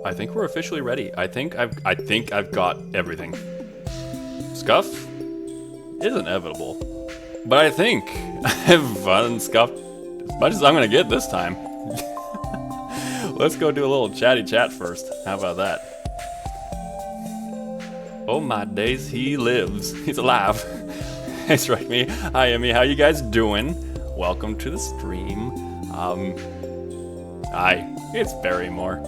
I think we're officially ready. I think I've got everything. Scuff is inevitable, but I think I've unscuffed as much as I'm gonna get this time. Let's go do a little chatty chat first. How about that? Oh my days, he lives. He's alive. Hey, Strike Me. Hi, Emmy. How you guys doing? Welcome to the stream. Hi. It's Barrymore.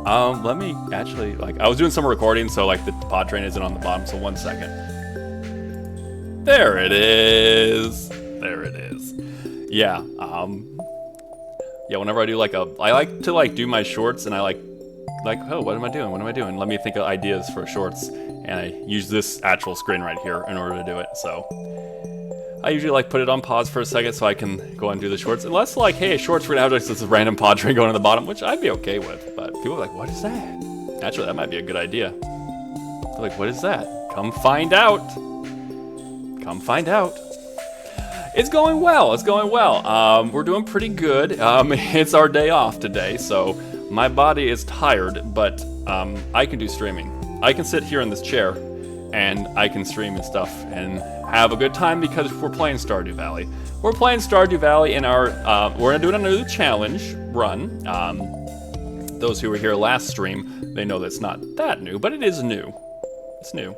Let me actually, I was doing some recording, so, the pod train isn't on the bottom, so 1 second. There it is. There it is. Yeah, whenever I do, I like to, do my shorts, and I oh, what am I doing? What am I doing? Let me think of ideas for shorts, and I use this actual screen right here in order to do it, so. I usually put it on pause for a second so I can go and do the shorts. Unless hey, shorts, we're gonna have this random pod train going to the bottom, which I'd be okay with. But people are like, what is that? Actually, that might be a good idea. They're like, what is that? Come find out. Come find out. It's going well. It's going well. We're doing pretty good. It's our day off today, so my body is tired, but I can do streaming. I can sit here in this chair, and I can stream and stuff, and have a good time because we're playing Stardew Valley. We're playing Stardew Valley in our, we're gonna do another challenge run. Those who were here last stream, they know that's not that new, but it is new. It's new.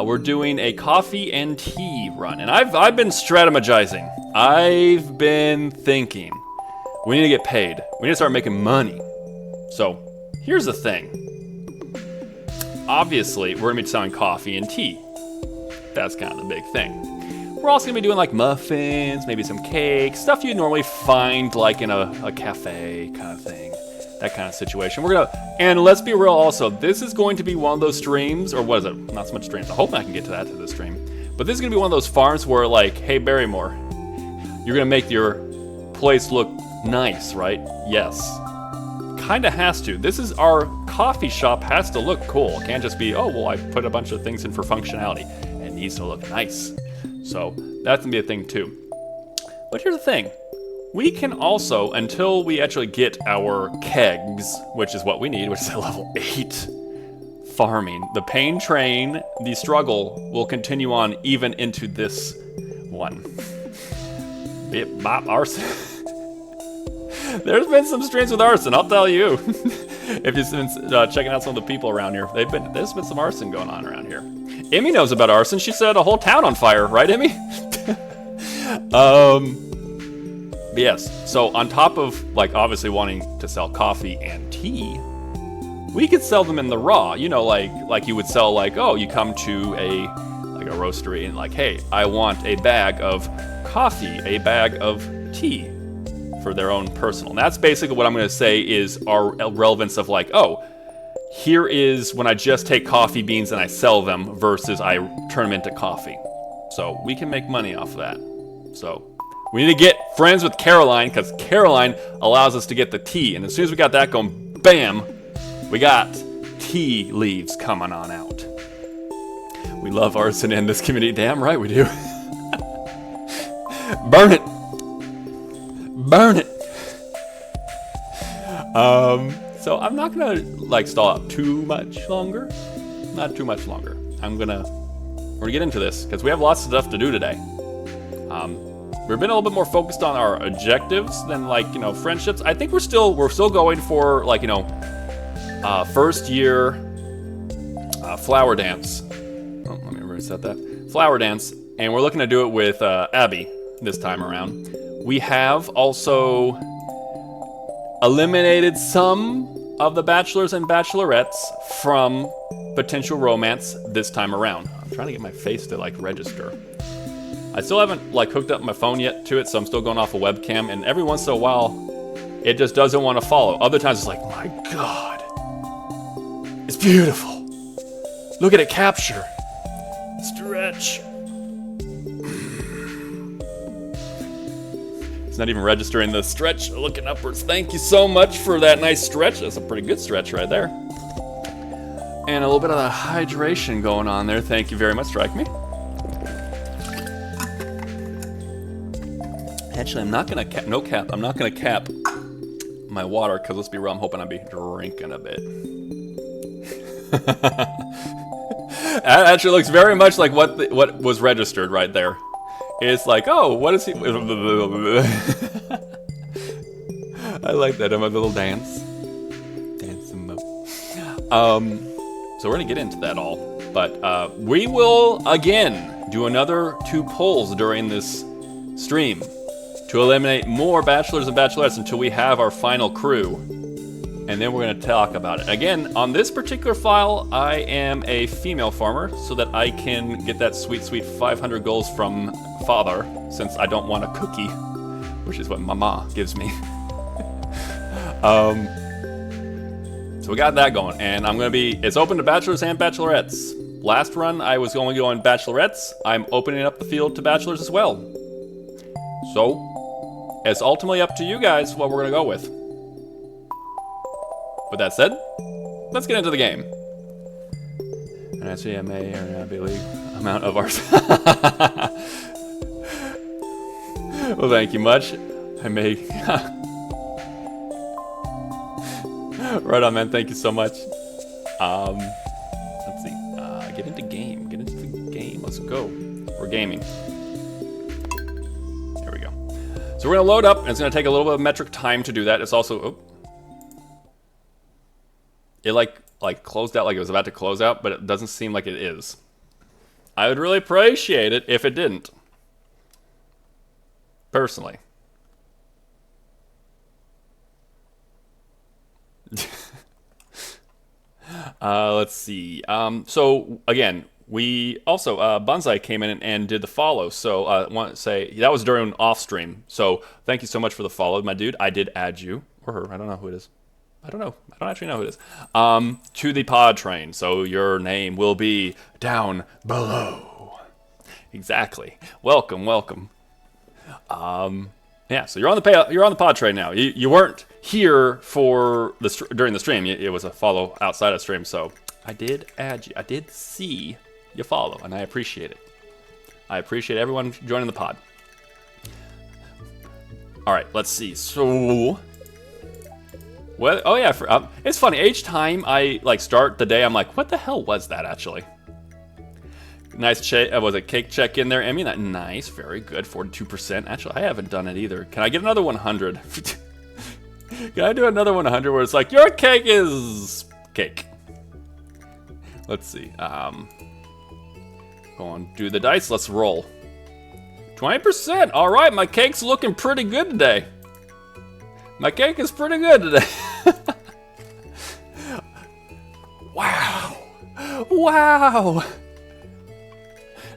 We're doing a coffee and tea run, and I've been strategizing. I've been thinking, we need to get paid. We need to start making money. So, here's the thing. Obviously, we're gonna be selling coffee and tea. That's kind of the big thing. We're also gonna be doing muffins, maybe some cakes, stuff you'd normally find in a cafe kind of thing. That kind of situation. And let's be real also, this is going to be one of those streams, or what is it? Not so much streams, I hope I can get to that to this stream. But this is gonna be one of those farms where hey Barrymore, you're gonna make your place look nice, right? Yes. Kinda has to. This is our coffee shop, has to look cool. It can't just be, oh, well, I put a bunch of things in for functionality. It needs to look nice. So that's gonna be a thing too. But here's the thing. We can also, until we actually get our kegs, which is what we need, which is at level 8, farming. The pain train, the struggle, will continue on even into this one. Bip bop arson. There's been some streams with arson, I'll tell you. If you've been checking out some of the people around here, there's been some arson going on around here. Emmy knows about arson. She set a whole town on fire, right, Emmy? But yes, so on top of obviously wanting to sell coffee and tea, we could sell them in the raw. You know, like you would sell oh, you come to a roastery and hey, I want a bag of coffee, a bag of tea for their own personal. And that's basically what I'm going to say is our relevance of oh, here is when I just take coffee beans and I sell them versus I turn them into coffee. So we can make money off of that. So we need to get friends with Caroline because Caroline allows us to get the tea. And as soon as we got that going, bam, we got tea leaves coming on out. We love arson in this community. Damn right we do. Burn it. Burn it. So I'm not gonna stall out too much longer. Not too much longer. We're gonna get into this because we have lots of stuff to do today. We've been a little bit more focused on our objectives than friendships. I think we're still going for first year flower dance. Oh, let me reset that. Flower dance, and we're looking to do it with Abby this time around. We have also eliminated some of the bachelors and bachelorettes from potential romance this time around. I'm trying to get my face to register. I still haven't hooked up my phone yet to it, so I'm still going off a webcam, and every once in a while it just doesn't want to follow. Other times it's my God, it's beautiful. Look at it capture. Stretch. It's not even registering the stretch, looking upwards. Thank you so much for that nice stretch. That's a pretty good stretch right there. And a little bit of the hydration going on there. Thank you very much, Strike Me. Actually, I'm not gonna cap, I'm not gonna cap my water, because let's be real, I'm hoping I'll be drinking a bit. That actually looks very much like what was registered right there. It's like, oh, what is he? I like that. I'm a little dance. So we're gonna get into that all, but we will again do another 2 polls during this stream to eliminate more bachelors and bachelorettes until we have our final crew, and then we're gonna talk about it. Again, on this particular file, I am a female farmer so that I can get that sweet, sweet 500 goals from father, since I don't want a cookie, which is what mama gives me. So we got that going, and it's open to bachelors and bachelorettes. Last run, I was only going bachelorettes. I'm opening up the field to bachelors as well. So, it's ultimately up to you guys what we're gonna go with. With that said, let's get into the game. And I see I may or not be a amount of ours. Well, thank you much. I may... Right on, man. Thank you so much. Let's see. Get into game. Get into the game. Let's go. We're gaming. There we go. So we're gonna load up, and it's gonna take a little bit of metric time to do that. It's also... Oh. It like closed out like it was about to close out, but it doesn't seem like it is. I would really appreciate it if it didn't. Personally. Let's see. So again, we also Bonsai came in and did the follow. So I want to say that was during off stream. So thank you so much for the follow, my dude. I did add you or her. I don't know who it is. I don't know. I don't actually know who it is. To the pod train. So your name will be down below. Exactly. Welcome, welcome. Yeah. So you're on the pod train now. You weren't here for during the stream. It was a follow outside of stream. So I did add you. I did see you follow, and I appreciate it. I appreciate everyone joining the pod. All right. Let's see. So. Well, oh yeah, it's funny. Each time I start the day, I'm like, what the hell was that actually? Nice was it cake check in there, Emmy? That nice, very good, 42%. Actually, I haven't done it either. Can I get another 100? Can I do another 100 where it's like your cake is cake? Let's see. Go on, do the dice. Let's roll. 20%. All right, my cake's looking pretty good today. My cake is pretty good today. Wow. Wow.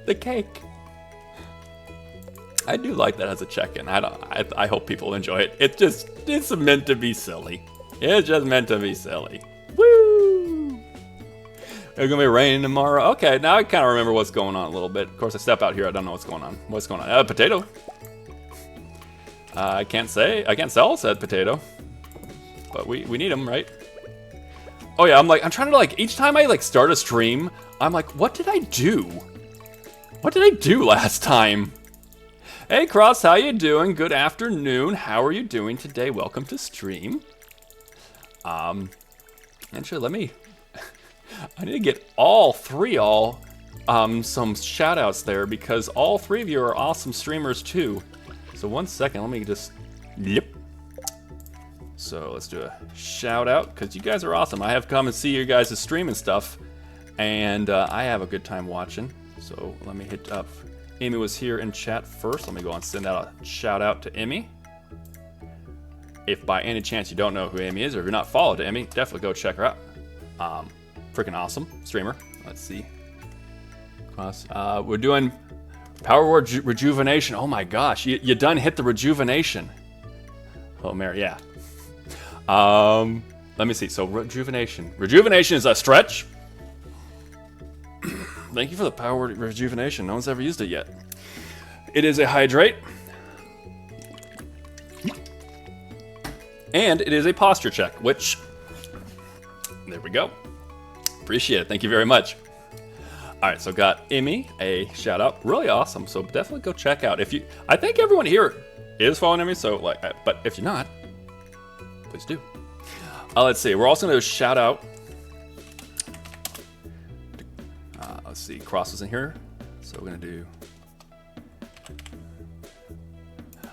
The cake. I do like that as a check-in. I hope people enjoy it. It's meant to be silly. It's just meant to be silly. Woo! It's gonna be raining tomorrow. Okay, now I kind of remember what's going on a little bit. Of course, I step out here. I don't know what's going on. What's going on? Potato. I can't sell said potato, but we need them, right? Oh yeah, I'm trying to each time I start a stream, I'm like, what did I do? What did I do last time? Hey Cross, how you doing? Good afternoon. How are you doing today? Welcome to stream. Actually, let me. I need to get all three some shout outs there because all three of you are awesome streamers too. So 1 second, let me just, yep. So let's do a shout out, because you guys are awesome. I have come and see you guys' stream and stuff, and I have a good time watching. So let me hit up, Amy was here in chat first. Let me go and send out a shout out to Amy. If by any chance you don't know who Amy is, or if you're not followed to Amy, definitely go check her out. Freaking awesome streamer. Let's see. We're doing Power Word Rejuvenation. Oh my gosh, you done hit the rejuvenation. Oh, Mary, yeah. Let me see. So rejuvenation. Rejuvenation is a stretch. Thank you for the Power Word Rejuvenation. No one's ever used it yet. It is a hydrate. And it is a posture check, which, there we go. Appreciate it. Thank you very much. All right, so got Emmy, a shout out, really awesome. So definitely go check out. I think everyone here is following Emmy, so but if you're not, always do. Let's see. We're also going to shout out. Let's see. Cross was in here. So we're going to do.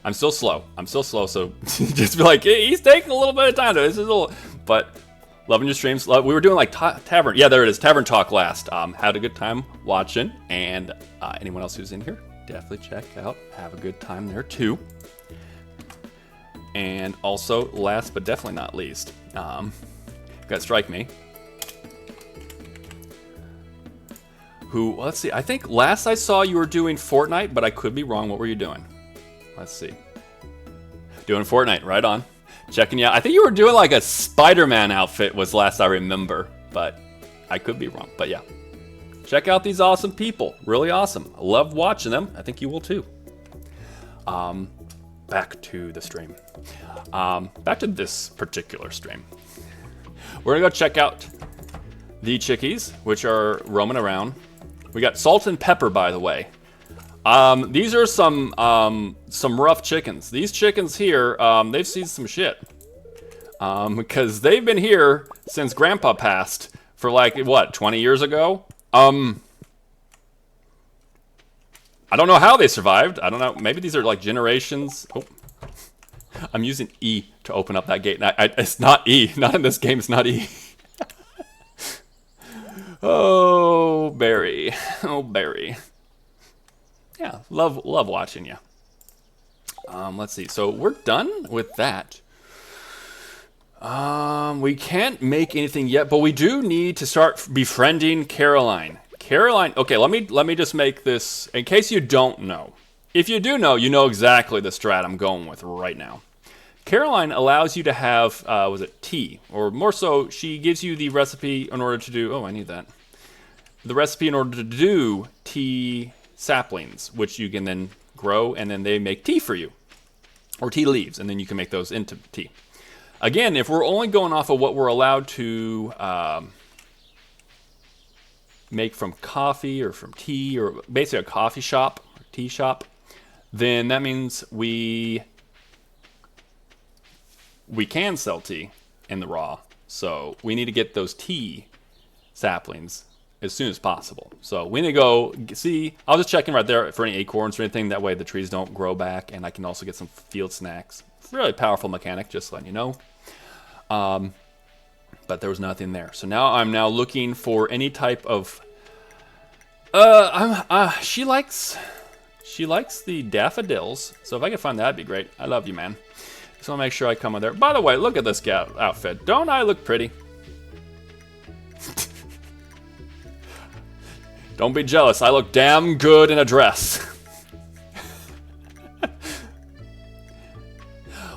I'm still slow. So just be like, hey, he's taking a little bit of time. This is a little. But loving your streams. We were doing like Tavern. Yeah, there it is. Tavern Talk last. Had a good time watching. And anyone else who's in here, definitely check out. Have a good time there too. And also, last but definitely not least, got Strike Me. Who, let's see, I think last I saw you were doing Fortnite, but I could be wrong. What were you doing? Let's see. Doing Fortnite, right on. Checking you out. I think you were doing like a Spider-Man outfit was last I remember, but I could be wrong. But yeah, check out these awesome people. Really awesome. I love watching them. I think you will too. Back to the stream. Back to this particular stream. We're gonna go check out the chickies, which are roaming around. We got Salt and Pepper, by the way. These are some rough chickens. These chickens here, they've seen some shit. Because they've been here since Grandpa passed for like, what, 20 years ago? I don't know how they survived. I don't know. Maybe these are like generations. Oh, I'm using E to open up that gate. It's not E. Not in this game. It's not E. Oh, Barry. Oh, Barry. Yeah, love watching you. Let's see. So we're done with that. We can't make anything yet, but we do need to start befriending Caroline. Caroline. Okay, let me just make this in case you don't know. If you do know, you know exactly the strat I'm going with right now. Caroline allows you to have, was it tea? Or more so, she gives you the recipe in order to do, oh, I need that. The recipe in order to do tea saplings, which you can then grow, and then they make tea for you. Or tea leaves, and then you can make those into tea. Again, if we're only going off of what we're allowed to make from coffee or from tea, or basically a coffee shop, or tea shop, then that means we can sell tea in the raw. So we need to get those tea saplings as soon as possible. So we need to go see. I was just checking right there for any acorns or anything. That way the trees don't grow back, and I can also get some field snacks. Really powerful mechanic, just letting you know. But there was nothing there. So now I'm looking for any type of. She likes the daffodils. So if I could find that, that'd be great. I love you, man. Just want to make sure I come in there. By the way, look at this outfit. Don't I look pretty? Don't be jealous. I look damn good in a dress.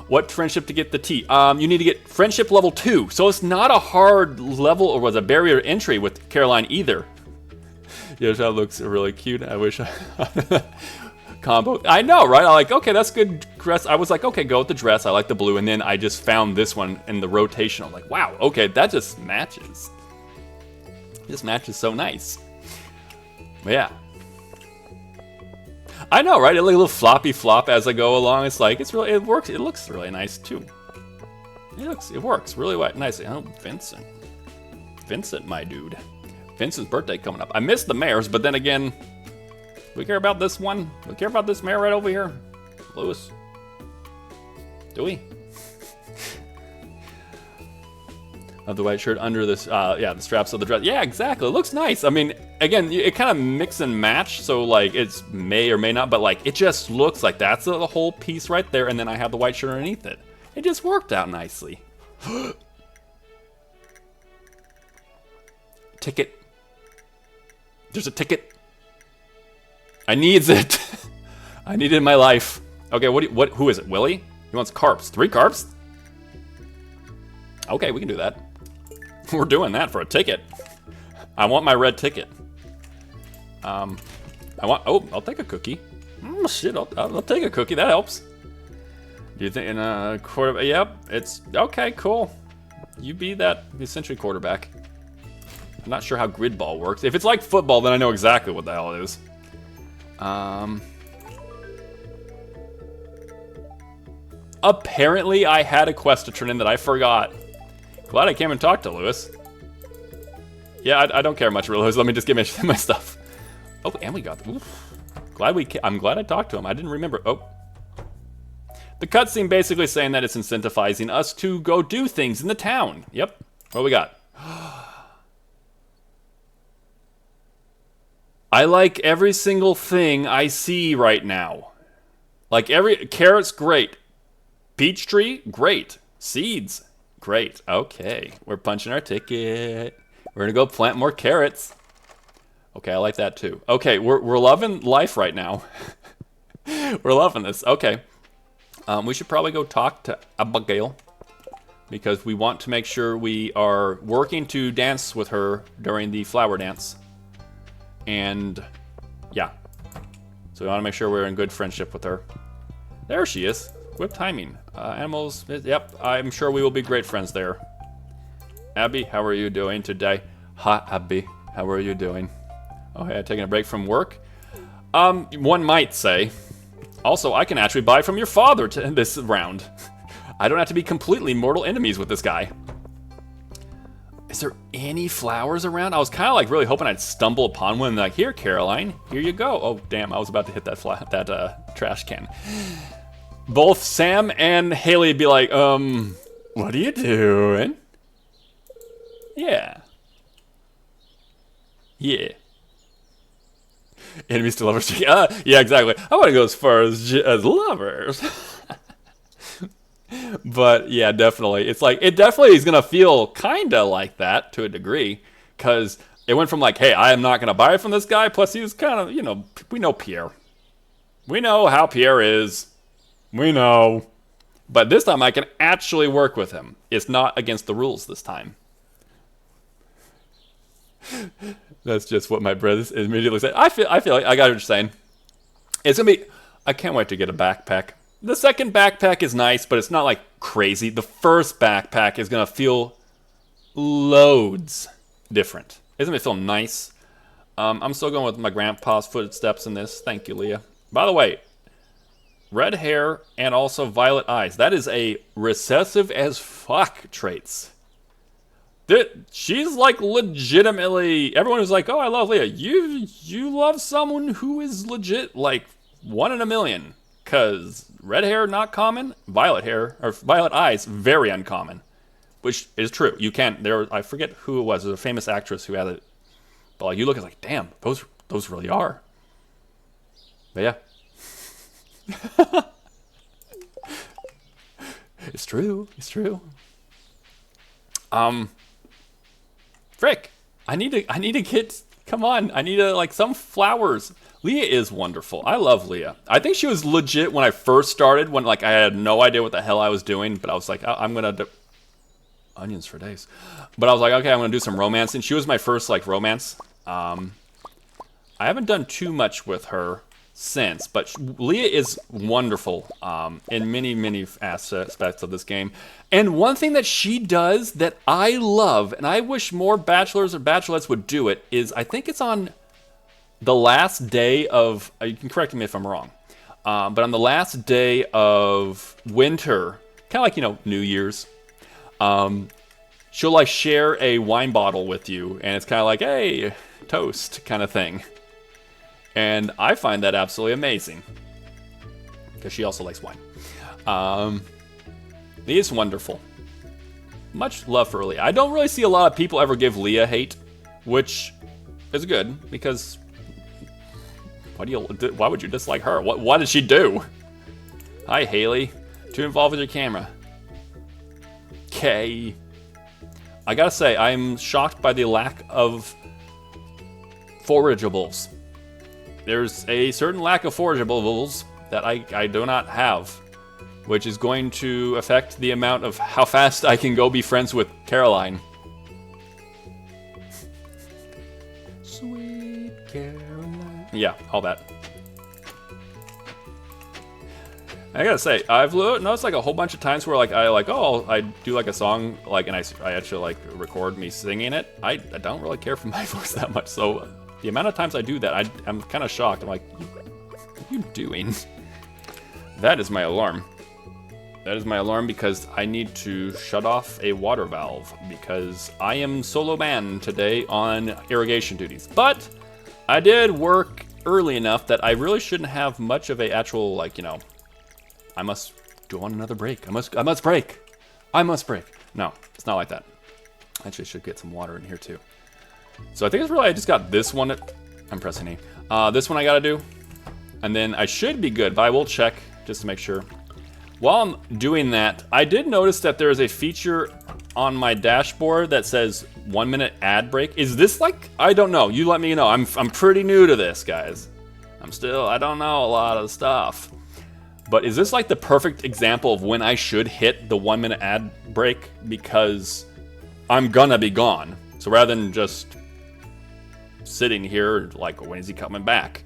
What friendship to get the tea? You need to get friendship level 2. So it's not a hard level or was a barrier to entry with Caroline either. Yeah, that looks really cute. I wish I... Combo. I know, right? I'm like, okay, that's good dress. I was like, okay, go with the dress. I like the blue. And then I just found this one in the rotation. I'm like, wow, okay, that just matches. This matches so nice. But yeah. I know, right? It like a little floppy flop as I go along. It's like, it works. It looks really nice too. It works really nice. Oh, Vincent, my dude. Vincent's birthday coming up. I missed the mares, but then again, we care about this one. We care about this mare right over here, Lewis. Do we? Of the white shirt under this, yeah, the straps of the dress. Yeah, exactly. It looks nice. I mean, again, it kind of mix and match. So like, it's may or may not, but like, it just looks like that's the whole piece right there. And then I have the white shirt underneath it. It just worked out nicely. Ticket. There's a ticket. I needs it. I need it in my life. Okay, who is it? Willie? He wants carps. 3 carps? Okay, we can do that. We're doing that for a ticket. I want my red ticket. Oh, I'll take a cookie. Shit, I'll take a cookie. That helps. Do you think in a quarter? Yep, it's okay. Cool. You be that essentially quarterback. I'm not sure how grid ball works. If it's like football, then I know exactly what the hell it is. Apparently, I had a quest to turn in that I forgot. Glad I came and talked to Lewis. Yeah, I don't care much for Lewis. Let me just get my stuff. Oh, and we got... Oof. I'm glad I talked to him. I didn't remember. Oh. The cutscene basically saying that it's incentivizing us to go do things in the town. Yep. What we got? I like every single thing I see right now. Like carrots, great. Peach tree, great. Seeds, great. Okay, we're punching our ticket. We're gonna go plant more carrots. Okay, I like that too. Okay, we're loving life right now. We're loving this. Okay, we should probably go talk to Abigail because we want to make sure we are working to dance with her during the flower dance. And yeah, so we want to make sure we're in good friendship with her. There she is. Whip timing. Animals. Yep, I'm sure we will be great friends there. Abby, how are you doing today? Hi, Abby. How are you doing? Oh, yeah, taking a break from work? One might say. Also, I can actually buy from your father this round. I don't have to be completely mortal enemies with this guy. Is there any flowers around? I was kind of like really hoping I'd stumble upon one. Like, here, Caroline, here you go. Oh, damn, I was about to hit that trash can. Both Sam and Haley would be like, what are you doing? Yeah. Yeah. Enemies to lovers. Yeah, exactly. I want to go as far as lovers. But yeah, definitely. It's like, it definitely is going to feel kind of like that to a degree. Because it went from like, hey, I am not going to buy from this guy. Plus he was kind of, we know Pierre. We know how Pierre is. We know. But this time I can actually work with him. It's not against the rules this time. That's just what my brother immediately said. I feel like I got what you're saying. It's gonna be. I can't wait to get a backpack. The second backpack is nice, but it's not like crazy. The first backpack is gonna feel loads different. It's gonna feel nice. I'm still going with my grandpa's footsteps in this. Thank you, Leah. By the way, red hair and also violet eyes. That is a recessive as fuck traits. She's like legitimately, everyone is like, oh, I love Leah. You love someone who is legit like 1 in a million. Because red hair, not common. Violet hair, or violet eyes, very uncommon. Which is true. You can't, I forget who it was. There's a famous actress who had it. But like, you look, it's like, damn, those really are. But yeah. It's true. It's true. Frick, I need to get, come on, I need like some flowers. Leah is wonderful. I love Leah. I think she was legit when I first started, when like I had no idea what the hell I was doing, but I was like, I'm gonna do onions for days. But I was like, okay, I'm gonna do some romancing. She was my first like romance. I haven't done too much with her since, but Leah is wonderful in many aspects of this game. And one thing that she does that I love, and I wish more bachelors or bachelorettes would do it, is I think it's on the last day of, you can correct me if I'm wrong, but on the last day of winter, kind of like, New Year's, she'll like share a wine bottle with you, and it's kind of like, hey, toast kind of thing. And I find that absolutely amazing. Because she also likes wine. Leah is wonderful. Much love for Leah. I don't really see a lot of people ever give Leah hate. Which is good. Because why would you dislike her? What did she do? Hi, Haley. Too involved with your camera. Okay. I gotta say, I'm shocked by the lack of forageables. There's a certain lack of forageables that I do not have, which is going to affect the amount of how fast I can go be friends with Caroline. Sweet Caroline. Yeah, all that. I gotta say, I've noticed like a whole bunch of times where like I do like a song like, and I actually like record me singing it. I don't really care for my voice that much, so the amount of times I do that, I'm kind of shocked. I'm like, what are you doing? That is my alarm. That is my alarm because I need to shut off a water valve because I am solo man today on irrigation duties. But I did work early enough that I really shouldn't have much of a actual, like, you know, I must go on another break. I must break. I must break. No, it's not like that. Actually, I should get some water in here too. So I think it's really, I just got this one. I'm pressing E. This one I gotta do. And then I should be good, but I will check just to make sure. While I'm doing that, I did notice that there is a feature on my dashboard that says 1 minute ad break. Is this like, I don't know, you let me know. I'm pretty new to this, guys. I don't know a lot of stuff. But is this like the perfect example of when I should hit the 1 minute ad break? Because I'm gonna be gone. So rather than just sitting here, like, when is he coming back?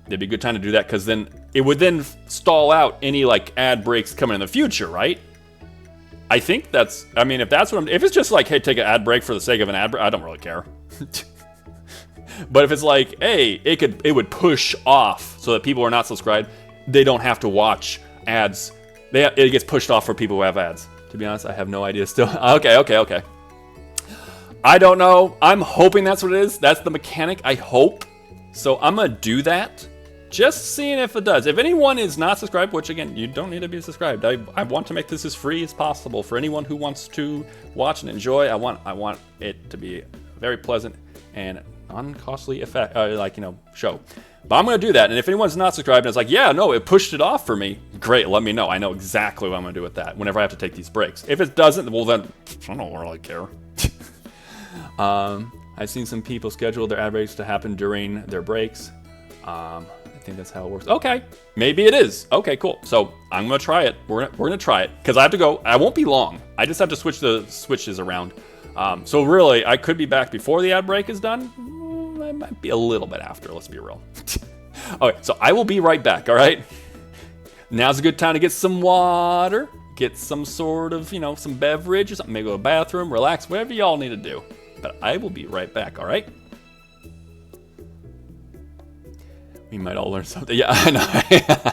It'd be a good time to do that, because then it would then stall out any like ad breaks coming in the future, right? I think that's, I mean, if that's what if it's just like, hey, take an ad break for the sake of an ad break, I don't really care. But if it's like, hey, it would push off so that people who are not subscribed, they don't have to watch ads. It gets pushed off for people who have ads. To be honest, I have no idea still. Okay. I don't know. I'm hoping that's what it is. That's the mechanic, I hope. So I'm gonna do that. Just seeing if it does. If anyone is not subscribed, which again, you don't need to be subscribed. I want to make this as free as possible for anyone who wants to watch and enjoy. I want it to be very pleasant and uncostly effect, show. But I'm going to do that. And if anyone's not subscribed and it's like, yeah, no, it pushed it off for me, great, let me know. I know exactly what I'm going to do with that whenever I have to take these breaks. If it doesn't, well then, I don't really care. I've seen some people schedule their ad breaks to happen during their breaks. I think that's how it works. Okay, maybe it is. Okay, cool. So I'm going to try it. We're going to try it because I have to go. I won't be long. I just have to switch the switches around. So really, I could be back before the ad break is done. I might be a little bit after, let's be real. Okay, so I will be right back, all right? Now's a good time to get some water, get some sort of, some beverage or something, maybe go to the bathroom, relax, whatever y'all need to do. But I will be right back, all right? We might all learn something. Yeah, I know.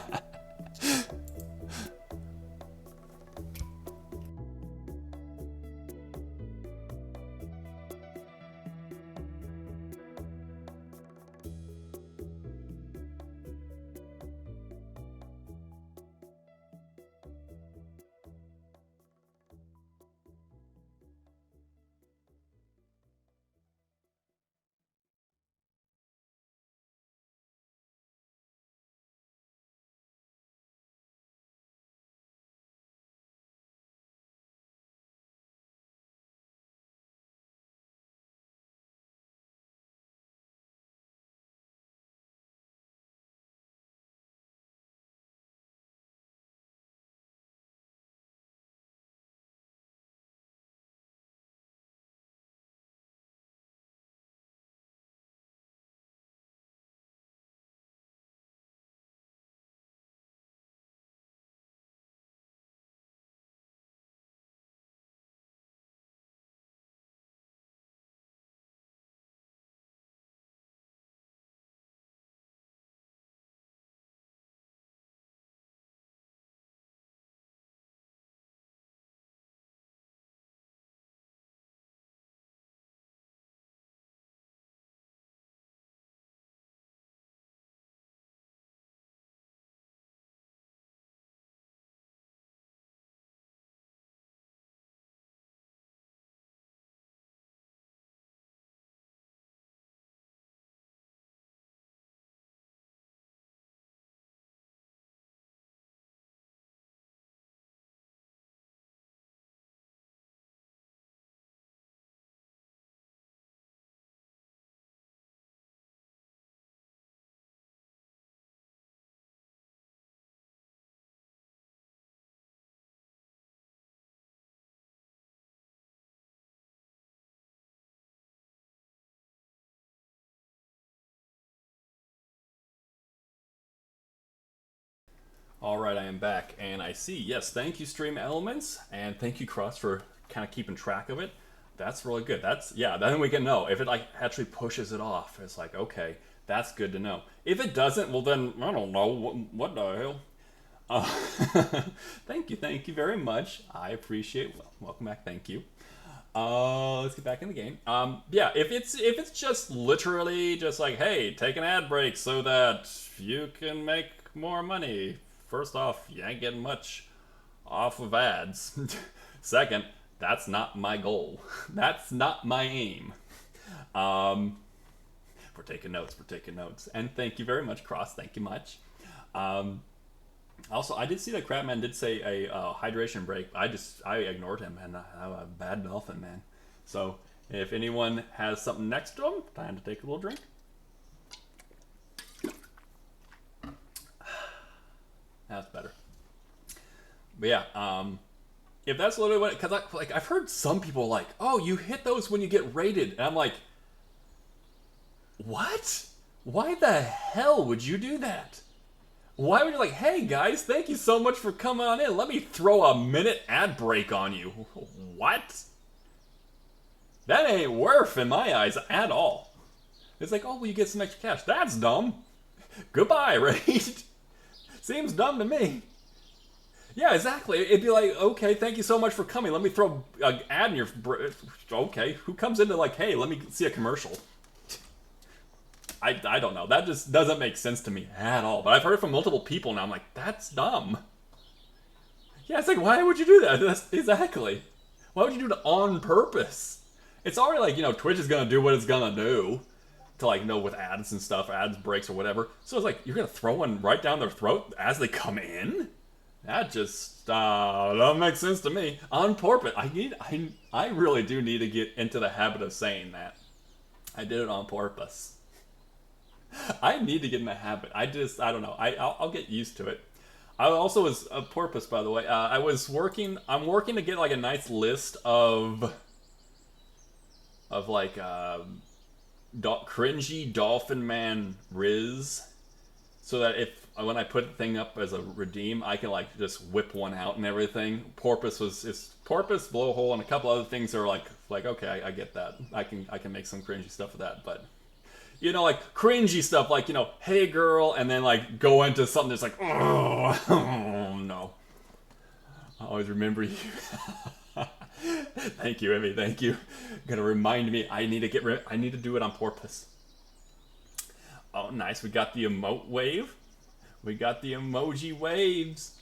All right, I am back, and I see, yes, thank you, Stream Elements, and thank you, Cross, for kind of keeping track of it. That's really good. Then we can know. If it, like, actually pushes it off, it's like, okay, that's good to know. If it doesn't, well, then, I don't know, what the hell? Uh, thank you very much. I appreciate. Well, welcome back. Thank you. Let's get back in the game. Yeah, if it's just literally just like, hey, take an ad break so that you can make more money. First off, you ain't getting much off of ads. Second, that's not my goal. That's not my aim. We're taking notes. We're taking notes. And thank you very much, Cross. Thank you much. Also, I did see that Crabman did say a hydration break. I ignored him, and I'm a bad dolphin, man. So if anyone has something next to him, time to take a little drink. That's better. But yeah, if that's literally what, because I've heard some people like, oh, you hit those when you get rated, and I'm like, what? Why the hell would you do that? Why would you like, hey guys, thank you so much for coming on in. Let me throw a minute ad break on you. What? That ain't worth in my eyes at all. It's like, oh, well, you get some extra cash. That's dumb. Goodbye, right? Seems dumb to me. Yeah, exactly. It'd be like, okay, thank you so much for coming. Let me throw an ad in your... Okay, who comes into like, hey, let me see a commercial? I don't know. That just doesn't make sense to me at all. But I've heard it from multiple people now. I'm like, that's dumb. Yeah, it's like, why would you do that? That's exactly. Why would you do it on purpose? It's already like, you know, Twitch is going to do what it's going to do. To like, you know, with ads and stuff, ads breaks or whatever. So it's like, you're going to throw one right down their throat as they come in? That just doesn't make sense to me. On purpose. I really do need to get into the habit of saying that. I did it on purpose. I need to get in the habit. I don't know. I'll get used to it. I also was a porpoise, by the way. I'm working to get like a nice list of like cringy Dolphin Man Riz, so that when I put the thing up as a redeem, I can like just whip one out and everything. Porpoise, blowhole, and a couple other things are like okay, I get that. I can make some cringy stuff with that, but. You know, like, cringy stuff, like, you know, hey girl, and then, like, go into something that's like, oh no. I always remember you. Thank you, Emmy, thank you. You're gonna remind me, I need to do it on porpoise. Oh, nice, we got the emote wave. We got the emoji waves.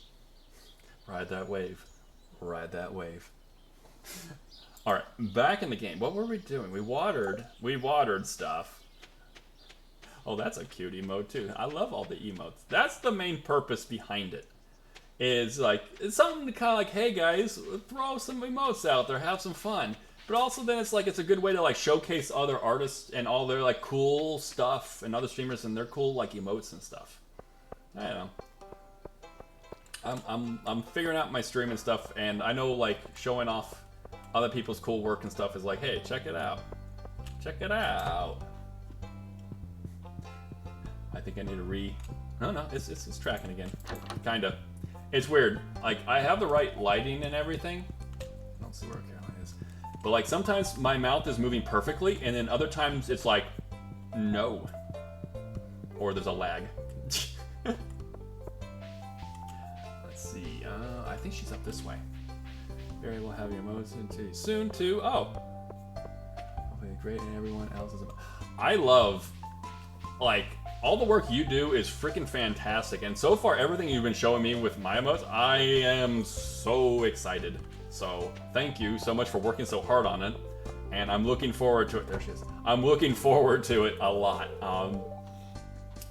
Ride that wave. Ride that wave. Alright, back in the game. What were we doing? We watered stuff. Oh, that's a cute emote too. I love all the emotes. That's the main purpose behind it. Is like, it's something to kind of like, hey guys, throw some emotes out there, have some fun. But also then it's like, it's a good way to like showcase other artists and all their like cool stuff and other streamers and their cool like emotes and stuff. I don't know. I'm figuring out my streaming stuff, and I know like showing off other people's cool work and stuff is like, hey, check it out. Check it out. I think I need to No, it's tracking again. Kinda. It's weird. Like, I have the right lighting and everything. I don't see where Caroline is. But, like, sometimes my mouth is moving perfectly, and then other times it's like, no. Or there's a lag. Let's see. I think she's up this way. Barry will have your emotes soon, too. Oh. Okay, great, and everyone else is... I love, like... All the work you do is freaking fantastic, and so far everything you've been showing me with my emotes, I am so excited. So thank you so much for working so hard on it, and I'm looking forward to it. There she is. I'm looking forward to it a lot,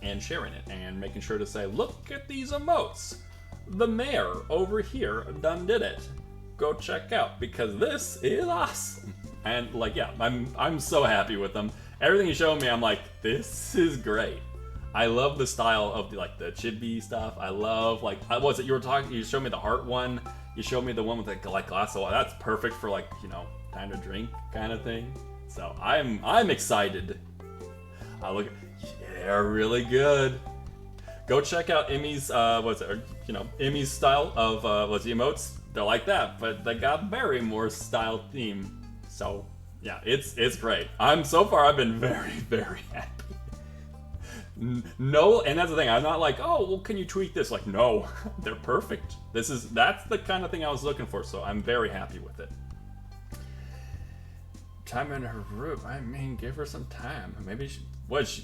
and sharing it and making sure to say, look at these emotes. The mayor over here done did it. Go check out, because this is awesome. And like, yeah, I'm so happy with them. Everything you showed me, I'm like, this is great. I love the style of the chibi stuff. I love like, what was it you were talking? You showed me the heart one. You showed me the one with the like glass of water. That's perfect for like, you know, time to drink kind of thing. So I'm excited. Yeah, really good. Go check out Emmy's Emmy's style of the emotes. They're like that, but they got Barrymore's style theme. So yeah, it's great. So far I've been very, very happy. No, and that's the thing. I'm not like, oh, well, can you tweak this? Like, no, they're perfect. That's the kind of thing I was looking for, so I'm very happy with it. Time in her room. I mean, give her some time. Maybe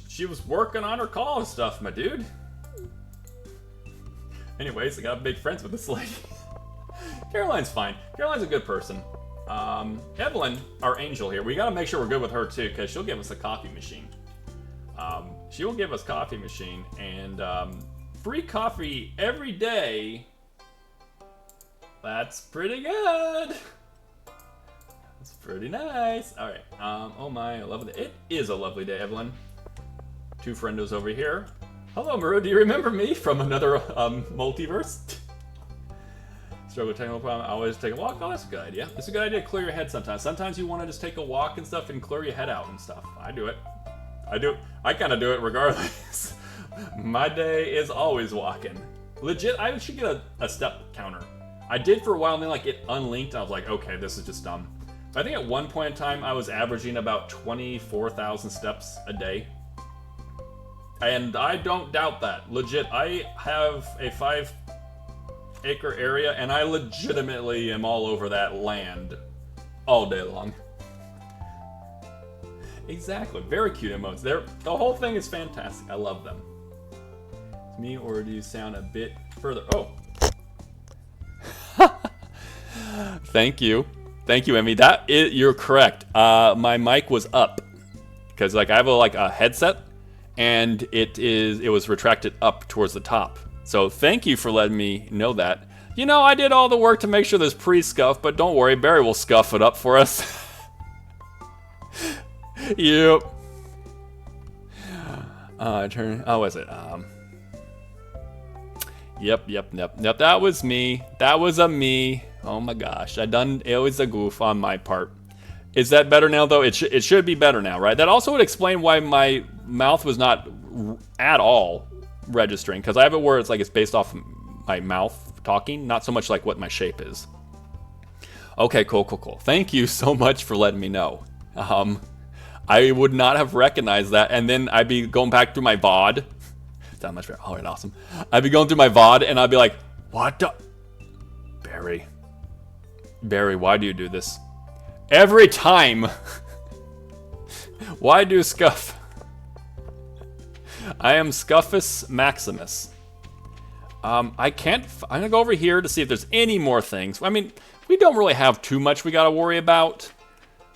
she was working on her call and stuff, my dude. Anyways, I got big friends with this lady. Caroline's fine. Caroline's a good person. Evelyn, our angel here, we gotta make sure we're good with her too, because she'll give us a coffee machine. She will give us coffee machine and free coffee every day. That's pretty good. That's pretty nice. All right. Oh my, a lovely day. It is a lovely day, Evelyn. Two friendos over here. Hello, Maru. Do you remember me from another multiverse? Struggle with technical problem. I always take a walk. Oh, that's a good idea. It's a good idea to clear your head sometimes. Sometimes you want to just take a walk and stuff and clear your head out and stuff. I do it. I kind of do it regardless. My day is always walking. Legit, I should get a step counter. I did for a while and then like it unlinked. I was like, okay, this is just dumb. I think at one point in time I was averaging about 24,000 steps a day. And I don't doubt that. Legit, I have a 5-acre area and I legitimately am all over that land all day long. Exactly. Very cute emotes. The whole thing is fantastic. I love them. It's me, or do you sound a bit further? Oh. Thank you. Thank you, Emmy. You're correct. My mic was up. Because like I have a headset and it was retracted up towards the top. So thank you for letting me know that. You know, I did all the work to make sure there's pre-scuff, but don't worry, Barry will scuff it up for us. Yep. Oh, was it? Yep. That was me. That was a me. Oh my gosh. It was a goof on my part. Is that better now though? It should be better now, right? That also would explain why my mouth was not at all registering, because I have it where it's based off my mouth talking, not so much like what my shape is. Okay, cool. Thank you so much for letting me know. I would not have recognized that, and then I'd be going back through my VOD. Is that much better? All right, awesome. I'd be going through my VOD, and I'd be like, what the? Barry, why do you do this? Every time. Why do scuff? I am Scuffus Maximus. I'm gonna go over here to see if there's any more things. I mean, we don't really have too much we gotta worry about.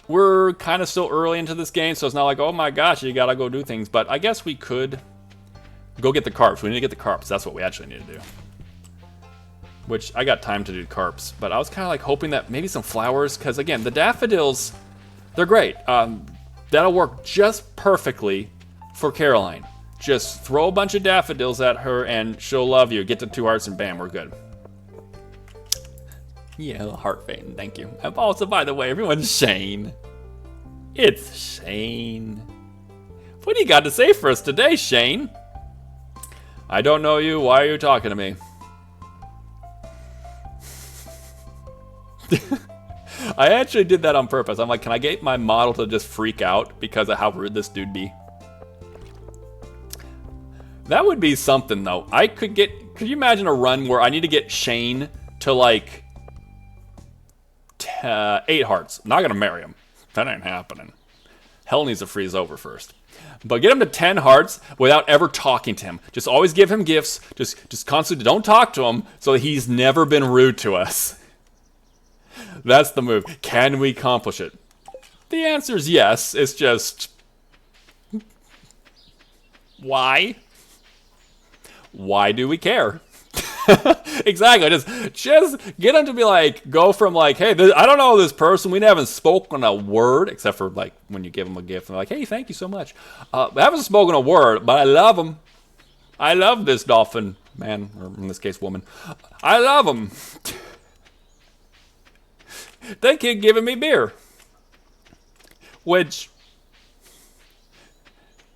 We're kind of still early into this game, so it's not like, oh my gosh, you gotta go do things. But I guess we could go get the carps. We need to get the carps. That's what we actually need to do. Which, I got time to do carps. But I was kind of like hoping that maybe some flowers, because again, the daffodils, they're great. That'll work just perfectly for Caroline. Just throw a bunch of daffodils at her and she'll love you. Get the 2 hearts and bam, we're good. Yeah, heart fading, thank you. Also, by the way, everyone's Shane. It's Shane. What do you got to say for us today, Shane? I don't know you. Why are you talking to me? I actually did that on purpose. I'm like, can I get my model to just freak out because of how rude this dude be? That would be something, though. Could you imagine a run where I need to get Shane to like 8 hearts. I'm not gonna marry him. That ain't happening. Hell needs to freeze over first. But get him to 10 hearts without ever talking to him. Just always give him gifts. Just constantly don't talk to him so that he's never been rude to us. That's the move. Can we accomplish it? The answer is yes. It's just... why? Why do we care? Exactly. Just get him to be like, go from like, hey, I don't know this person. We haven't spoken a word, except for like when you give them a gift and they're like, hey, thank you so much. I haven't spoken a word, but I love him. I love this dolphin man, or in this case, woman. I love him. They keep giving me beer, which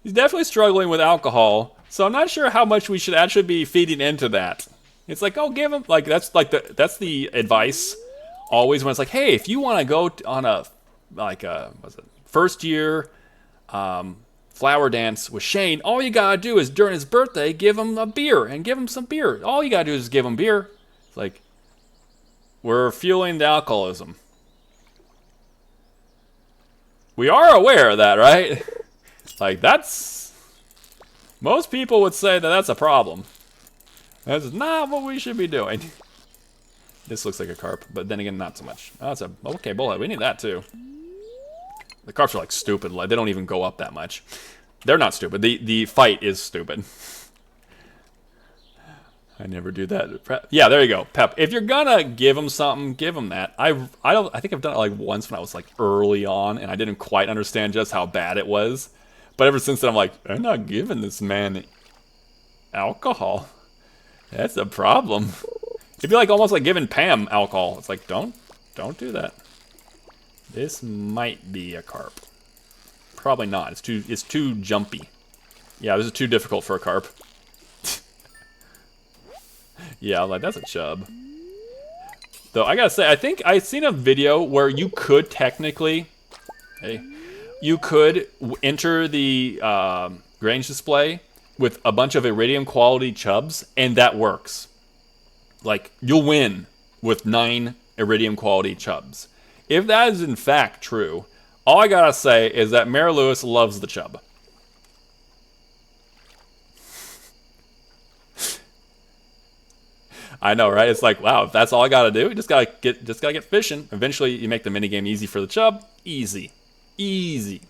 he's definitely struggling with alcohol. So I'm not sure how much we should actually be feeding into that. It's like, oh, give him, like, that's the advice always when it's like, hey, if you want to go on a, like, what's it, first year flower dance with Shane, all you gotta do is during his birthday, give him a beer and give him some beer. All you gotta do is give him beer. It's like, we're fueling the alcoholism. We are aware of that, right? Like, that's... Most people would say that that's a problem. That's not what we should be doing. This looks like a carp, but then again, not so much. Oh, it's a... Okay, bullhead. We need that, too. The carps are, like, stupid. Like, they don't even go up that much. They're not stupid. The fight is stupid. I never do that. Yeah, there you go. Pep. If you're gonna give them something, give them that. I think I've done it, like, once when I was, like, early on, and I didn't quite understand just how bad it was. But ever since then, I'm like, I'm not giving this man alcohol. That's a problem. It'd be like almost like giving Pam alcohol. It's like, don't do that. This might be a carp. Probably not. It's too jumpy. Yeah, this is too difficult for a carp. Yeah, like that's a chub. Though I gotta say, I think I've seen a video where you could technically, you could enter the range display with a bunch of iridium quality chubs, and that works. Like, you'll win with 9 iridium quality chubs. If that is in fact true, all I gotta say is that Mary Lewis loves the chub. I know, right? It's like, wow, if that's all I gotta do, you just gotta get fishing. Eventually, you make the minigame easy for the chub. Easy. Easy.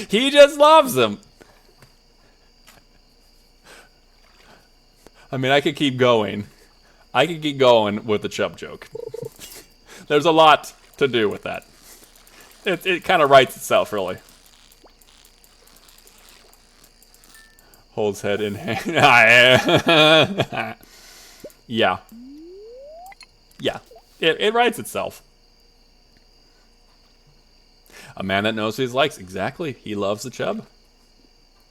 He just loves them. I mean, I could keep going. I could keep going with the chub joke. There's a lot to do with that. It kind of writes itself, really. Holds head in hand. Yeah. Yeah. It writes itself. A man that knows what he likes. Exactly. He loves the chub.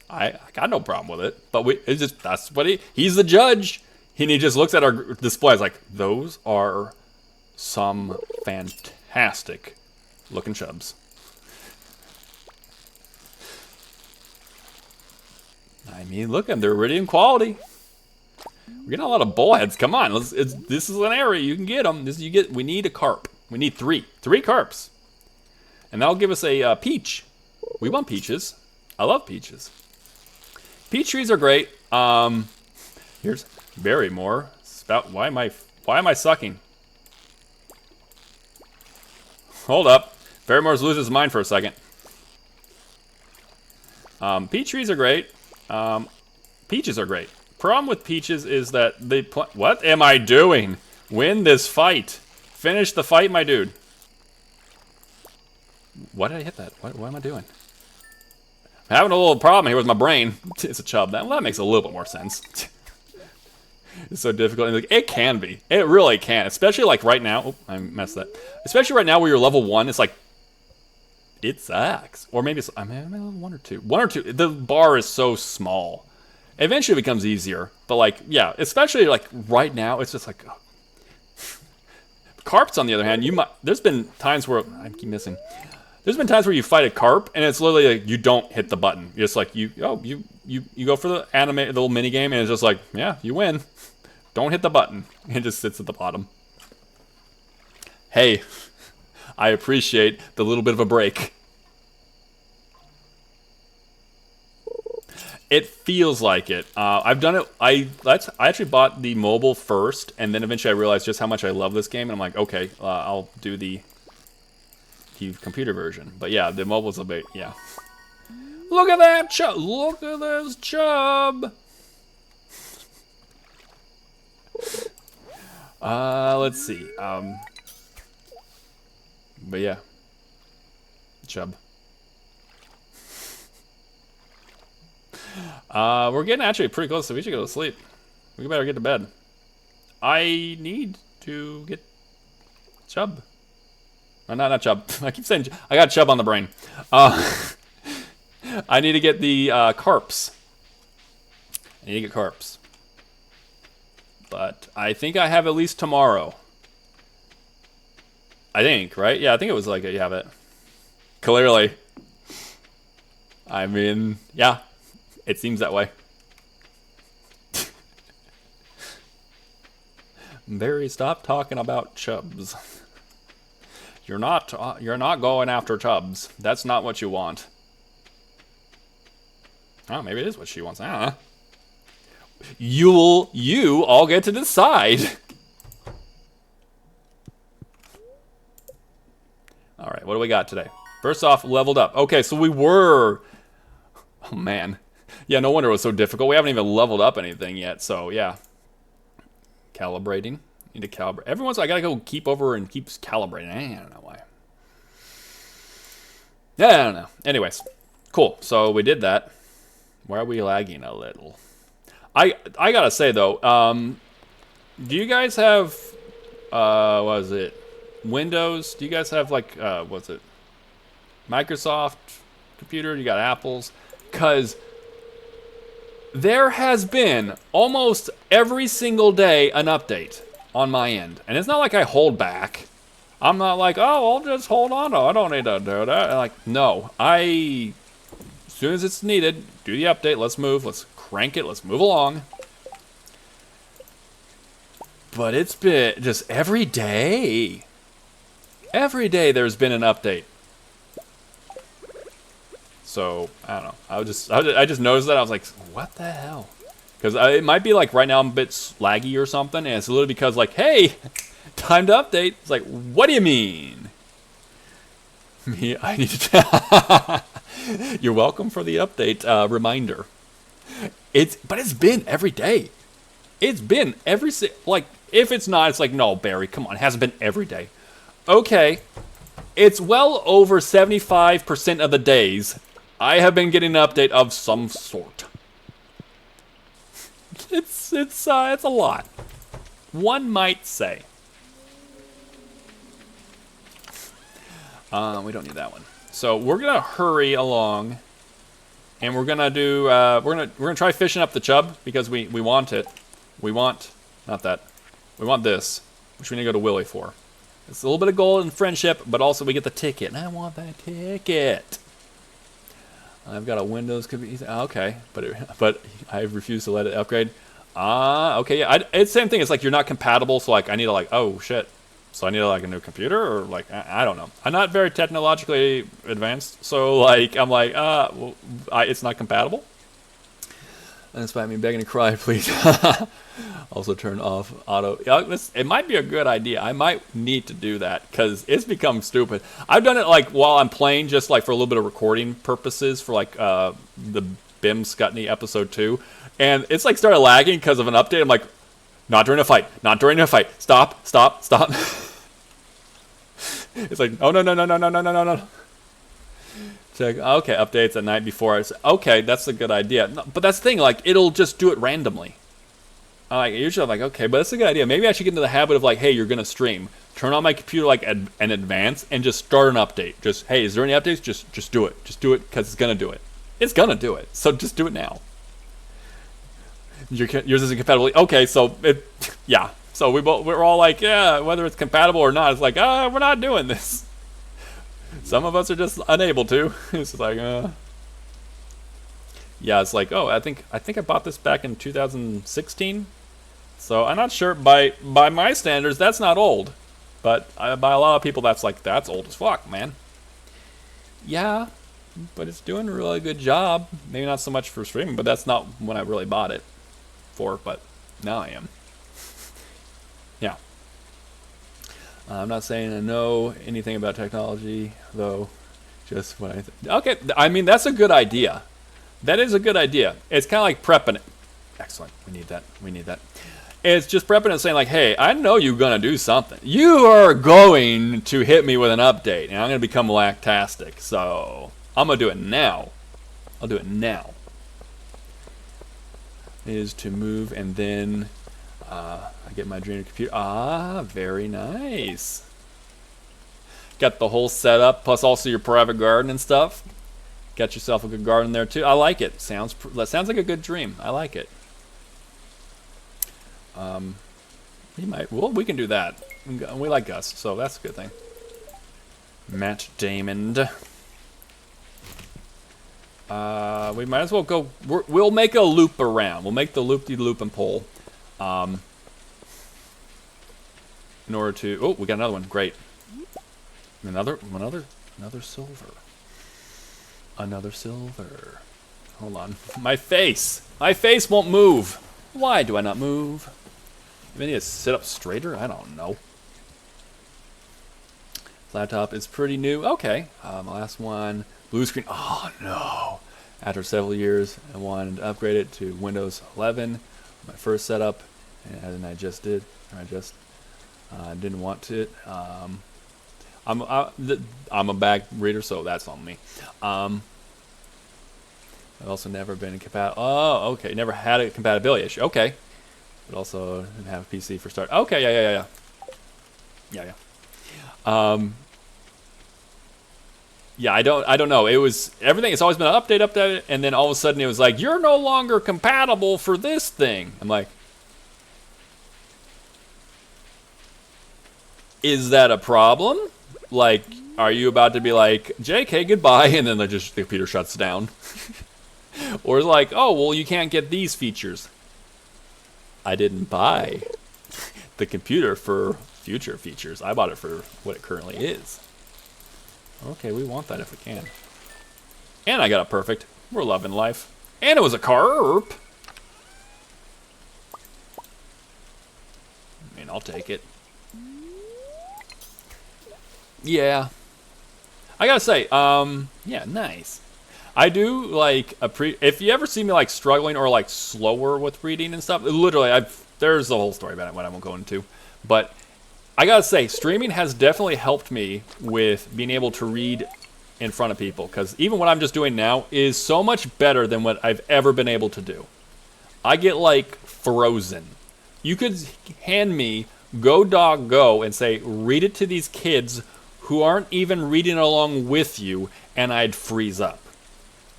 I got no problem with it. But it's just, that's what he's the judge. And he just looks at our displays like, those are some fantastic looking chubs. I mean, look at them. They're iridium quality. We're getting a lot of bullheads. Come on. This is an area. You can get them. We need a carp. We need 3. 3 carps. And that'll give us a peach. We want peaches. I love peaches. Peach trees are great. Here's Barrymore. Spout. Why am I sucking? Hold up. Barrymore's losing his mind for a second. Peach trees are great. Peaches are great. Problem with peaches is that they what am I doing? Win this fight. Finish the fight, my dude. Why did I hit that? What am I doing? I'm having a little problem here with my brain. It's a chub. Well, that makes a little bit more sense. It's so difficult. It can be. It really can. Especially like right now. Oh, I messed that. Especially right now where you're level 1. It's like, it sucks. Or maybe it's, I'm level 1 or 2. 1 or 2. The bar is so small. Eventually it becomes easier. But like, yeah. Especially like right now, it's just like, oh. Carps on the other hand, there's been times where, I keep missing. There's been times where you fight a carp and it's literally like you don't hit the button. You're just like you go for the little mini game and it's just like, yeah, you win. Don't hit the button. It just sits at the bottom. Hey, I appreciate the little bit of a break. It feels like it. I've done it. I actually bought the mobile first, and then eventually I realized just how much I love this game, and I'm like, okay, I'll do the computer version. But yeah, the mobile's a bit, yeah. Look at that chub! Look at this chub! Let's see. But yeah, chub. We're getting actually pretty close, so we should go to sleep. We better get to bed. I need to get chub. Oh, not chub. I keep saying I got chub on the brain. I need to get the carps. I need to get carps. But I think I have at least tomorrow. I think, right? Yeah, I think it was like, yeah, but clearly. I mean, yeah, it seems that way. Barry, stop talking about chubs. You're not going after chubs. That's not what you want. Oh, maybe it is what she wants. I don't know. You all get to decide. All right, what do we got today? First off, leveled up. Okay, so we were... Oh, man. Yeah, no wonder it was so difficult. We haven't even leveled up anything yet, so yeah. Calibrating. Need to calibrate. Every once in a while, I gotta go keep over and keeps calibrating. I don't know why. Yeah, I don't know. Anyways, cool. So we did that. Why are we lagging a little? I gotta say though, do you guys have what is it? Windows? Do you guys have like what's it? Microsoft computer? You got Apple's? Cause there has been almost every single day an update on my end. And it's not like I hold back. I'm not like, oh, I'll just hold on to it. I don't need to do that. Like, no. As soon as it's needed, do the update. Let's move. Let's crank it. Let's move along. But it's been just every day. Every day there's been an update. So, I don't know. I just noticed that. I was like, what the hell? Because it might be like right now I'm a bit laggy or something. And it's literally because like, hey, time to update. It's like, what do you mean? Me, I need to... You're welcome for the update reminder. But it's been every day. It's been every... Like, if it's not, it's like, no, Barry, come on. It hasn't been every day. Okay. It's well over 75% of the days I have been getting an update of some sort. It's a lot. One might say. We don't need that one. So we're gonna hurry along, and we're gonna do. We're gonna try fishing up the chub because we want it. We want not that. We want this, which we need to go to Willie for. It's a little bit of gold and friendship, but also we get the ticket, and I want that ticket. I've got a Windows computer. Okay, but I refuse to let it upgrade. Okay, yeah. It's the same thing. It's like you're not compatible, so like I need to like, oh shit. So I need like a new computer, or like I don't know. I'm not very technologically advanced, so like I'm like, well, it's not compatible. And despite me begging to cry, please. Also turn off auto. It might be a good idea. I might need to do that because it's become stupid. I've done it like while I'm playing, just like for a little bit of recording purposes for like the Bim Scutney episode 2, and it's like started lagging because of an update. I'm like, not during a fight. Not during a fight. Stop. Stop. Stop. It's like, oh no. Check. Okay, updates at night before. Okay, that's a good idea. No, but that's the thing. Like, it'll just do it randomly. Usually I'm like, okay, but that's a good idea. Maybe I should get into the habit of like, hey, you're gonna stream. Turn on my computer like in advance and just start an update. Just, hey, is there any updates? Just do it. Just do it because it's gonna do it. It's gonna do it. So just do it now. Yours isn't compatible. Okay, so yeah. So we're all like, yeah, whether it's compatible or not, it's like, we're not doing this. Some of us are just unable to. It's like, yeah, it's like, oh, I think I bought this back in 2016. So I'm not sure by my standards that's not old, but by a lot of people that's old as fuck, man. Yeah, but it's doing a really good job. Maybe not so much for streaming, but that's not when I really bought it for. But now I am. Yeah. I'm not saying I know anything about technology, though. Just when okay, I mean that's a good idea. That is a good idea. It's kind of like prepping it. Excellent. We need that. We need that. It's just prepping and saying like, hey, I know you're gonna do something. You are going to hit me with an update, and I'm gonna become lactastic. So I'm gonna do it now. I'll do it now. Is to move and then I get my dream computer. Very nice. Got the whole setup, plus also your private garden and stuff. Got yourself a good garden there too. I like it. That sounds like a good dream. I like it. We can do that. We like Gus, so that's a good thing. Matt Damon. We might as well go. We'll make a loop around. We'll make the loop-de-loop and pull. In order to. Oh, we got another one. Great. Another silver. Another silver. Hold on. My face. My face won't move. Why do I not move? Do I need to sit up straighter? I don't know. Laptop is pretty new. Okay. My last one. Blue screen. Oh, no. After several years, I wanted to upgrade it to Windows 11. My first setup. And I just did. I just didn't want to. I'm a bad reader, so that's on me. I've also never been compatible. Oh, okay. Never had a compatibility issue. Okay. But also didn't have a PC for start. Okay, yeah. Yeah, I don't know. It was everything. It's always been an update, and then all of a sudden it was like, you're no longer compatible for this thing. I'm like, is that a problem? Like, are you about to be like, JK, goodbye, and then the computer shuts down? Or like, oh, well, you can't get these features. I didn't buy the computer for future features. I bought it for what it currently is. Okay, we want that if we can. And I got it perfect. We're loving life. And it was a carp. I mean, I'll take it. Yeah. I gotta say, yeah, nice. I do like if you ever see me like struggling or like slower with reading and stuff, literally there's a whole story about it, what I won't go into. But I gotta say, streaming has definitely helped me with being able to read in front of people, because even what I'm just doing now is so much better than what I've ever been able to do. I get like frozen. You could hand me Go Dog Go and say, read it to these kids who aren't even reading along with you, and I'd freeze up.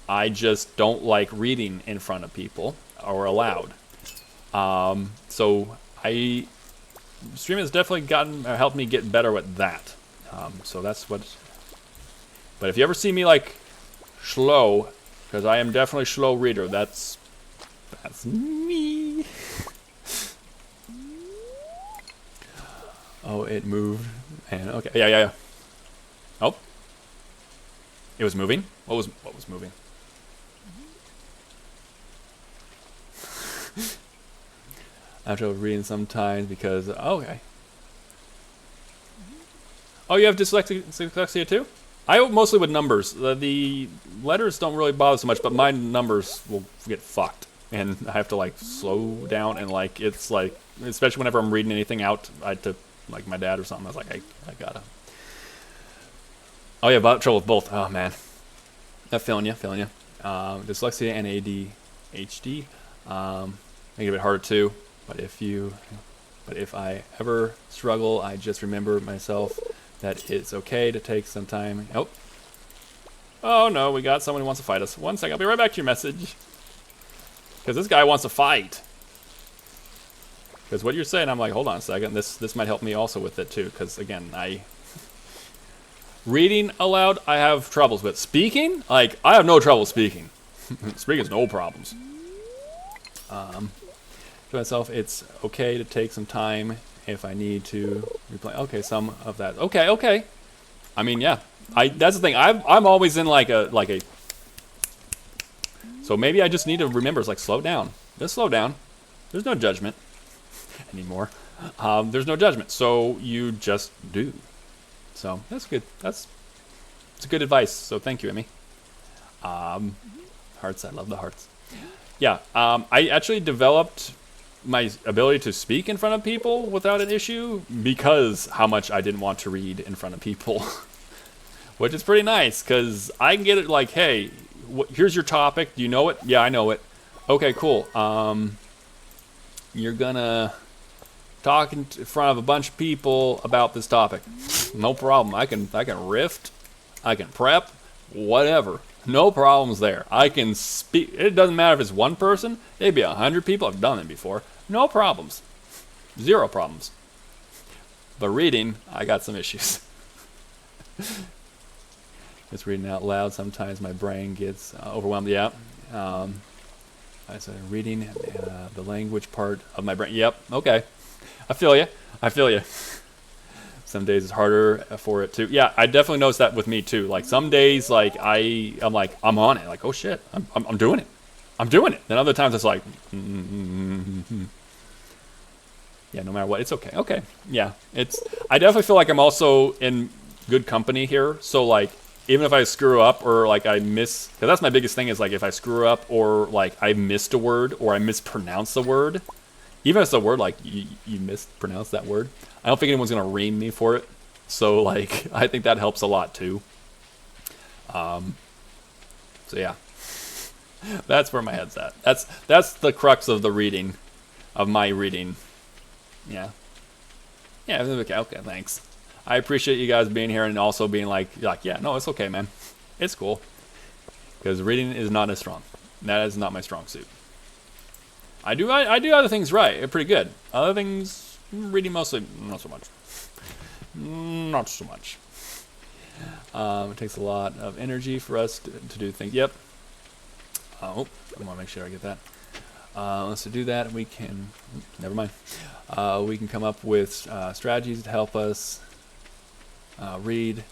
I just don't like reading in front of people or aloud. So streaming has definitely helped me get better with that. So that's what. But if you ever see me like slow, because I am definitely a slow reader, that's me. Oh, it moved. And okay, yeah. Oh, it was moving. What was moving? I have trouble reading sometimes because okay. Oh, you have dyslexia too? I mostly with numbers. The letters don't really bother so much, but my numbers will get fucked, and I have to like slow down and like it's like, especially whenever I'm reading anything out, to like my dad or something. I was like, I gotta. Oh yeah, about trouble with both. Oh man, I'm feeling you. Dyslexia and ADHD. Make it a bit harder too. But if I ever struggle, I just remember myself that it's okay to take some time. Oh no, we got someone who wants to fight us. 1 second, I'll be right back to your message. Because this guy wants to fight. Because what you're saying, I'm like, hold on a second. This might help me also with it too. Because again, reading aloud, I have troubles with. Speaking, like I have no trouble speaking. Speaking is no problems. To myself, it's okay to take some time if I need to replay. Okay, some of that. Okay. I mean, yeah. That's the thing. I'm always in like a. So maybe I just need to remember. It's like slow down. Just slow down. There's no judgment anymore. There's no judgment. So you just do. So that's good. It's good advice. So thank you, Emmy. Hearts. I love the hearts. Yeah. I actually developed my ability to speak in front of people without an issue because how much I didn't want to read in front of people. Which is pretty nice because I can get it like, hey, here's your topic. Do you know it? Yeah, I know it. Okay, cool. You're gonna talk in front of a bunch of people about this topic. No problem. I can riff. I can prep. Whatever. No problems there. I can speak. It doesn't matter if it's one person. Maybe 100 people. I've done it before. No problems. Zero problems. But reading, I got some issues. Just reading out loud. Sometimes my brain gets overwhelmed. Yeah. I said reading the language part of my brain. Yep. Okay. I feel you. I feel you. Some days it's harder for it too. Yeah, I definitely noticed that with me too. Like some days, like I'm like I'm on it. Like, oh shit, I'm doing it. I'm doing it. Then other times it's like, yeah, no matter what, it's okay. Okay, yeah, it's. I definitely feel like I'm also in good company here. So like, even if I screw up or like I miss, because that's my biggest thing is like if I screw up or like I missed a word or I mispronounce a word, even if it's a word like you mispronounced that word, I don't think anyone's gonna ream me for it. So like, I think that helps a lot too. So yeah, that's where my head's at. That's the crux of the reading, of my reading. Yeah. Yeah. Okay. Okay. Thanks. I appreciate you guys being here and also being like, yeah, no, it's okay, man. It's cool. Because reading is not as strong. That is not my strong suit. I do other things right. Pretty good. Other things, reading mostly, not so much. Not so much. It takes a lot of energy for us to do things. Yep. Oh, I want to make sure I get that. Let's do that. We can, never mind. We can come up with strategies to help us read.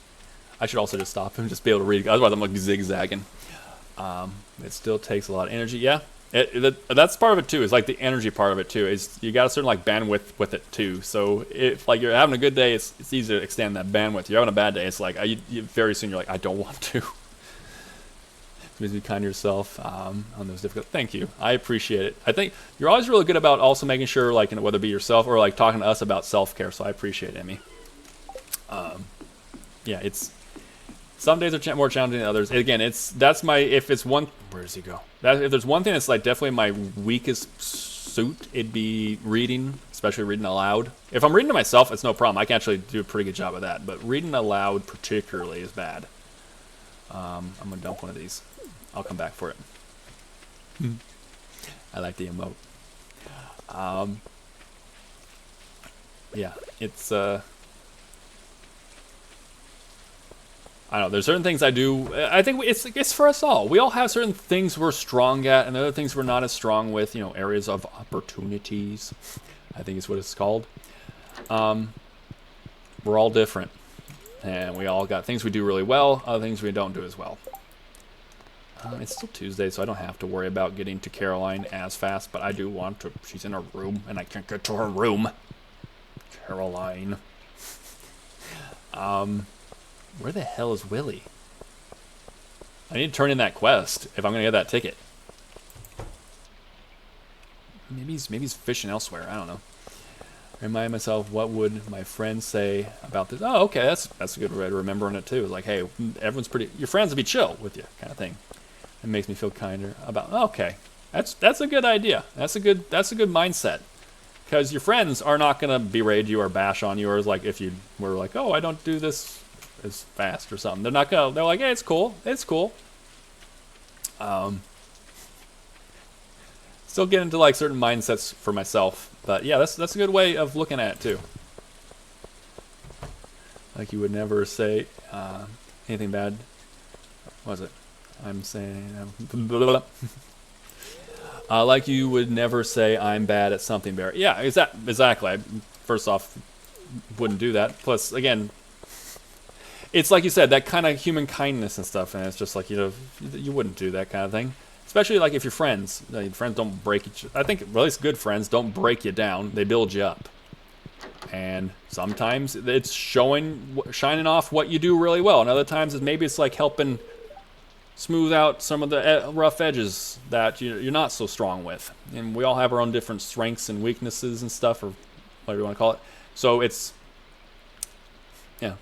I should also just stop and just be able to read. Otherwise, I'm like zigzagging. It still takes a lot of energy. Yeah, that's part of it too. Is like the energy part of it too. Is you got a certain like bandwidth with it too. So if like you're having a good day, it's easy to extend that bandwidth. You're having a bad day, it's like very soon you're like, I don't want to. Be kind to yourself on those difficult. Thank you. I appreciate it. I think you're always really good about also making sure, like, whether it be yourself or like talking to us about self-care. So I appreciate it, Emmy. Yeah, it's some days are more challenging than others. Again, that's my if it's one. Where does he go? If there's one thing that's like definitely my weakest suit, it'd be reading, especially reading aloud. If I'm reading to myself, it's no problem. I can actually do a pretty good job of that. But reading aloud particularly is bad. I'm gonna dump one of these. I'll come back for it. I like the emote. Yeah, it's I don't know. There's certain things I do. I think it's for us all. We all have certain things we're strong at, and other things we're not as strong with. You know, areas of opportunities. I think is what it's called. We're all different, and we all got things we do really well, other things we don't do as well. It's still Tuesday, so I don't have to worry about getting to Caroline as fast, but I do want to. She's in her room, and I can't get to her room. Caroline. Where the hell is Willie? I need to turn in that quest if I'm going to get that ticket. Maybe he's fishing elsewhere. I don't know. Remind myself, what would my friends say about this? Oh, okay, that's a good way to remembering it too. It's like, hey, everyone's pretty. Your friends will be chill with you, kind of thing. It makes me feel kinder about. Okay, that's a good idea. That's a good mindset. Because your friends are not gonna berate you or bash on you, or like if you were like, oh, I don't do this as fast or something. They're not gonna. They're like, hey, it's cool. It's cool. Still get into like certain mindsets for myself, but yeah, that's a good way of looking at it too. Like you would never say anything bad. What was it? I'm saying like you would never say I'm bad at something, Barry. Yeah, exactly. I, first off, wouldn't do that. Plus, again, it's like you said, that kind of human kindness and stuff, and it's just like, you know, you wouldn't do that kind of thing. Especially like if your friends don't break each. I think at least good friends don't break you down; they build you up. And sometimes it's shining off what you do really well, and other times it's like helping smooth out some of the rough edges that you're not so strong with. And we all have our own different strengths and weaknesses and stuff, or whatever you want to call it. So it's, yeah.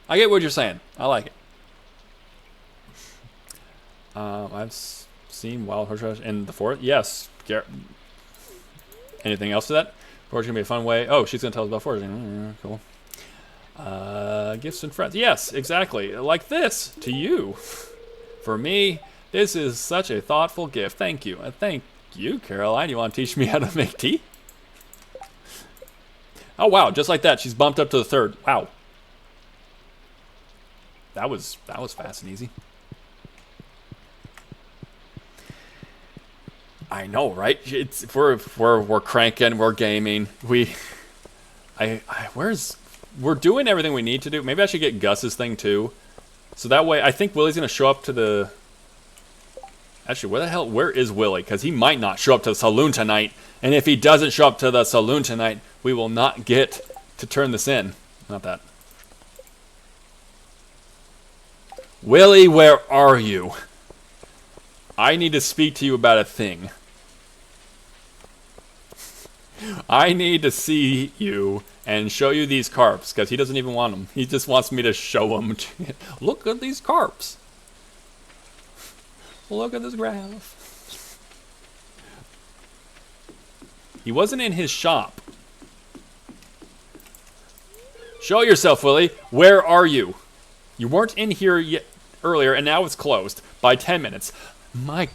I get what you're saying. I like it. I've seen wild horse in the forest. Yes. Anything else to that? Forest gonna be a fun way. Oh, she's gonna tell us about forest. Cool. Gifts and friends. Yes, exactly. Like this to you. For me, this is such a thoughtful gift. Thank you. Thank you, Caroline. You want to teach me how to make tea? Oh, wow. Just like that, she's bumped up to the third. Wow. That was fast and easy. I know, right? We're cranking, we're gaming. We're doing everything we need to do. Maybe I should get Gus's thing too. So that way, I think Willie's gonna show up to the... Actually, where is Willie? Because he might not show up to the saloon tonight. And if he doesn't show up to the saloon tonight, we will not get to turn this in. Not that. Willie, where are you? I need to speak to you about a thing. I need to see you and show you these carps, because he doesn't even want them. He just wants me to show them. Look at these carps. Look at this graph. He wasn't in his shop. Show yourself, Willie. Where are you? You weren't in here yet earlier, and now it's closed by 10 minutes. My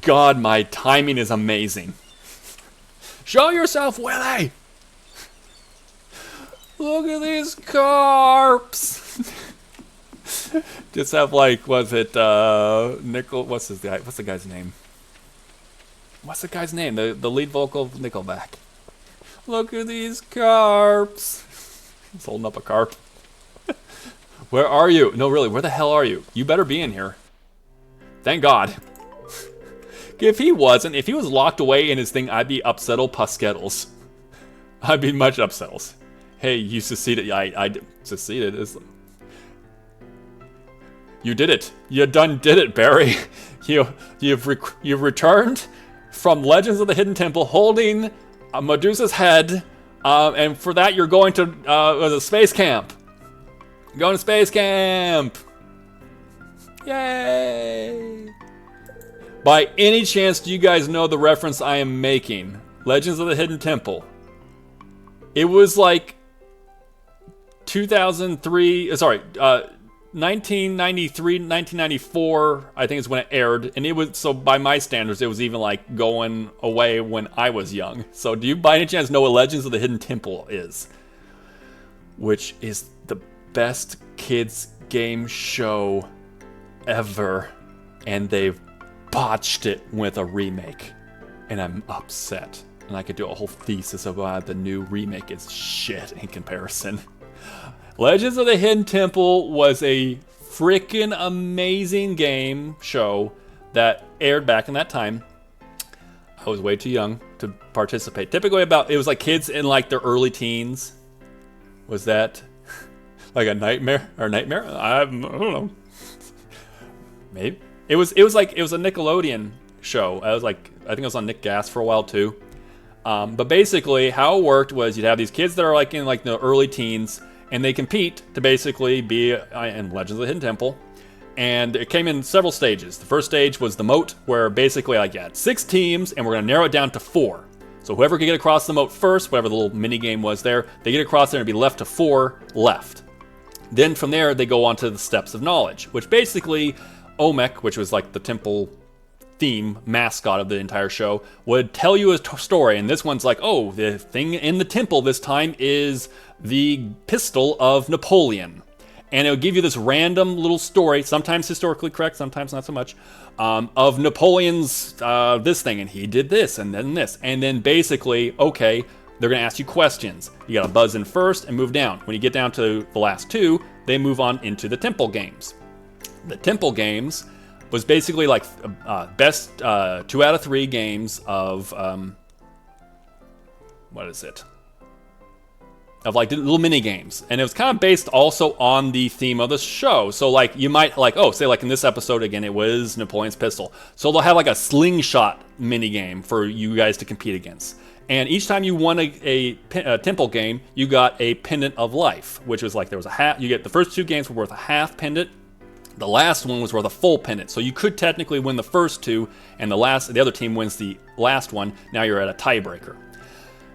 God, my timing is amazing. Show yourself, Willie! Look at these carps! Just have like, was it Nickel? What's the guy's name? What's the guy's name? The lead vocal of Nickelback. Look at these carps. He's holding up a carp. Where are you? No, really, where the hell are you? You better be in here. Thank God. If he was locked away in his thing, I'd be upsettle puskettles. I'd be much upsettles. Hey, you succeeded. I succeeded. You did it. You done did it, Barry. You've returned from Legends of the Hidden Temple holding Medusa's head, and for that you're going to a space camp. Going to space camp. Yay! By any chance, do you guys know the reference I am making? Legends of the Hidden Temple. It was like 2003, 1993, 1994, I think is when it aired. And it was, so by my standards, it was even like going away when I was young. So do you by any chance know what Legends of the Hidden Temple is? Which is the best kids game show ever. And they've botched it with a remake. And I'm upset. And I could do a whole thesis about the new remake is shit in comparison. Legends of the Hidden Temple was a freaking amazing game show that aired back in that time. I was way too young to participate. Typically it was like kids in like their early teens. Was that like a nightmare or nightmare? I don't know. Maybe. It was a Nickelodeon show. I think it was on Nick Gas for a while too. But basically how it worked was you'd have these kids that are like in like the early teens, and they compete to basically be in Legends of the Hidden Temple. And it came in several stages. The first stage was the moat, where basically like you had 6 teams, and we're going to narrow it down to 4. So whoever could get across the moat first, whatever the little mini game was there, they get across there and be left to 4 left. Then from there, they go on to the Steps of Knowledge, which basically Olmec, which was like the temple theme mascot of the entire show, would tell you a story. And this one's like, oh, the thing in the temple this time is the pistol of Napoleon. And it would give you this random little story, sometimes historically correct, sometimes not so much, of Napoleon's this thing, and he did this, and then this. And then basically, okay, they're going to ask you questions. You got to buzz in first and move down. When you get down to the last 2, they move on into the temple games. The temple games was basically like best 2 out of 3 games of, what is it? Of like little mini games. And it was kind of based also on the theme of the show. So like you might like, oh, say like in this episode again, it was Napoleon's pistol. So they'll have like a slingshot mini game for you guys to compete against. And each time you won a temple game, you got a pendant of life, which was like there was a half. You get the first 2 games were worth a half pendant. The last one was worth a full pendant. So you could technically win the first 2, and the other team wins the last one. Now you're at a tiebreaker.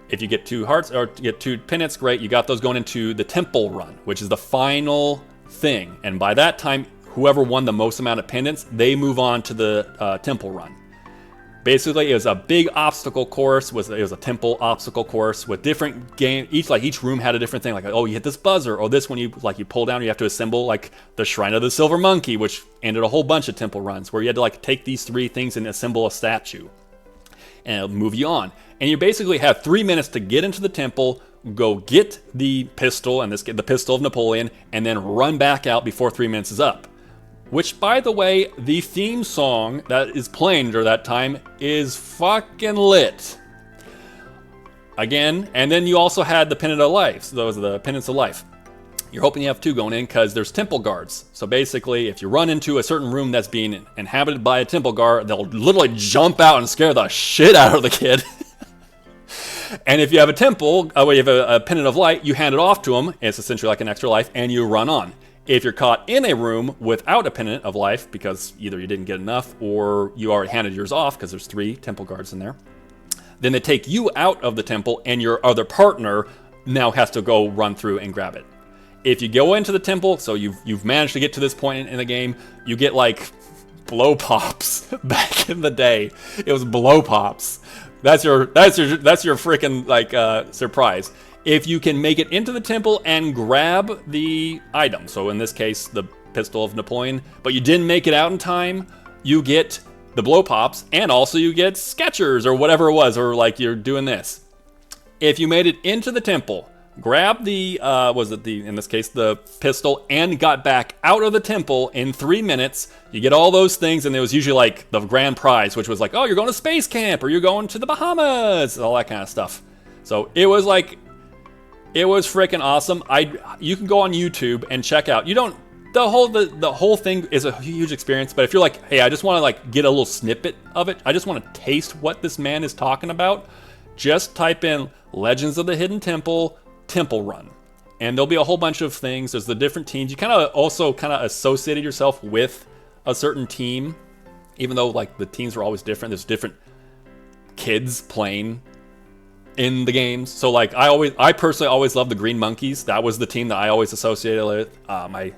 If you get 2 hearts or get 2 pendants, great. You got those going into the temple run, which is the final thing. And by that time, whoever won the most amount of pendants, they move on to the temple run. Basically, it was a big obstacle course. It was a temple obstacle course with different game. Each room had a different thing. Like, oh, you hit this buzzer, or this one you pull down. You have to assemble like the Shrine of the Silver Monkey, which ended a whole bunch of temple runs where you had to like take these 3 things and assemble a statue, and it'll move you on. And you basically have 3 minutes to get into the temple, go get the pistol, and the pistol of Napoleon, and then run back out before 3 minutes is up. Which, by the way, the theme song that is playing during that time is fucking lit. Again, and then you also had the Pendant of Life. So those are the Pendants of Life. You're hoping you have 2 going in because there's temple guards. So basically, if you run into a certain room that's being inhabited by a temple guard, they'll literally jump out and scare the shit out of the kid. And if you have a temple, you have a Pendant of Light, you hand it off to them. It's essentially like an extra life, and you run on. If you're caught in a room without a Pendant of Life, because either you didn't get enough or you already handed yours off, because there's 3 temple guards in there, then they take you out of the temple, and your other partner now has to go run through and grab it. If you go into the temple, so you've managed to get to this point in the game, you get like blow pops. Back in the day, it was blow pops. That's your freaking like surprise. If you can make it into the temple and grab the item, so in this case, the pistol of Napoleon, but you didn't make it out in time, you get the blow pops, and also you get Skechers or whatever it was, or like you're doing this. If you made it into the temple, grab the, in this case, the pistol, and got back out of the temple in 3 minutes, you get all those things, and there was usually like the grand prize, which was like, oh, you're going to space camp, or you're going to the Bahamas, all that kind of stuff. So it was like, it was freaking awesome. You can go on YouTube and check out. The whole thing is a huge experience. But if you're like, hey, I just want to like get a little snippet of it. I just want to taste what this man is talking about. Just type in Legends of the Hidden Temple Run, and there'll be a whole bunch of things. There's the different teams. You kind of associated yourself with a certain team, even though like the teams were always different. There's different kids playing in the games. So like I personally always loved the Green Monkeys. That was the team that I always associated with. My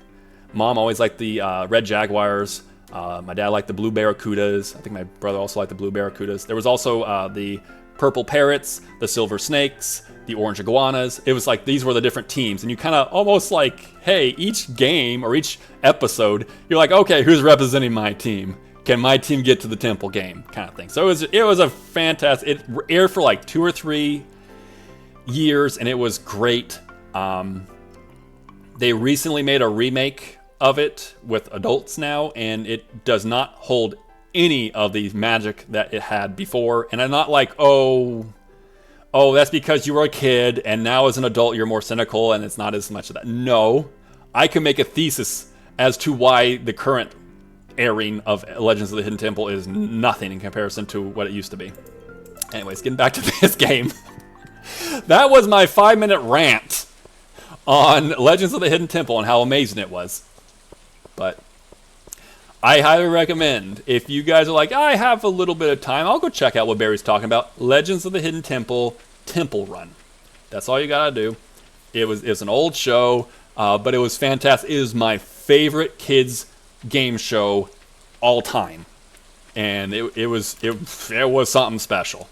mom always liked the Red Jaguars. My dad liked the Blue Barracudas. I think my brother also liked the Blue Barracudas. There was also the Purple Parrots, the Silver Snakes, the Orange Iguanas. It was like these were the different teams, and you kind of almost like, hey, each game or each episode, you're like, okay, who's representing my team? Can my team get to the temple game, kind of thing. So it was a fantastic. It aired for like 2 or 3 years, and it was great. They recently made a remake of it with adults now, and it does not hold any of the magic that it had before. And I'm not like, oh, that's because you were a kid, and now as an adult you're more cynical, and it's not as much of that. No, I can make a thesis as to why the current airing of Legends of the Hidden Temple is nothing in comparison to what it used to be. Anyways, getting back to this game. That was my 5-minute rant on Legends of the Hidden Temple and how amazing it was. But I highly recommend, if you guys are like, I have a little bit of time, I'll go check out what Barry's talking about. Legends of the Hidden Temple Run. That's all you gotta do. It's an old show, but it was fantastic. It was my favorite kids game show all time, and it was something special.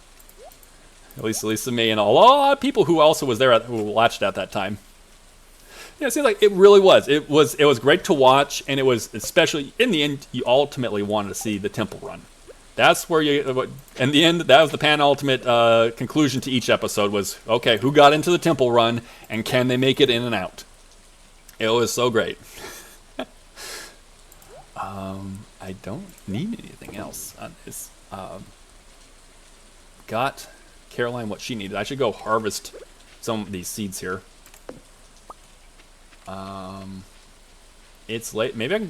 At least to me, and a lot of people who also was there who watched at that time. Yeah, it seems like it really was. It was great to watch, and it was especially in the end. You ultimately wanted to see the temple run. That's where in the end, that was the penultimate conclusion to each episode. Was okay, who got into the temple run, and can they make it in and out? It was so great. I don't need anything else on this. Got Caroline what she needed. I should go harvest some of these seeds here. It's late. Maybe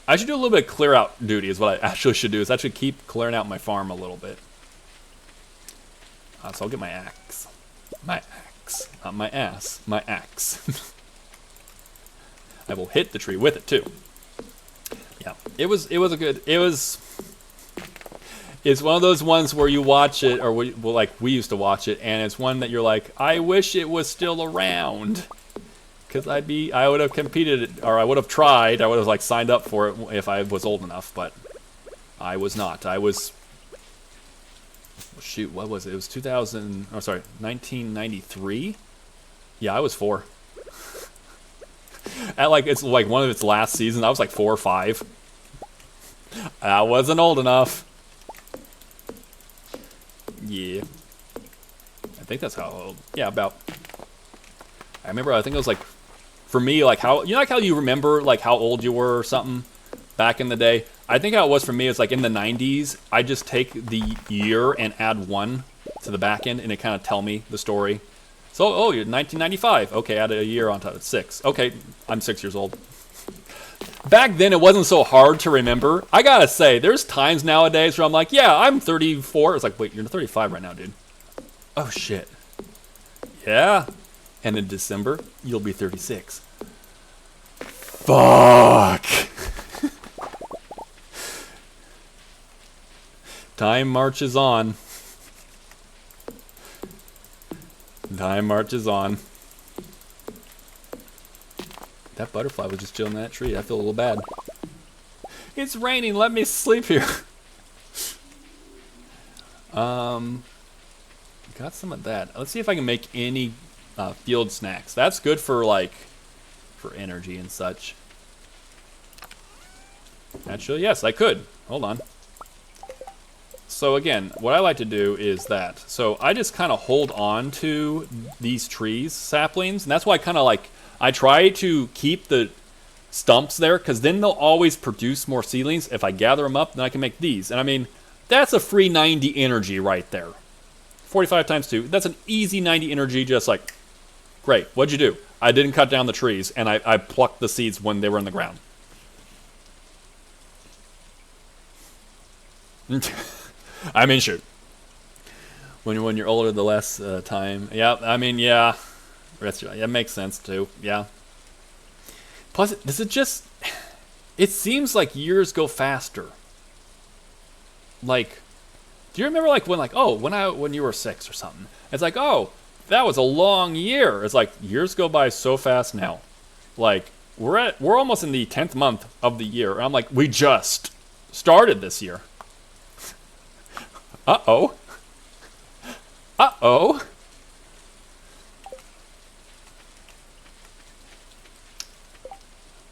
I should do a little bit of clear out duty is what I actually should do. Is actually keep clearing out my farm a little bit. So I'll get my axe. My axe. Not my ass. My axe. I will hit the tree with it too. Yeah. It's one of those ones where you watch it, or like we used to watch it, and it's one that you're like, I wish it was still around, because I would have competed, or I would have tried, I would have like signed up for it if I was old enough. But I was not. I was... Shoot, what was it? It was 2000... Oh, sorry, 1993? Yeah, I was 4. At like, it's like one of its last seasons, I was like 4 or 5. I wasn't old enough. Yeah. I think that's how old. Yeah, about. I remember, I think it was like, for me, like how, you know, like how you remember like how old you were or something back in the day? I think how it was for me is like in the 90s, I just take the year and add 1 to the back end and it kind of tell me the story. So, oh, you're 1995. Okay, add a year on top of 6. Okay, I'm 6 years old. Back then, it wasn't so hard to remember. I gotta say, there's times nowadays where I'm like, yeah, I'm 34. It's like, wait, you're 35 right now, dude. Oh, shit. Yeah. And in December, you'll be 36. Fuck. Time marches on. Time marches on. That butterfly was just chilling in that tree. I feel a little bad. It's raining. Let me sleep here. Got some of that. Let's see if I can make any field snacks. That's good for like for energy and such. Actually, yes, I could. Hold on. So again, what I like to do is that. So I just kind of hold on to these trees, saplings, and that's why I kind of like, I try to keep the stumps there, because then they'll always produce more seedlings. If I gather them up, then I can make these. And I mean, that's a free 90 energy right there. 45 times 2, that's an easy 90 energy, just like, great, what'd you do? I didn't cut down the trees, and I plucked the seeds when they were in the ground. I mean, shoot. When you're older, the less time. Yeah, I mean, yeah. That makes sense, too. Yeah. Plus, does it just... It seems like years go faster. Like, do you remember, like, when, like, oh, when you were 6 or something? It's like, oh, that was a long year. It's like, years go by so fast now. Like, we're almost in the 10th month of the year. And I'm like, we just started this year. Uh-oh. Uh-oh.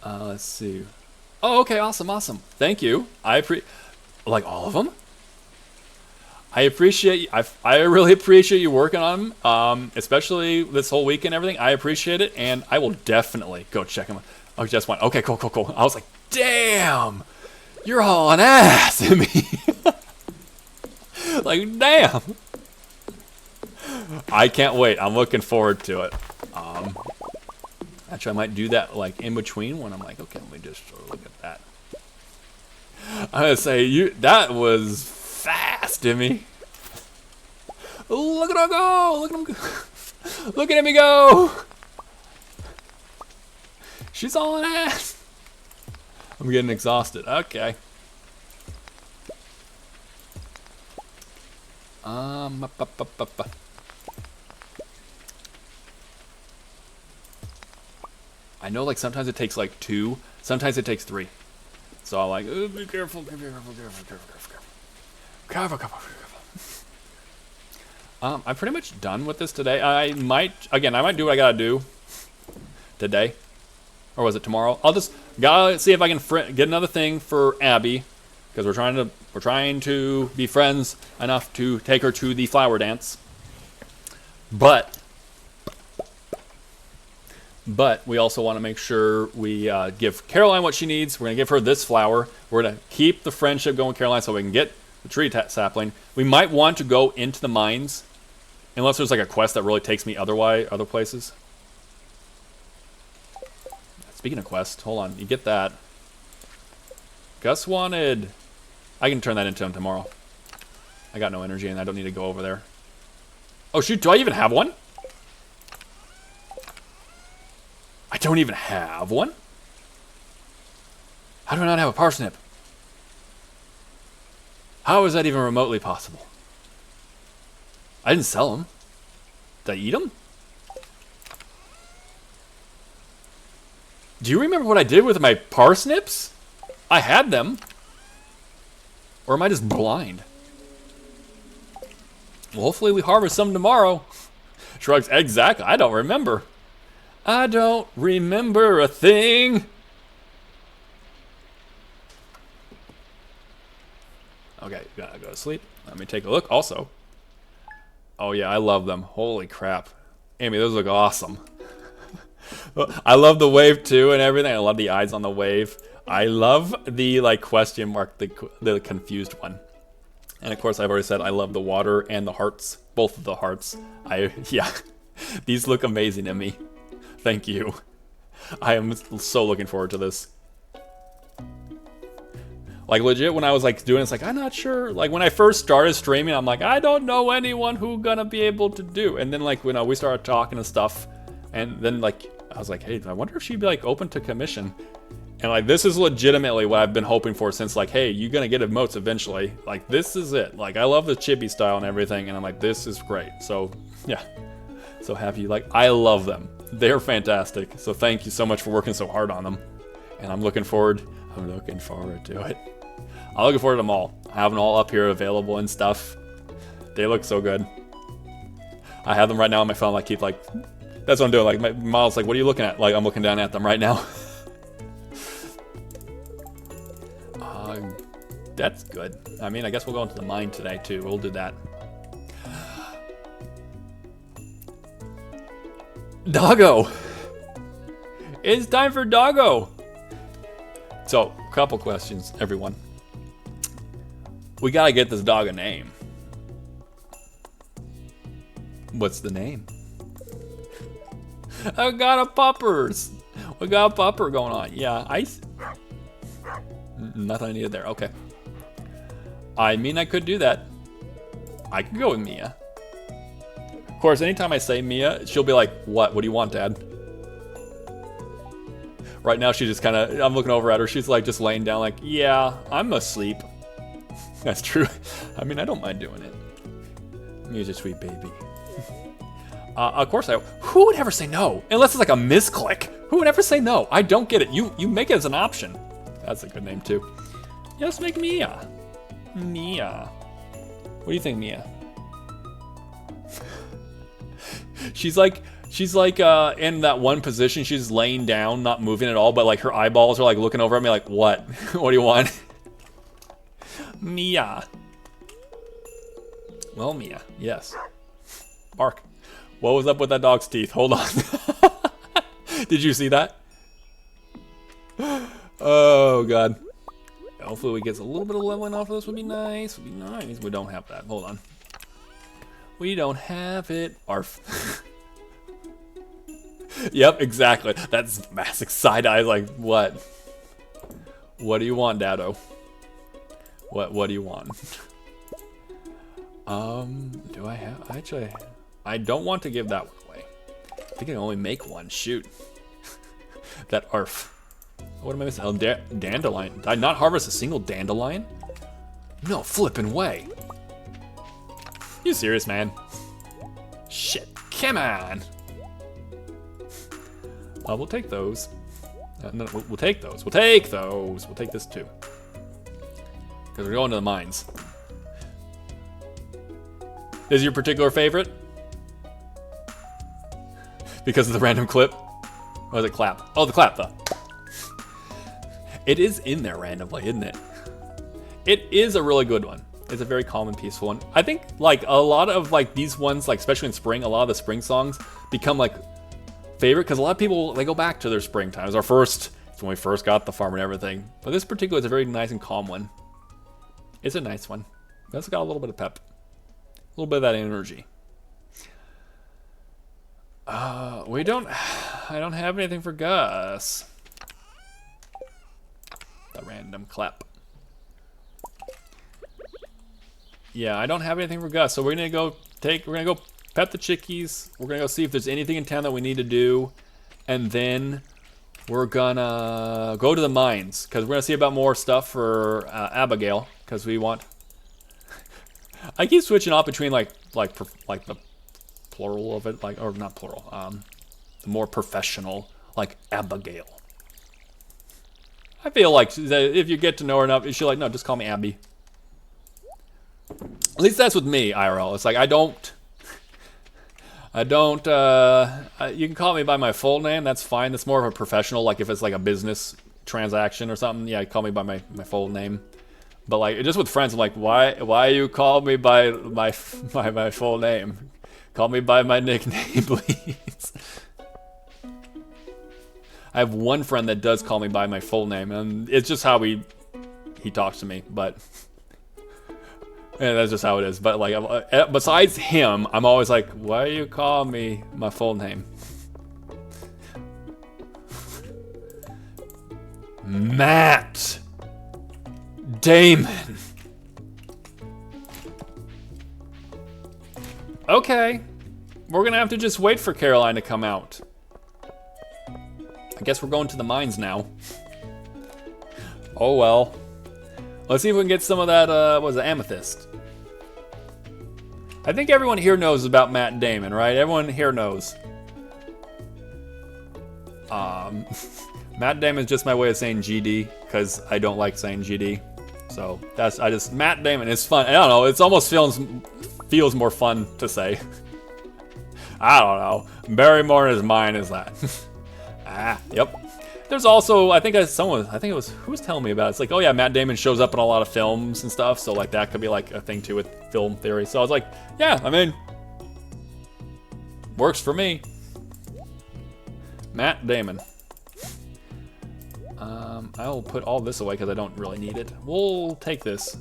Let's see. Oh, okay, awesome, awesome. Thank you. Like all of them? I appreciate, I really appreciate you working on them, especially this whole week and everything. I appreciate it, and I will definitely go check them out. Oh, just one. Okay, cool, cool, cool. I was like, damn, you're hauling ass at me. Like, damn. I can't wait. I'm looking forward to it. Actually, I might do that like in between when I'm like, okay, let me just sort of look at that. I'm gonna say that was fast, Timmy. Look at him go! Look at him go! Look at him go! She's all an ass. I'm getting exhausted. Okay. I know, like, sometimes it takes, like, 2. Sometimes it takes 3. So I'm like, oh, be careful, be careful, be careful, careful, careful, careful, careful, careful. I'm pretty much done with this today. I might do what I gotta do today. Or was it tomorrow? I'll just gotta see if I can get another thing for Abby. Because we're trying to be friends enough to take her to the flower dance. But we also want to make sure we give Caroline what she needs. We're going to give her this flower. We're going to keep the friendship going with Caroline so we can get the tree sapling. We might want to go into the mines, unless there's like a quest that really takes me other places. Speaking of quests, hold on. You get that. Gus wanted... I can turn that into him tomorrow. I got no energy and I don't need to go over there. Oh shoot, do I even have one? I don't even have one? How do I not have a parsnip? How is that even remotely possible? I didn't sell them. Did I eat them? Do you remember what I did with my parsnips? I had them. Or am I just blind? Well, hopefully we harvest some tomorrow. Shrugs, exactly. I don't remember. I don't remember a thing. Okay, gotta go to sleep. Let me take a look. Also, oh yeah, I love them. Holy crap. Amy, those look awesome. I love the wave too and everything. I love the eyes on the wave. I love the like question mark, the confused one. And of course, I've already said I love the water and the hearts, both of the hearts. Yeah, these look amazing to me. Thank you. I am so looking forward to this. Like legit, when I was like doing it, it's like, I'm not sure. Like when I first started streaming, I'm like, I don't know anyone who gonna be able to do. And then like when we started talking and stuff, and then like, I was like, hey, I wonder if she'd be like open to commission. And like, this is legitimately what I've been hoping for since like, hey, you're gonna get emotes eventually. Like, this is it. Like, I love the chibi style and everything, and I'm like, this is great. So, yeah. So happy. Like, I love them. They're fantastic. So thank you so much for working so hard on them. And I'm looking forward to it. I'm looking forward to them all. I have them all up here available and stuff. They look so good. I have them right now on my phone. I keep like, that's what I'm doing. Like, my mom's like, what are you looking at? Like, I'm looking down at them right now. That's good. I mean, I guess we'll go into the mine today too. We'll do that. Doggo! It's time for Doggo! So, couple questions, everyone. We gotta get this dog a name. What's the name? I got a puppers! We got a pupper going on. Yeah, nothing I needed there. Okay. I mean, I could do that. I could go with Mia. Of course, anytime I say Mia, she'll be like, what? What do you want, Dad? Right now, she just kind of, I'm looking over at her. She's like just laying down like, yeah, I'm asleep. That's true. I mean, I don't mind doing it. Mia's a sweet baby. Of course, who would ever say no? Unless it's like a misclick. Who would ever say no? I don't get it. You make it as an option. That's a good name too. Just make Mia. Mia. What do you think, Mia? She's like in that one position. She's laying down, not moving at all, but like her eyeballs are like looking over at me like, what? What do you want? Mia. Well, Mia, yes. Bark. What was up with that dog's teeth? Hold on. Did you see that? Oh, God. Hopefully we get a little bit of leveling off of this would be nice. Would be nice. We don't have that. Hold on. We don't have it. Arf. Yep, exactly. That's massive side eye. Like, what? What do you want, Dado? What do you want? Do I have? Actually, I don't want to give that one away. I think I can only make one. Shoot. That arf. What am I missing? Oh, dandelion. Did I not harvest a single dandelion? No flipping way. You serious, man? Shit. Come on. We'll take those. No, we'll take those. We'll take those. We'll take this too. Because we're going to the mines. Is your particular favorite? Because of the random clip? Or is it clap? Oh, the clap though. It is in there randomly, isn't it? It is a really good one. It's a very calm and peaceful one. I think like a lot of like these ones, like especially in spring, a lot of the spring songs become like favorite because a lot of people, they go back to their spring times. It's when we first got the farm and everything. But this particular is a very nice and calm one. It's a nice one. It's got a little bit of pep. A little bit of that energy. I don't have anything for Gus. The random clap. Yeah, I don't have anything for Gus, so we're gonna go pet the chickies. We're gonna go see if there's anything in town that we need to do, and then we're gonna go to the mines because we're gonna see about more stuff for Abigail because we want. I keep switching off between like the plural of it, like or not plural, the more professional like Abigail. I feel like if you get to know her enough, she's like, no, just call me Abby. At least that's with me, IRL. It's like I don't. You can call me by my full name. That's fine. That's more of a professional. Like if it's like a business transaction or something, yeah, call me by my full name. But like just with friends, I'm like, why you call me by my full name? Call me by my nickname, please. I have one friend that does call me by my full name, and it's just how he talks to me. But yeah, that's just how it is. But like, besides him, I'm always like, why you call me my full name? Matt Damon. Okay, we're gonna have to just wait for Caroline to come out. I guess we're going to the mines now. Oh well. Let's see if we can get some of that, what was it, amethyst. I think everyone here knows about Matt Damon, right? Everyone here knows. Matt Damon is just my way of saying GD, because I don't like saying GD. So Matt Damon is fun. I don't know, it almost feels more fun to say. I don't know. Barrymore is mine is that. Yep. There's also, I think it was, who was telling me about it? It's like, oh yeah, Matt Damon shows up in a lot of films and stuff, so like that could be like a thing too with film theory. So I was like, yeah, I mean, works for me. Matt Damon. I'll put all this away because I don't really need it. We'll take this.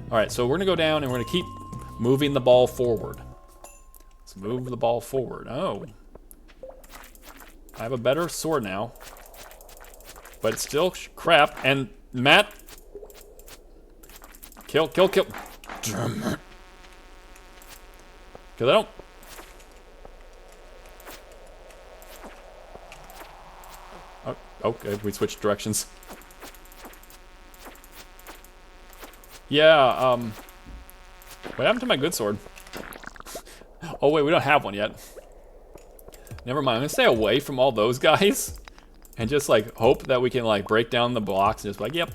All right, so we're gonna go down and we're gonna keep moving the ball forward. Let's move the ball forward. Oh. I have a better sword now. But it's still crap. And Matt. Kill. Because I don't. Oh, okay, we switched directions. Yeah, what happened to my good sword? Oh wait, we don't have one yet. Never mind, I'm gonna stay away from all those guys and just like hope that we can like break down the blocks and just be like, yep.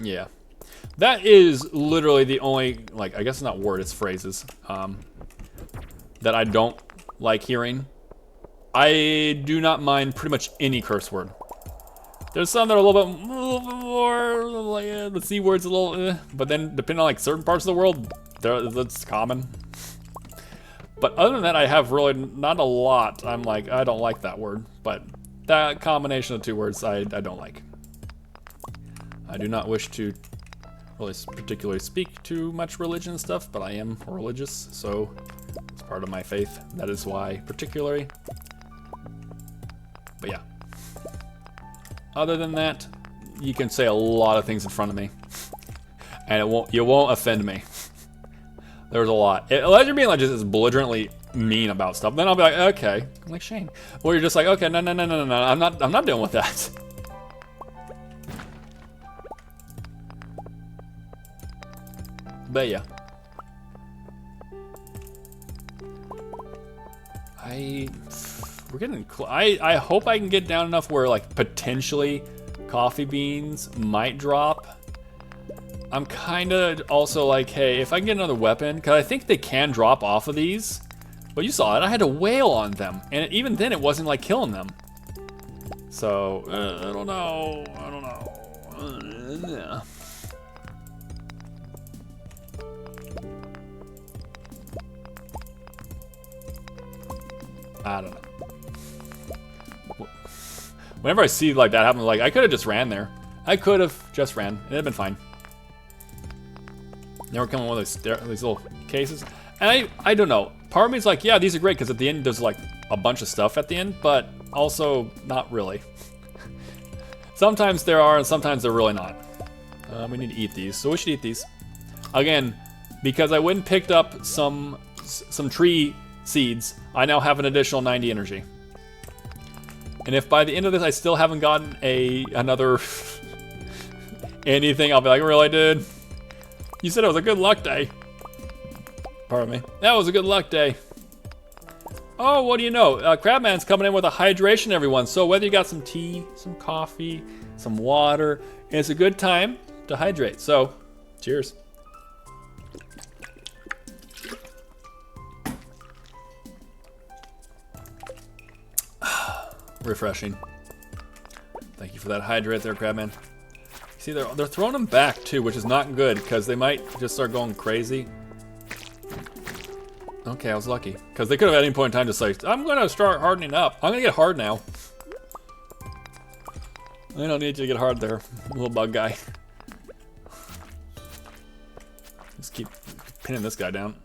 Yeah. That is literally the only, like, I guess it's not word, it's phrases, that I don't like hearing. I do not mind pretty much any curse word. There's some that are a little bit more, like, the C word's a little, but then depending on like certain parts of the world, that's common. But other than that, I have really not a lot. I'm like, I don't like that word, but that combination of two words, I don't like. I do not wish to really particularly speak too much religion stuff, but I am religious, so it's part of my faith. That is why, particularly. But yeah. Other than that, you can say a lot of things in front of me, and you won't offend me. There's a lot. Unless you're being like just belligerently mean about stuff, then I'll be like, okay, like Shane. Or you're just like, okay, no, I'm not dealing with that. But yeah. We're getting I hope I can get down enough where like potentially coffee beans might drop. I'm kind of also like, hey, if I can get another weapon, because I think they can drop off of these. But you saw it, I had to wail on them. And even then it wasn't like killing them. So, I don't know. Yeah. I don't know. Whenever I see like that happen, like I could have just ran there. I could have just ran. It'd have been fine. Now we're coming with these little cases. And I don't know. Part of me is like, yeah, these are great because at the end there's like a bunch of stuff at the end, but also not really. Sometimes there are and sometimes they're really not. We need to eat these, so we should eat these. Again, because I went and picked up some tree seeds, I now have an additional 90 energy. And if by the end of this I still haven't gotten another anything, I'll be like, really, dude? You said it was a good luck day. Pardon me. That was a good luck day. Oh, what do you know? Crabman's coming in with a hydration, everyone. So whether you got some tea, some coffee, some water, it's a good time to hydrate. So Cheers. Refreshing. Thank you for that hydrate there, Crabman. See, they're throwing them back too, which is not good because they might just start going crazy. Okay, I was lucky because they could have at any point in time just like, I'm gonna start hardening up. I'm gonna get hard now. I don't need you to get hard there, little bug guy. Just keep pinning this guy down.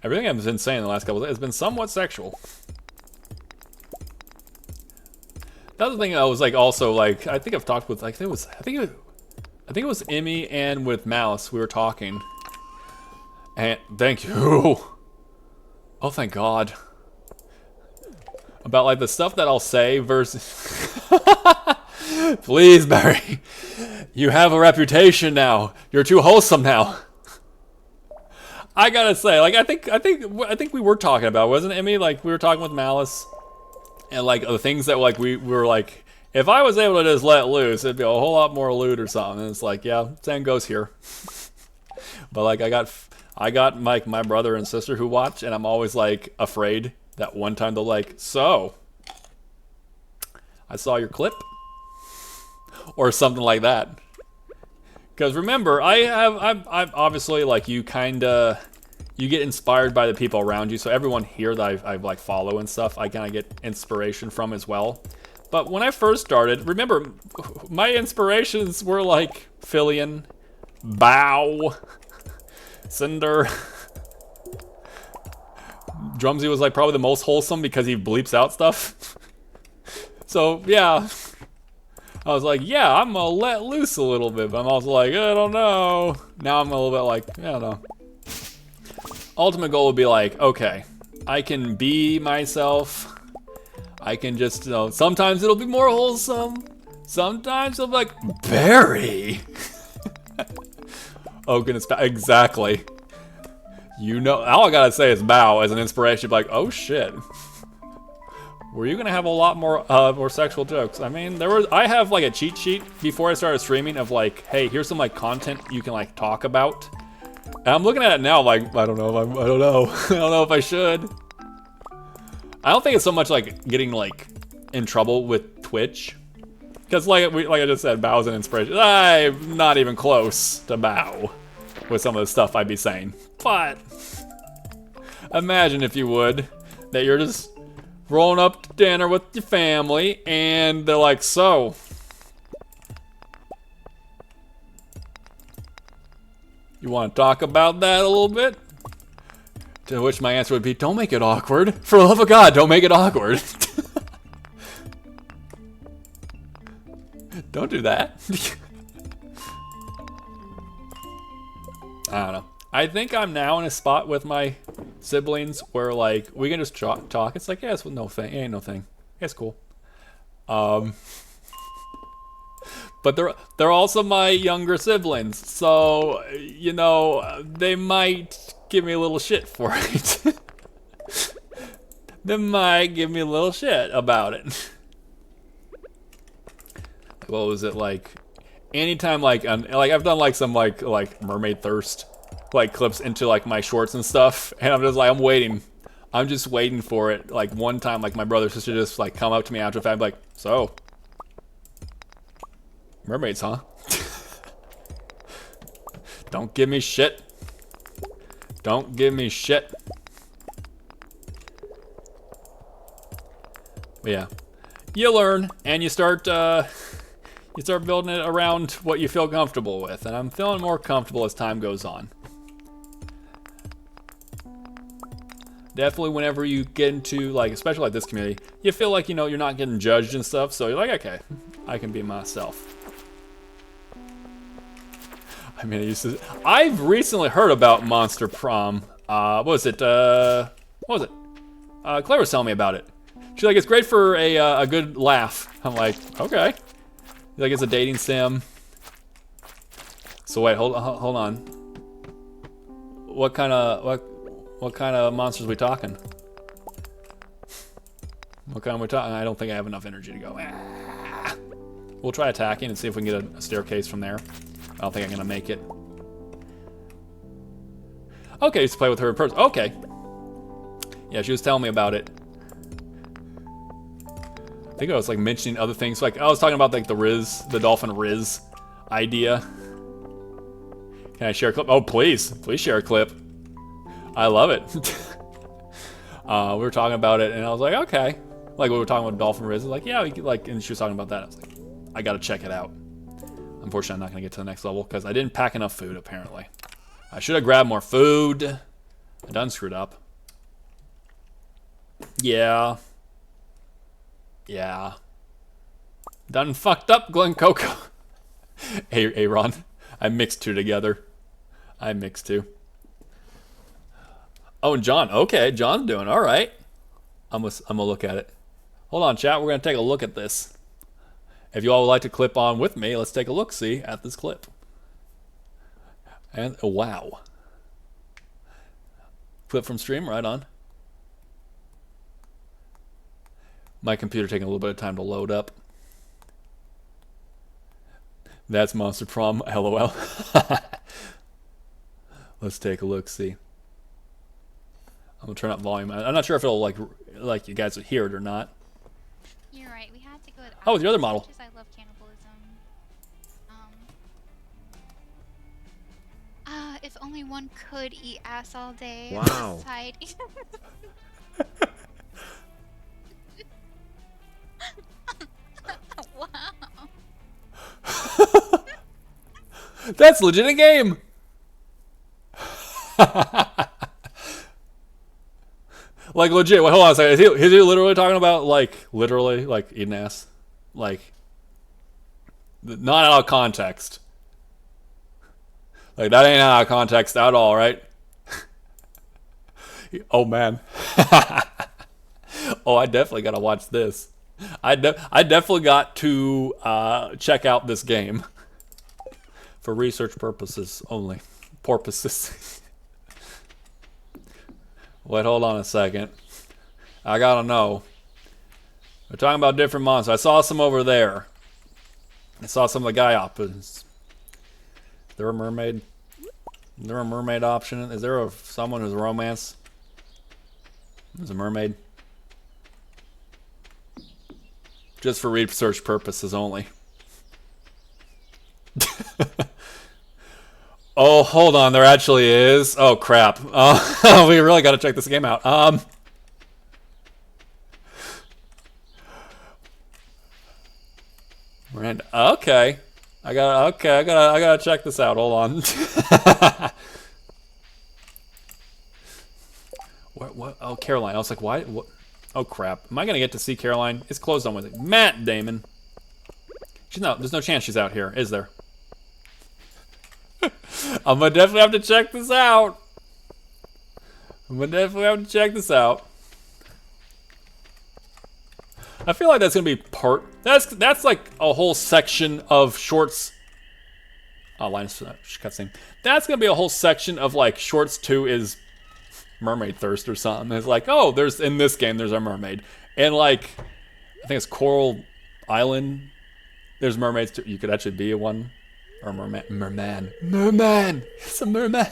Everything I've been saying the last couple of days has been somewhat sexual. The other thing I was like, also like, I think I've talked with, like, I think it was Emmy and with Mouse. We were talking, and thank you. Oh, thank God. About like the stuff that I'll say versus. Please, Barry. You have a reputation now. You're too wholesome now. I gotta say, like, I think we were talking about, wasn't it, Emmy? Like, we were talking with Malice. And like the things that like we were like, if I was able to just let loose, it'd be a whole lot more loot or something. And it's like, yeah, same goes here. But like I got my brother and sister who watch, and I'm always like afraid that one time they'll like, so I saw your clip or something like that. Because remember, I'm obviously like you get inspired by the people around you. So everyone here that I like follow and stuff, I kind of get inspiration from as well. But when I first started, remember, my inspirations were like Fillion, Bow, Cinder. Drumsy was like probably the most wholesome because he bleeps out stuff. So yeah, I was like, yeah, I'm gonna let loose a little bit. But I'm also like, I don't know. Now I'm a little bit like, I don't know. Ultimate goal would be like, okay, I can be myself. I can just, you know, sometimes it'll be more wholesome. Sometimes it'll be like, Barry. Oh goodness, exactly. You know, all I gotta say is bow as an inspiration. Like, oh shit. Were you gonna have a lot more sexual jokes? I mean, I have like a cheat sheet before I started streaming of like, hey, here's some like content you can like talk about. And I'm looking at it now like, I don't know. I don't know if I should. I don't think it's so much like getting like in trouble with Twitch. Because like I just said, Bow's an inspiration. I'm not even close to Bow with some of the stuff I'd be saying. But imagine, if you would, that you're just rolling up to dinner with your family and they're like, so, you want to talk about that a little bit? To which my answer would be, don't make it awkward. For the love of God, don't make it awkward. Don't do that. I don't know. I think I'm now in a spot with my siblings where like we can just talk. It's like, yeah, it's no thing. It ain't no thing. It's cool. But they're also my younger siblings, so you know they might give me a little shit for it. They might give me a little shit about it. What was it like? Anytime like I've done like some like mermaid thirst like clips into like my shorts and stuff, and I'm just like I'm just waiting for it. Like one time, like my brother or sister just like come up to me after the fact, like, so mermaids, huh? Don't give me shit. Don't give me shit. But yeah, you learn and you start building it around what you feel comfortable with, and I'm feeling more comfortable as time goes on. Definitely whenever you get into like, especially like this community, you feel like, you know, you're not getting judged and stuff, so you're like, okay, I can be myself. I mean, I've recently heard about Monster Prom. What was it? Claire was telling me about it. She's like, it's great for a good laugh. I'm like, okay. Like it's a dating sim. So wait, hold on. What kind of monsters are we talking? What kind are we talking? I don't think I have enough energy to go. We'll try attacking and see if we can get a staircase from there. don't think I'm gonna make it. Okay, used to play with her in person. Okay. Yeah, she was telling me about it. I think I was like mentioning other things. Like I was talking about like the Dolphin Riz idea. Can I share a clip? Oh, please share a clip. I love it. We were talking about it, and I was like, okay. Like we were talking about Dolphin Riz. I was like, yeah, we could, like, and she was talking about that. I was like, I gotta check it out. Unfortunately, I'm not gonna get to the next level because I didn't pack enough food. Apparently, I should have grabbed more food. I done screwed up. Yeah. Yeah. Done fucked up, Glen Coco. Hey, Ron. I mixed two together. I mixed two. Oh, and John. Okay, John's doing all right. I'm gonna look at it. Hold on, chat. We're gonna take a look at this. If you all would like to clip on with me, let's take a look-see at this clip. And wow. Clip from stream, right on. My computer taking a little bit of time to load up. That's Monster Prom, LOL. Let's take a look-see. I'm gonna turn up volume. I'm not sure if it'll like you guys would hear it or not. You're right. We had to go with. Oh, with your other model. I love cannibalism. If only one could eat ass all day. Wow. Wow. That's legit a game. Like legit. Wait, hold on a second. Is he literally talking about like literally like eating ass? Like not out of context. Like that ain't out of context at all, right? Oh man. Oh, I definitely gotta watch this. I definitely got to check out this game for research purposes only. Porpoises. Wait, hold on a second. I gotta know. We're talking about different monsters. I saw some over there. I saw some of the guy options. Is there a mermaid? Is there a mermaid option? Is there someone who's a romance? There's a mermaid. Just for research purposes only. Oh, hold on. There actually is. Oh, crap. We really got to check this game out. Okay. I gotta check this out. Hold on. What? Oh, Caroline. I was like, why? What? Oh, crap. Am I gonna get to see Caroline? It's closed on Wednesday. Matt Damon. There's no chance she's out here, is there? I'm gonna definitely have to check this out. I feel like that's gonna be that's like a whole section of shorts. Oh, Linus cutscene. That's gonna be a whole section of like shorts 2 is mermaid thirst or something. It's like, oh, in this game there's a mermaid, and like I think it's Coral Island. There's mermaids too. You could actually be a one. Or merman. It's a merman.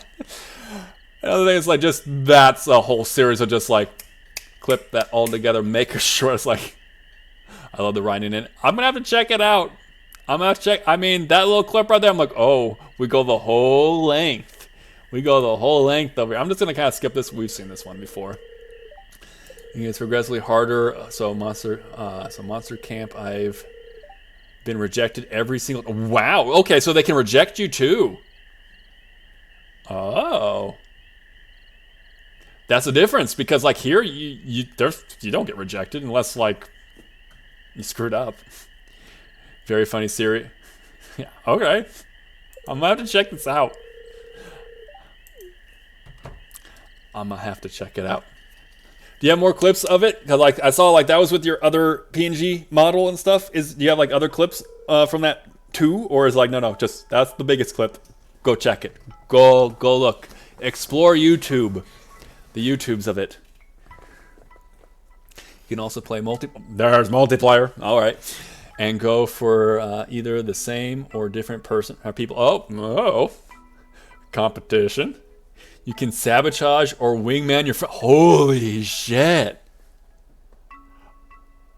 Another thing is like that's a whole series of just like clip that all together, make a short. It's like I love the writing in it. I'm gonna have to check it out. I'm gonna have to check. I mean that little clip right there. I'm like, oh, we go the whole length. Over here. I'm just gonna kind of skip this. We've seen this one before. It's progressively harder. So monster camp. I've been rejected every single. Wow. Okay, so they can reject you too. Oh, that's the difference because like here you don't get rejected unless like you screwed up. Very funny series. Yeah. Okay. I'm gonna have to check this out. I'm gonna have to check it out. Do you have more clips of it? Cause like I saw like that was with your other PNG model and stuff. Do you have like other clips from that too, or is like no, just that's the biggest clip. Go check it. Go look. Explore YouTube. The YouTubes of it. You can also play there's multiplayer. All right. and go for either the same or different person or people. Oh, competition. You can sabotage or wingman your friend. Holy shit.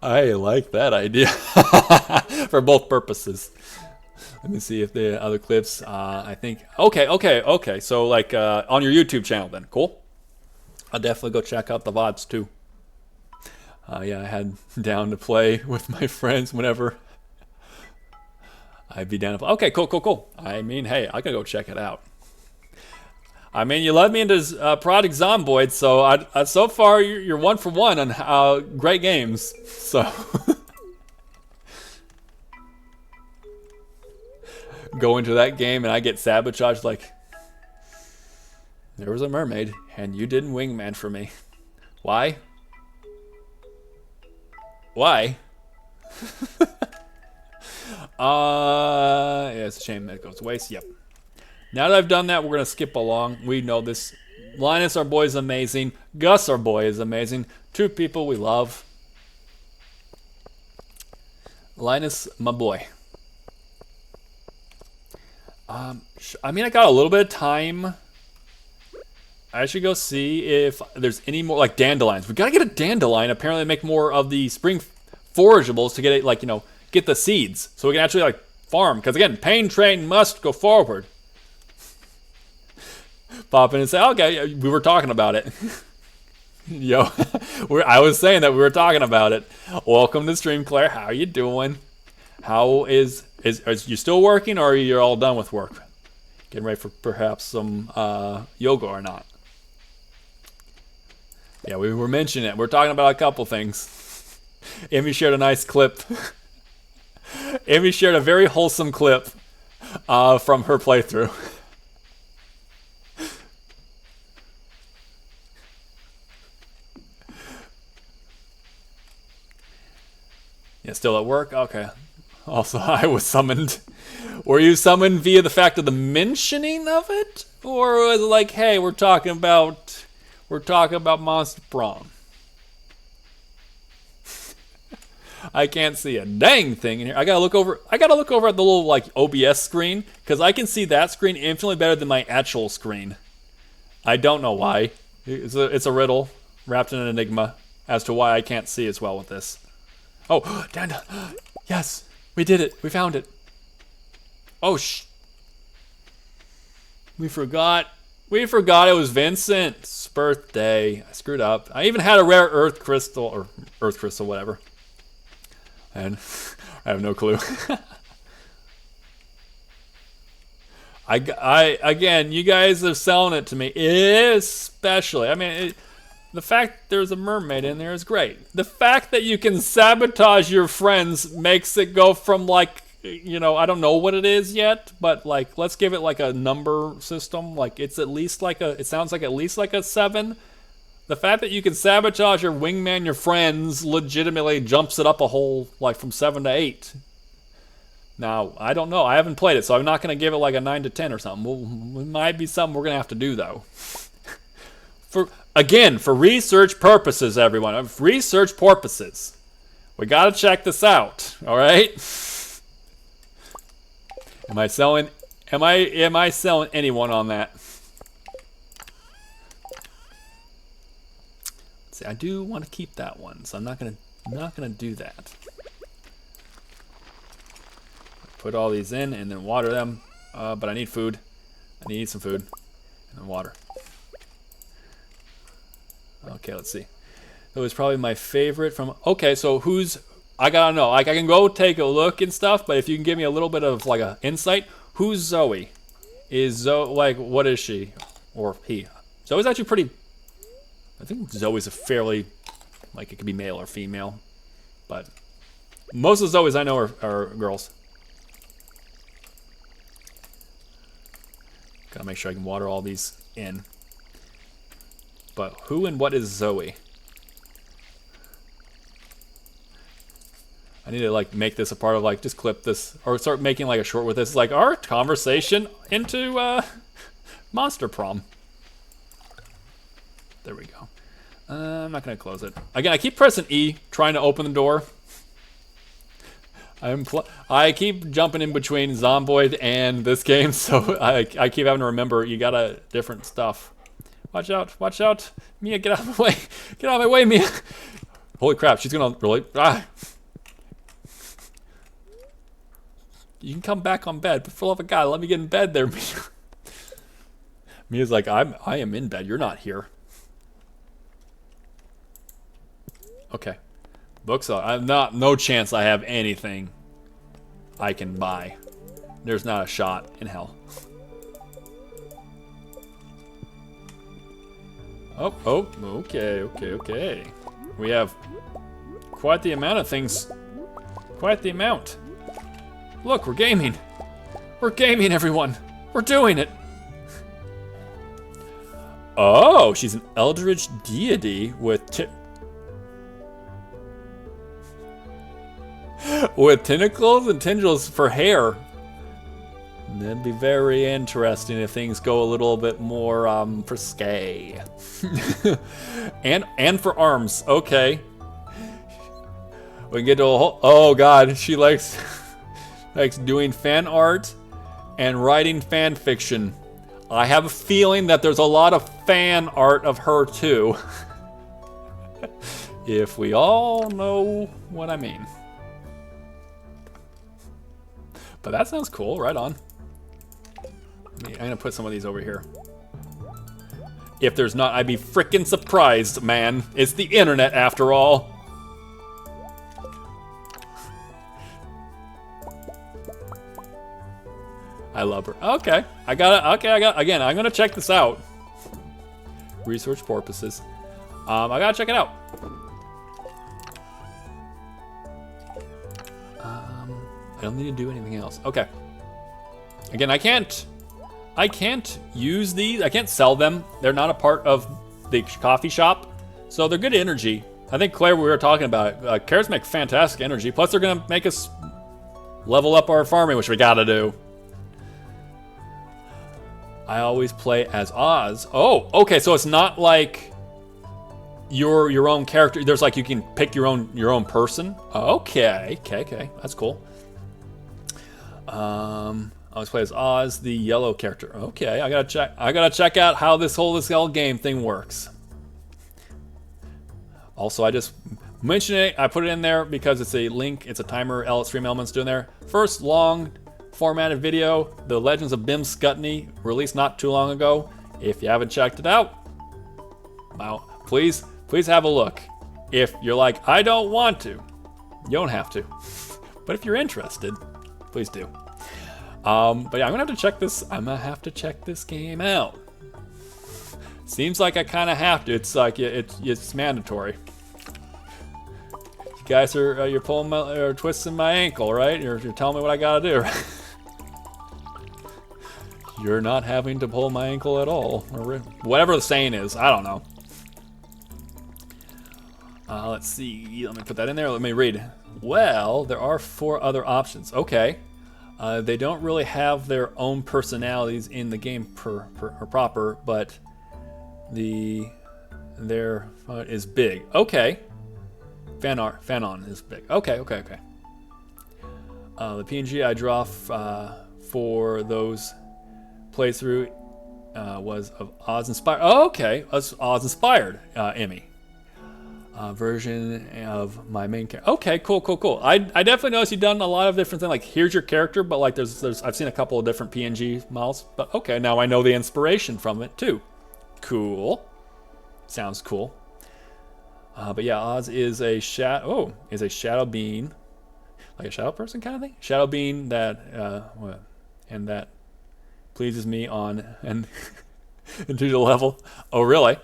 I like that idea for both purposes. Let me see if the other clips. I think. Okay. So like on your YouTube channel, then cool. I'll definitely go check out the VODs too. Yeah, I had down to play with my friends whenever I'd be down to play. Okay, cool. I mean, hey, I gotta go check it out. I mean, you led me into Project Zomboid, so so far you're 1 for 1 on great games. So go into that game and I get sabotaged like there was a mermaid and you didn't wingman for me. Why? Why? Yeah, it's a shame that it goes to waste. Yep. Now that I've done that, we're going to skip along. We know this. Linus, our boy, is amazing. Gus, our boy, is amazing. 2 people we love. Linus, my boy. I mean, I got a little bit of time. I should go see if there's any more, like, dandelions. We got to get a dandelion. Apparently, they make more of the spring forageables to get it, like, you know, get the seeds. So we can actually, like, farm. Because, again, pain train must go forward. Pop in and say, okay, we were talking about it. Yo, I was saying that we were talking about it. Welcome to the stream, Claire. How you doing? How is you still working, or are you all done with work? Getting ready for perhaps some yoga or not? Yeah, we were mentioning it. We're talking about a couple things. Amy shared a nice clip. Amy shared a very wholesome clip from her playthrough. Yeah, still at work? Okay. Also, I was summoned. Were you summoned via the fact of the mentioning of it? Or was it like, hey, we're talking about Monster Prom? I can't see a dang thing in here. I gotta look over at the little like OBS screen, because I can see that screen infinitely better than my actual screen. I don't know why. It's a riddle wrapped in an enigma as to why I can't see as well with this. Oh, Danda. Yes, we did it. We found it. Oh, we forgot. We forgot it was Vincent's birthday. I screwed up. I even had a rare earth crystal, whatever. And I have no clue. Again, you guys are selling it to me, especially. I mean, the fact there's a mermaid in there is great. The fact that you can sabotage your friends makes it go from like, you know, I don't know what it is yet, but like, let's give it like a number system. Like it's at least like it sounds like at least like a 7. The fact that you can sabotage or wingman your friends legitimately jumps it up a whole, like from 7 to 8. Now, I don't know. I haven't played it, so I'm not going to give it like a 9 to 10 or something. It might be something we're going to have to do, though. For research purposes, everyone. For research purposes. We got to check this out, all right? Am I selling anyone on that? See, I do want to keep that one, so I'm not gonna do that. Put all these in and then water them. But I need food. I need some food and then water. Okay, let's see. It was probably my favorite from. Okay, so I gotta know. Like I can go take a look and stuff, but if you can give me a little bit of like a insight, who's Zoe? Is Zoe like what is she or he? Zoe's actually pretty. I think Zoe's a fairly, like it could be male or female, but most of the Zoes I know are girls. Gotta make sure I can water all these in. But who and what is Zoe? I need to like make this a part of like just clip this or start making like a short with this, like our conversation into Monster Prom. There we go. I'm not gonna close it. Again, I keep pressing E, trying to open the door. I keep jumping in between Zomboid and this game, so I keep having to remember you gotta different stuff. Watch out, Mia, get out of my way, get out of my way, Mia. Holy crap, she's gonna really. You can come back on bed, but for the love of God, let me get in bed there, Mia. Mia's like, I am in bed. You're not here. Okay. Books are. I'm not. No chance I have anything I can buy. There's not a shot in hell. Oh. Okay. We have quite the amount of things. Quite the amount. Look, we're gaming. We're gaming, everyone. We're doing it. Oh, she's an eldritch deity with tentacles and tendrils for hair. That'd be very interesting if things go a little bit more risque. and for arms. Okay. We can get to a whole. Oh God, she likes doing fan art and writing fan fiction. I have a feeling that there's a lot of fan art of her too. If we all know what I mean. But that sounds cool, right on. I'm gonna put some of these over here. If there's not, I'd be frickin' surprised, man. It's the internet after all. I love her. Okay, I got it. Again, I'm gonna check this out. Research purposes. I gotta check it out. I don't need to do anything else. Okay. Again, I can't use these. I can't sell them. They're not a part of the coffee shop, so they're good energy. I think Claire, we were talking about it. Carrots make fantastic energy. Plus, they're gonna make us level up our farming, which we gotta do. I always play as Oz. Oh, okay, so it's not like you're your own character. There's like you can pick your own person. Okay, that's cool. I always play as Oz, the yellow character. Okay, I gotta check out how this whole game thing works. Also, I just mentioned it. I put it in there because it's a link. It's a timer. Stream elements doing there. First long formatted video, The Legends of Bim Scutney, released not too long ago. If you haven't checked it out, wow, please have a look. If you're like, I don't want to, you don't have to. But if you're interested, please do. But yeah, I'm gonna have to check this game out. Seems like I kind of have to. It's like it's mandatory. You guys are you're pulling or twisting my ankle, right? You're telling me what I gotta do. Right? You're not having to pull my ankle at all, or whatever the saying is. I don't know. Let's see. Let me put that in there. Let me read. Well, there are 4 other options. Okay. They don't really have their own personalities in the game proper, but their is big. Okay. Fan on is big. Okay. The PNG I draw for those playthrough was of Oz inspired. Oh, okay, Oz inspired Emmy version of my main character. Okay, cool. I definitely noticed you've done a lot of different things. Like here's your character, but like there's I've seen a couple of different PNG models. But okay, now I know the inspiration from it too. Cool. Sounds cool. But yeah, Oz is a shadow being, like a shadow person kind of thing. Shadow being that and that pleases me on and into the level. Oh really?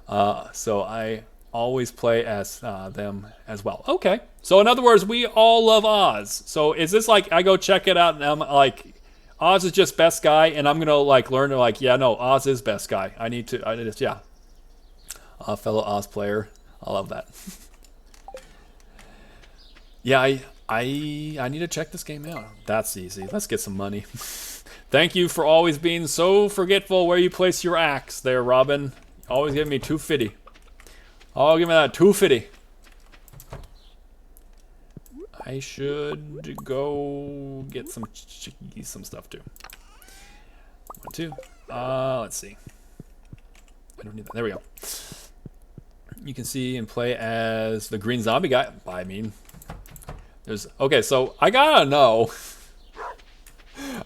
So I always play as them as well. Okay. So in other words, we all love Oz. So is this like I go check it out and I'm like, Oz is just best guy, and I'm gonna like learn to like, yeah, no, Oz is best guy. Yeah. Fellow Oz player, I love that. Yeah, I need to check this game out. That's easy. Let's get some money. Thank you for always being so forgetful where you place your axe there, Robin. Always giving me 250. Oh, give me that 250. I should go get some some stuff too. 1, 2. Let's see. I don't need that. There we go. You can see and play as the green zombie guy. I mean, there's okay. So I gotta know.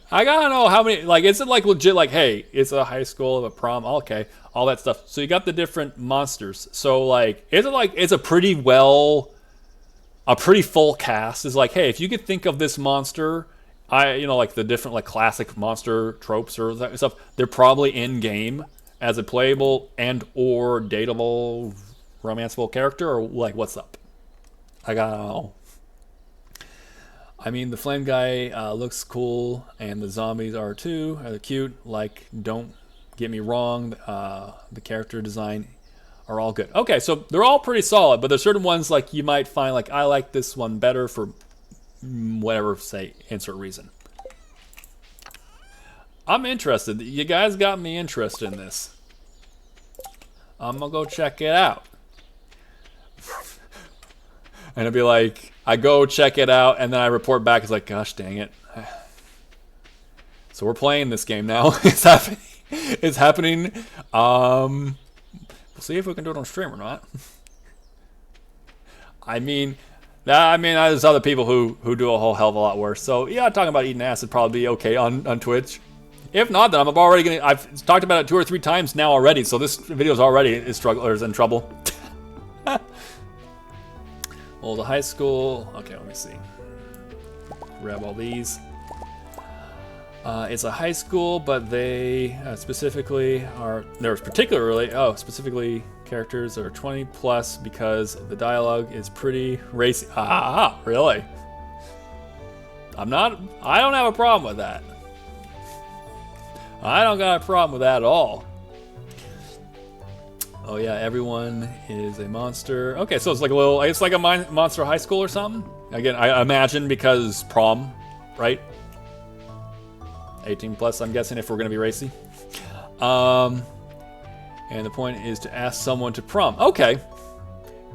I gotta know how many. Like, is it like legit? Like, hey, it's a high school of a prom. Okay, all that stuff. So you got the different monsters. So like, is it like it's a pretty full cast? Is like, hey, if you could think of this monster, like the different like classic monster tropes or that stuff, they're probably in game as a playable and or dateable, romanceable character, or like what's up? I gotta know. I mean, the flame guy looks cool, and the zombies are too. They're cute. Like, don't get me wrong, the character design are all good. Okay, so they're all pretty solid, but there's certain ones like you might find like I like this one better for whatever, say, insert reason. I'm interested. You guys got me interested in this. I'm gonna go check it out. And it'll be like, I go check it out, and then I report back. It's like, gosh dang it. So we're playing this game now. It's happening. It's happening. We'll see if we can do it on stream or not. I mean, there's other people who do a whole hell of a lot worse. So yeah, talking about eating ass would probably be okay on Twitch. If not, then I've talked about it 2 or 3 times now already. So this video is already in trouble. Well, the high school. Okay, let me see. Grab all these. It's a high school, but they specifically characters are 20 plus because the dialogue is pretty racy. Ah, really? I don't have a problem with that. I don't got a problem with that at all. Oh yeah, everyone is a monster. Okay, so it's like a monster high school or something. Again, I imagine because prom, right? 18 plus, I'm guessing, if we're gonna be racy. And the point is to ask someone to prom. Okay.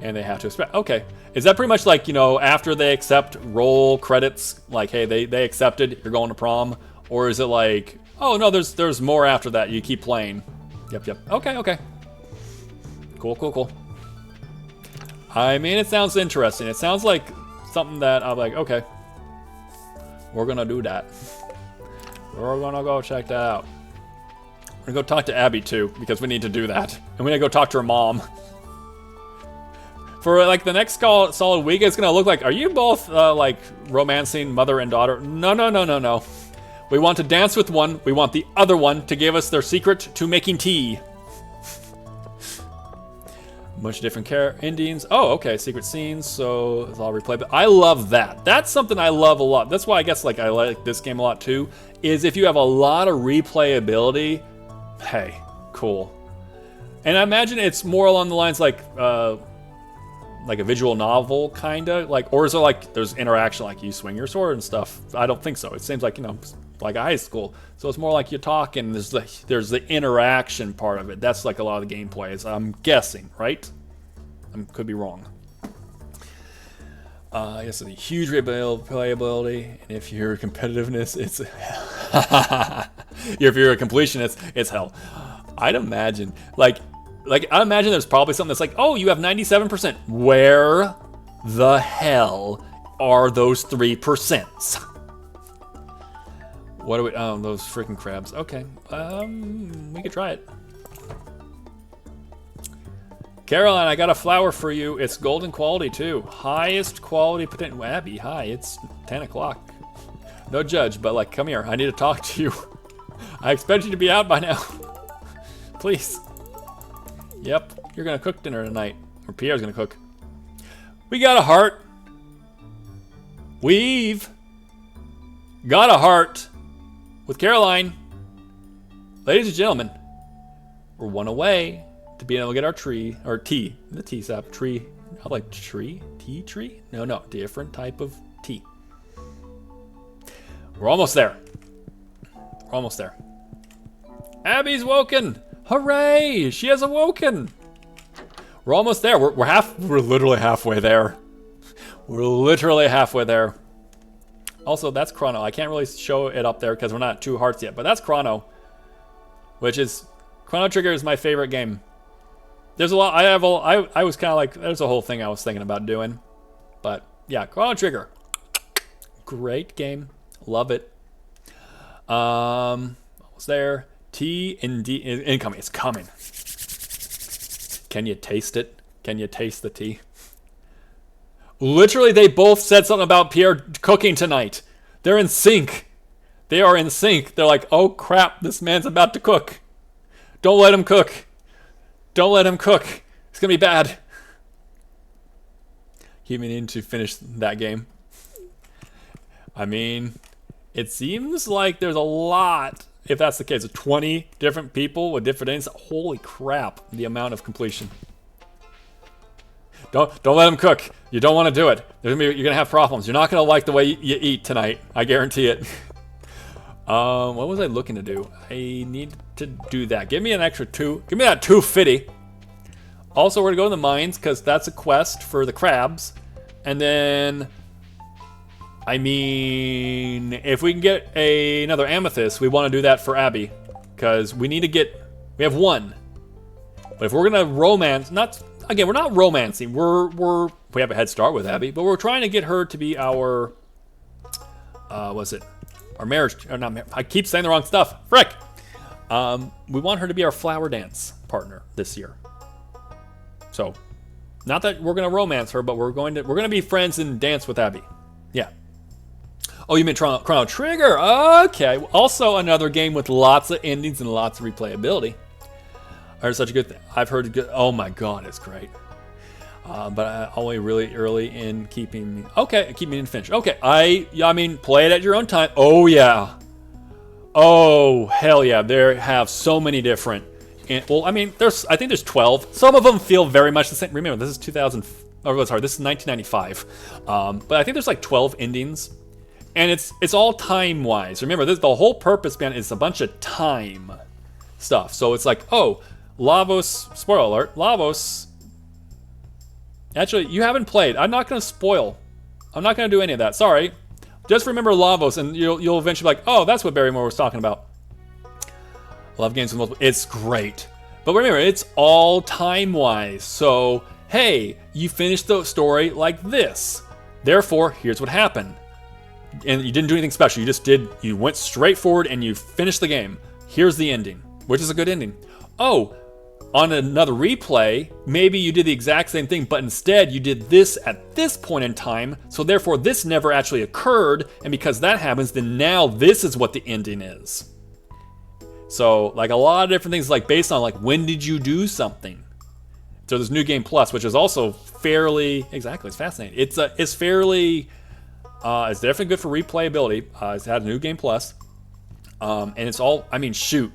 And they have to expect. Okay. Is that pretty much like, after they accept, roll credits, like, hey, they accepted, you're going to prom? Or is it like, oh no, there's more after that, you keep playing? Yep. Okay. Cool. I mean, it sounds interesting. It sounds like something that I'm like, okay, we're gonna do that. We're gonna go check that out. We're gonna go talk to Abby too, because we need to do that. And we need to go talk to her mom. For like the next solid week, it's gonna look like, are you both like romancing mother and daughter? No. We want to dance with one. We want the other one to give us their secret to making tea. Much different endings. Oh, okay, secret scenes, so it's all replay. But I love that. That's something I love a lot. That's why I guess like I like this game a lot too, is if you have a lot of replayability, hey, cool. And I imagine it's more along the lines like a visual novel, kinda, like, or is it like there's interaction, like you swing your sword and stuff? I don't think so. It seems like, like a high school. So it's more like you're talking, there's the interaction part of it. That's like a lot of the gameplay is, I'm guessing, right? I could be wrong. I guess it's a huge replayability, and if you're competitiveness, it's if you're a completionist, it's hell. I'd imagine, like I imagine there's probably something that's like, oh, you have 97%. Where the hell are those 3%? What are we? Oh, those freaking crabs. Okay, we could try it. Caroline, I got a flower for you. It's golden quality too. Highest quality potential. Abby, hi. It's 10 o'clock. No judge, but like, come here. I need to talk to you. I expect you to be out by now. Please. Yep, you're gonna cook dinner tonight. Or Pierre's gonna cook. We got a heart. We've got a heart with Caroline. Ladies and gentlemen, we're one away to being able to get our tree, or tea, the tea sap, tree, I like tree, tea tree? No, different type of tea. We're almost there. We're almost there. Abby's woken. Hooray, she has awoken. We're almost there. We're literally halfway there. We're literally halfway there. Also, that's Chrono. I can't really show it up there because we're not at 2 hearts yet, but that's Chrono. Which is... Chrono Trigger is my favorite game. There's a lot... I was kind of like... There's a whole thing I was thinking about doing. But, yeah, Chrono Trigger. Great game. Love it. Almost there. T and D... Incoming. It's coming. Can you taste it? Can you taste the tea? Literally, they both said something about Pierre cooking tonight. They're in sync. They are in sync. They're like, oh crap, this man's about to cook. Don't let him cook. Don't let him cook. It's going to be bad. He needing to finish that game. I mean, it seems like there's a lot, if that's the case, of 20 different people with different names. Holy crap, the amount of completion. Don't let him cook. You don't want to do it. You're gonna have problems. You're not gonna like the way you eat tonight. I guarantee it. What was I looking to do? I need to do that. Give me an extra 2. Give me that 250. Also, we're gonna go to the mines because that's a quest for the crabs. And then, I mean, if we can get another amethyst, we want to do that for Abby because we need to get. We have 1, but if we're gonna romance, Again, we're not romancing. We have a head start with Abby, but we're trying to get her to be our, our marriage, or not, I keep saying the wrong stuff. Frick! We want her to be our flower dance partner this year. So, not that we're gonna romance her, but we're gonna be friends and dance with Abby. Yeah. Oh, you mean Chrono Trigger? Okay. Also, another game with lots of endings and lots of replayability. I heard such a good thing. I've heard good. Oh my god, it's great. But I only really early in keeping me. Okay, keep me in finish. Okay, I mean, play it at your own time. Oh yeah. Oh hell yeah. They have so many different. Well, I mean, I think there's 12. Some of them feel very much the same. Remember, this is 2000. Oh, sorry, this is 1995. But I think there's like 12 endings, and it's all time wise. Remember, the whole purpose behind it is a bunch of time stuff. So it's like, oh. Lavos, spoiler alert, Lavos, actually, you haven't played. I'm not going to spoil. I'm not going to do any of that. Sorry. Just remember Lavos, and you'll eventually be like, oh, that's what Barrymore was talking about. Love games with multiple. It's great. But remember, it's all time-wise. So, hey, you finished the story like this. Therefore, here's what happened. And you didn't do anything special. You went straight forward, and you finished the game. Here's the ending, which is a good ending. Oh, on another replay, maybe you did the exact same thing, but instead you did this at this point in time, so therefore this never actually occurred, and because that happens, then now this is what the ending is. So, like a lot of different things, like based on like when did you do something. So there's New Game Plus, which is also fairly, exactly, it's fascinating. It's fairly, it's definitely good for replayability. It's had a New Game Plus, and it's all, I mean, shoot.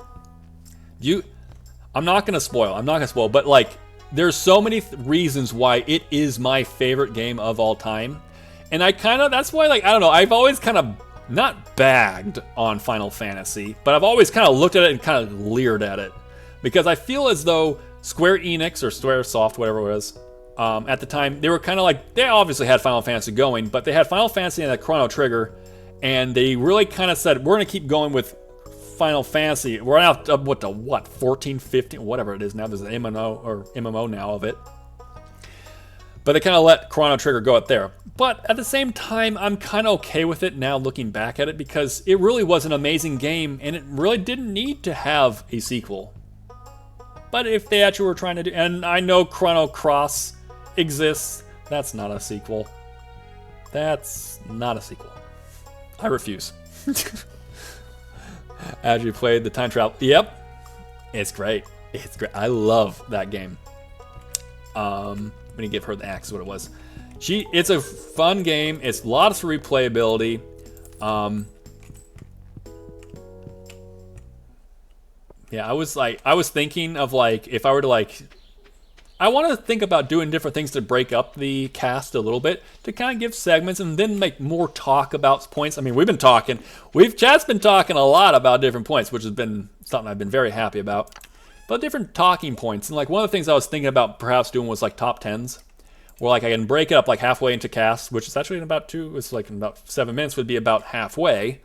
I'm not gonna spoil, but like, there's so many reasons why it is my favorite game of all time. And that's why, like, I don't know, I've always kind of, not bagged on Final Fantasy, but I've always kind of looked at it and kind of leered at it. Because I feel as though Square Enix, or Squaresoft, whatever it was, at the time, they were kind of like, they obviously had Final Fantasy going, but they had Final Fantasy and a Chrono Trigger, and they really kind of said, we're gonna keep going with Final Fantasy. We're out up what 14, 15, whatever it is now. There's an MMO now of it. But they kind of let Chrono Trigger go out there. But at the same time, I'm kind of okay with it now looking back at it because it really was an amazing game and it really didn't need to have a sequel. But if they actually were trying to do, and I know Chrono Cross exists, that's not a sequel. That's not a sequel. I refuse. As you played the time travel, yep, it's great. It's great. I love that game. I'm gonna give her the axe. Is what it was. It's a fun game. It's lots of replayability. Yeah, I was thinking of like if I were to like, I want to think about doing different things to break up the cast a little bit to kind of give segments and then make more talk about points. I mean, chat's been talking a lot about different points, which has been something I've been very happy about. But different talking points, and like one of the things I was thinking about perhaps doing was like top 10s, where like I can break it up like halfway into casts, which is actually in about it's like in about 7 minutes would be about halfway.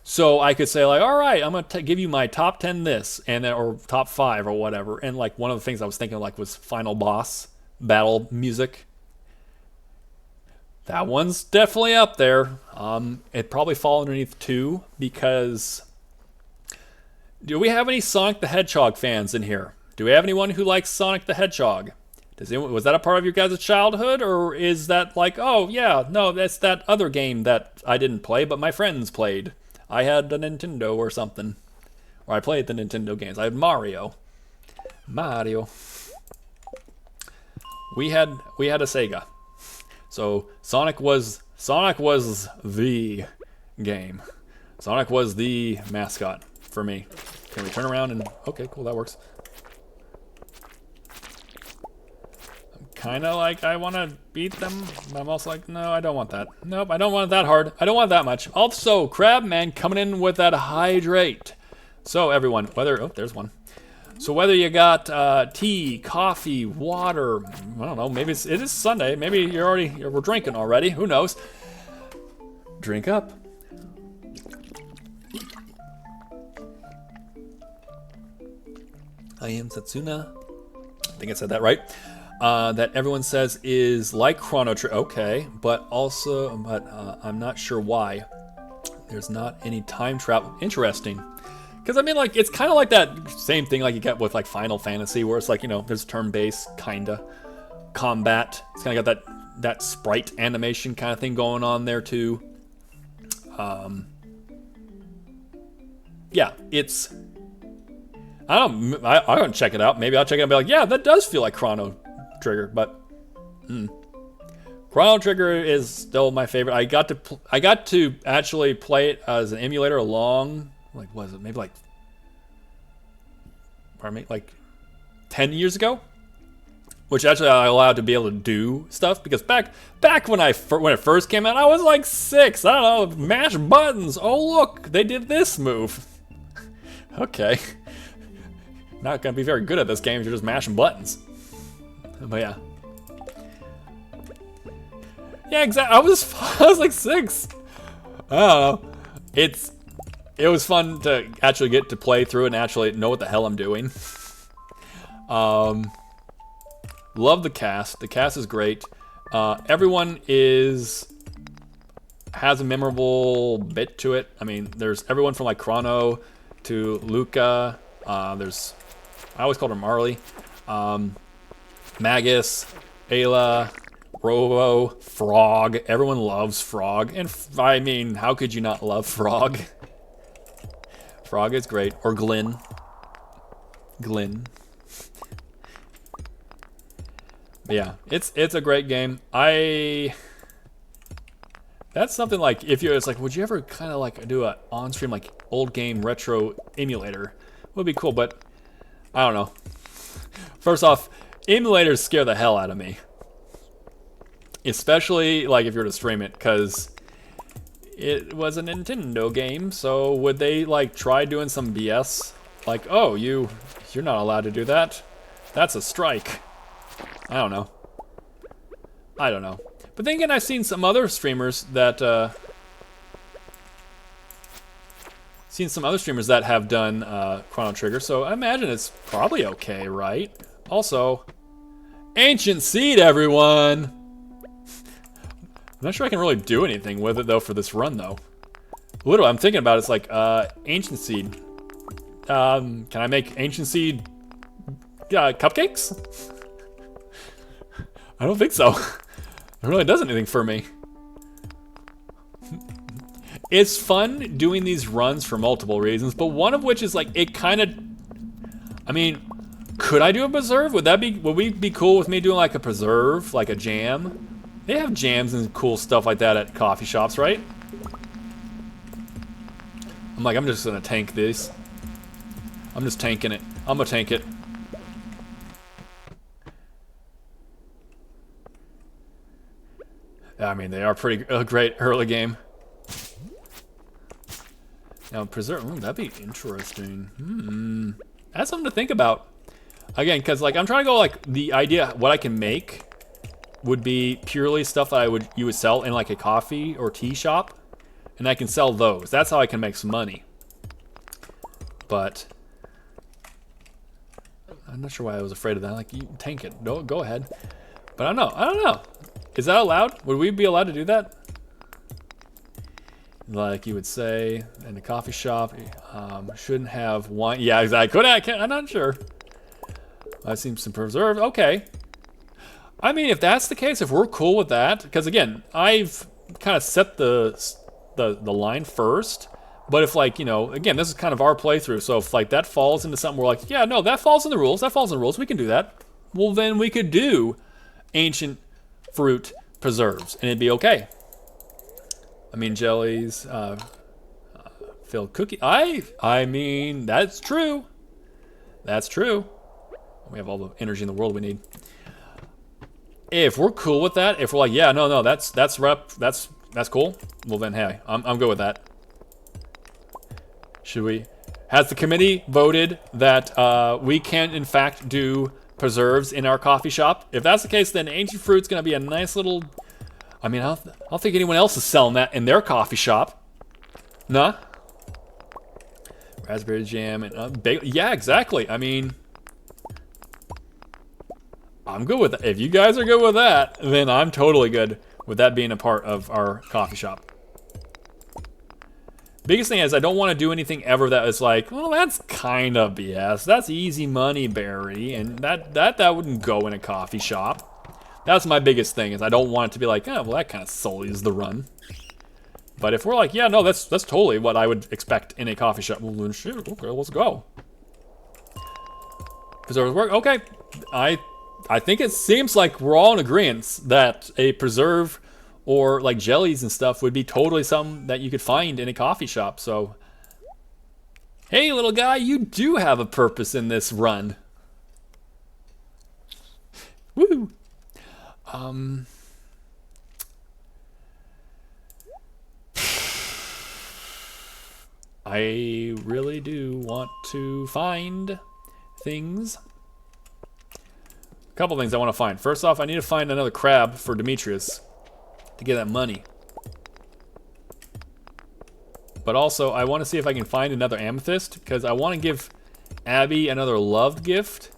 So I could say like, all right, I'm gonna give you my top 10 this, and then, or top 5 or whatever. And like one of the things I was thinking like was final boss battle music. That one's definitely up there. It'd probably fall underneath 2 because do we have any Sonic the Hedgehog fans in here? Do we have anyone who likes Sonic the Hedgehog? Was that a part of your guys' childhood, or is that like, oh yeah, no, that's that other game that I didn't play, but my friends played. I had a Nintendo or something. Or I played the Nintendo games. I had Mario. We had a Sega. So Sonic was the game. Sonic was the mascot for me. Can we turn around and okay, cool, that works. I'm kinda like I wanna beat them, but I'm also like, no, I don't want that. Nope, I don't want it that hard. I don't want that much. Also, Crabman coming in with that hydrate. So everyone, there's one. So whether you got tea, coffee, water, I don't know, maybe it is Sunday, maybe we're drinking already, who knows? Drink up. I am Satsuna. I think I said that right. That everyone says is like Chrono Trigger. Okay, but I'm not sure why. There's not any time travel. Interesting. Because I mean, like, it's kind of like that same thing like you get with like Final Fantasy, where it's like, you know, there's turn-based kinda combat. It's kind of got that sprite animation kind of thing going on there too. Yeah, it's. I'm gonna check it out. Maybe I'll check it out and be like, yeah, that does feel like Chrono Trigger, but Chrono Trigger is still my favorite. I got to actually play it as an emulator like, was it maybe like 10 years ago? Which actually I allowed to be able to do stuff because back when it first came out, I was like 6. I don't know, mash buttons. Oh look, they did this move. Okay. Not gonna be very good at this game if you're just mashing buttons. But yeah. Yeah, exactly. I was like 6. I don't know. It was fun to actually get to play through and actually know what the hell I'm doing. Love the cast. The cast is great. Everyone has a memorable bit to it. I mean, there's everyone from like Chrono to Luca. I always called her Marley. Magus, Ayla, Robo, Frog. Everyone loves Frog. And I mean, how could you not love Frog? Frog is great. Or Glenn. But yeah, it's a great game. That's something like, it's like, would you ever kind of like do a on-stream like old game retro emulator? Would be cool, but I don't know. First off, emulators scare the hell out of me. Especially like if you're to stream it, because it was a Nintendo game, so would they like try doing some BS? Like, oh, you're not allowed to do that. That's a strike. I don't know. But then again, I've seen some other streamers that have done Chrono Trigger, so I imagine it's probably okay, right? Also, Ancient Seed, everyone! I'm not sure I can really do anything with it, though, for this run, though. Literally, I'm thinking about it, it's like, Ancient Seed. Can I make Ancient Seed cupcakes? I don't think so. It really does anything for me. It's fun doing these runs for multiple reasons, but one of which is like, it kind of, I mean, could I do a preserve? Would we be cool with me doing like a preserve, like a jam? They have jams and cool stuff like that at coffee shops, right? I'm just gonna tank this. I'm just tanking it. I'm gonna tank it. I mean, they are pretty great early game. Now, preserve, that'd be interesting. That's something to think about. Again, because like I'm trying to go like the idea what I can make would be purely stuff that you would sell in like a coffee or tea shop, and I can sell those. That's how I can make some money. But I'm not sure why I was afraid of that. Like, you tank it. No, go ahead. But I don't know. Is that allowed? Would we be allowed to do that? Like you would say in a coffee shop, shouldn't have wine. Yeah, exactly. I'm not sure. I seem some preserve. Okay. I mean, if that's the case, if we're cool with that, because again, I've kind of set the line first. But if like, you know, again, this is kind of our playthrough. So if like that falls into something we're like, yeah, no, that falls in the rules. That falls in the rules. We can do that. Well, then we could do ancient fruit preserves, and it'd be okay. I mean, jellies, filled cookie. I mean, that's true. That's true. We have all the energy in the world we need. If we're cool with that, if we're like, yeah, no, that's cool. Well then, hey, I'm good with that. Should we? Has the committee voted that we can in fact do preserves in our coffee shop? If that's the case, then ancient fruit's gonna be a nice little. I mean, I don't think anyone else is selling that in their coffee shop. Nah. Raspberry jam and bagel. Yeah, exactly. I mean, I'm good with that. If you guys are good with that, then I'm totally good with that being a part of our coffee shop. Biggest thing is I don't want to do anything ever that is like, well, that's kind of BS. That's easy money, Barry, and that wouldn't go in a coffee shop. That's my biggest thing, is I don't want it to be like, oh, well, that kind of sullies the run. But if we're like, yeah, no, that's totally what I would expect in a coffee shop. Well, then shit, okay, let's go. Preserves work, okay. I think it seems like we're all in agreement that a preserve or like jellies and stuff would be totally something that you could find in a coffee shop. So, hey, little guy, you do have a purpose in this run. Woo! I really do want to find things. A couple things I want to find. First off, I need to find another crab for Demetrius to get that money. But also, I want to see if I can find another amethyst, because I want to give Abby another love gift,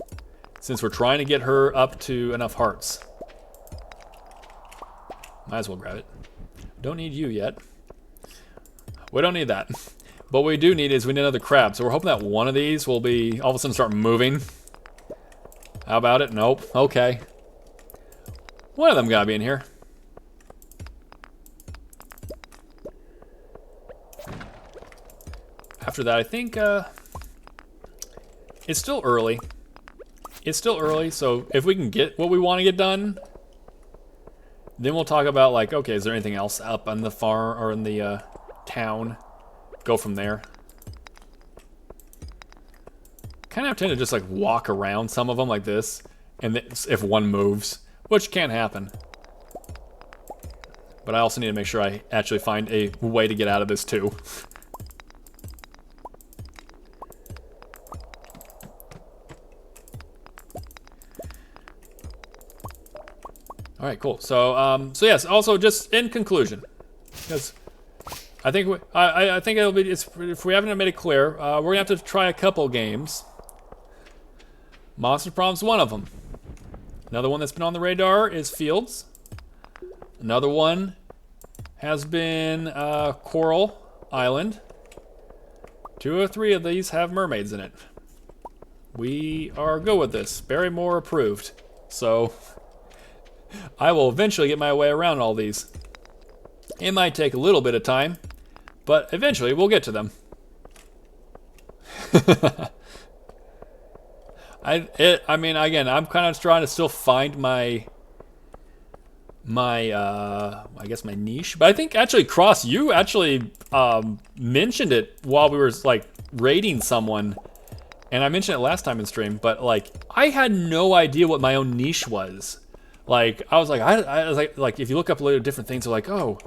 since we're trying to get her up to enough hearts. Might as well grab it. Don't need you yet. We don't need that. But what we do need is we need another crab. So we're hoping that one of these will be all of a sudden start moving. How about it? Nope. Okay. One of them gotta be in here. After that, I think it's still early. It's still early, so if we can get what we want to get done, then we'll talk about like, okay, is there anything else up on the farm or in the town? Go from there. Kind of tend to just like walk around some of them like this, and if one moves, which can't happen. But I also need to make sure I actually find a way to get out of this too. All right, cool. So, so yes. Also, just in conclusion, because I think I think it'll be. If we haven't made it clear, we're gonna have to try a couple games. Monster Prom's one of them. Another one that's been on the radar is Fields. Another one has been Coral Island. 2 or 3 of these have mermaids in it. We are good with this. Barrymore approved. So I will eventually get my way around all these. It might take a little bit of time, but eventually we'll get to them. I mean, again, I'm kind of trying to still find my I guess my niche. But I think actually, Cross, you actually mentioned it while we were like raiding someone, and I mentioned it last time in stream. But like, I had no idea what my own niche was. Like, I was like, I was like, if you look up a lot of different things, they're like, oh,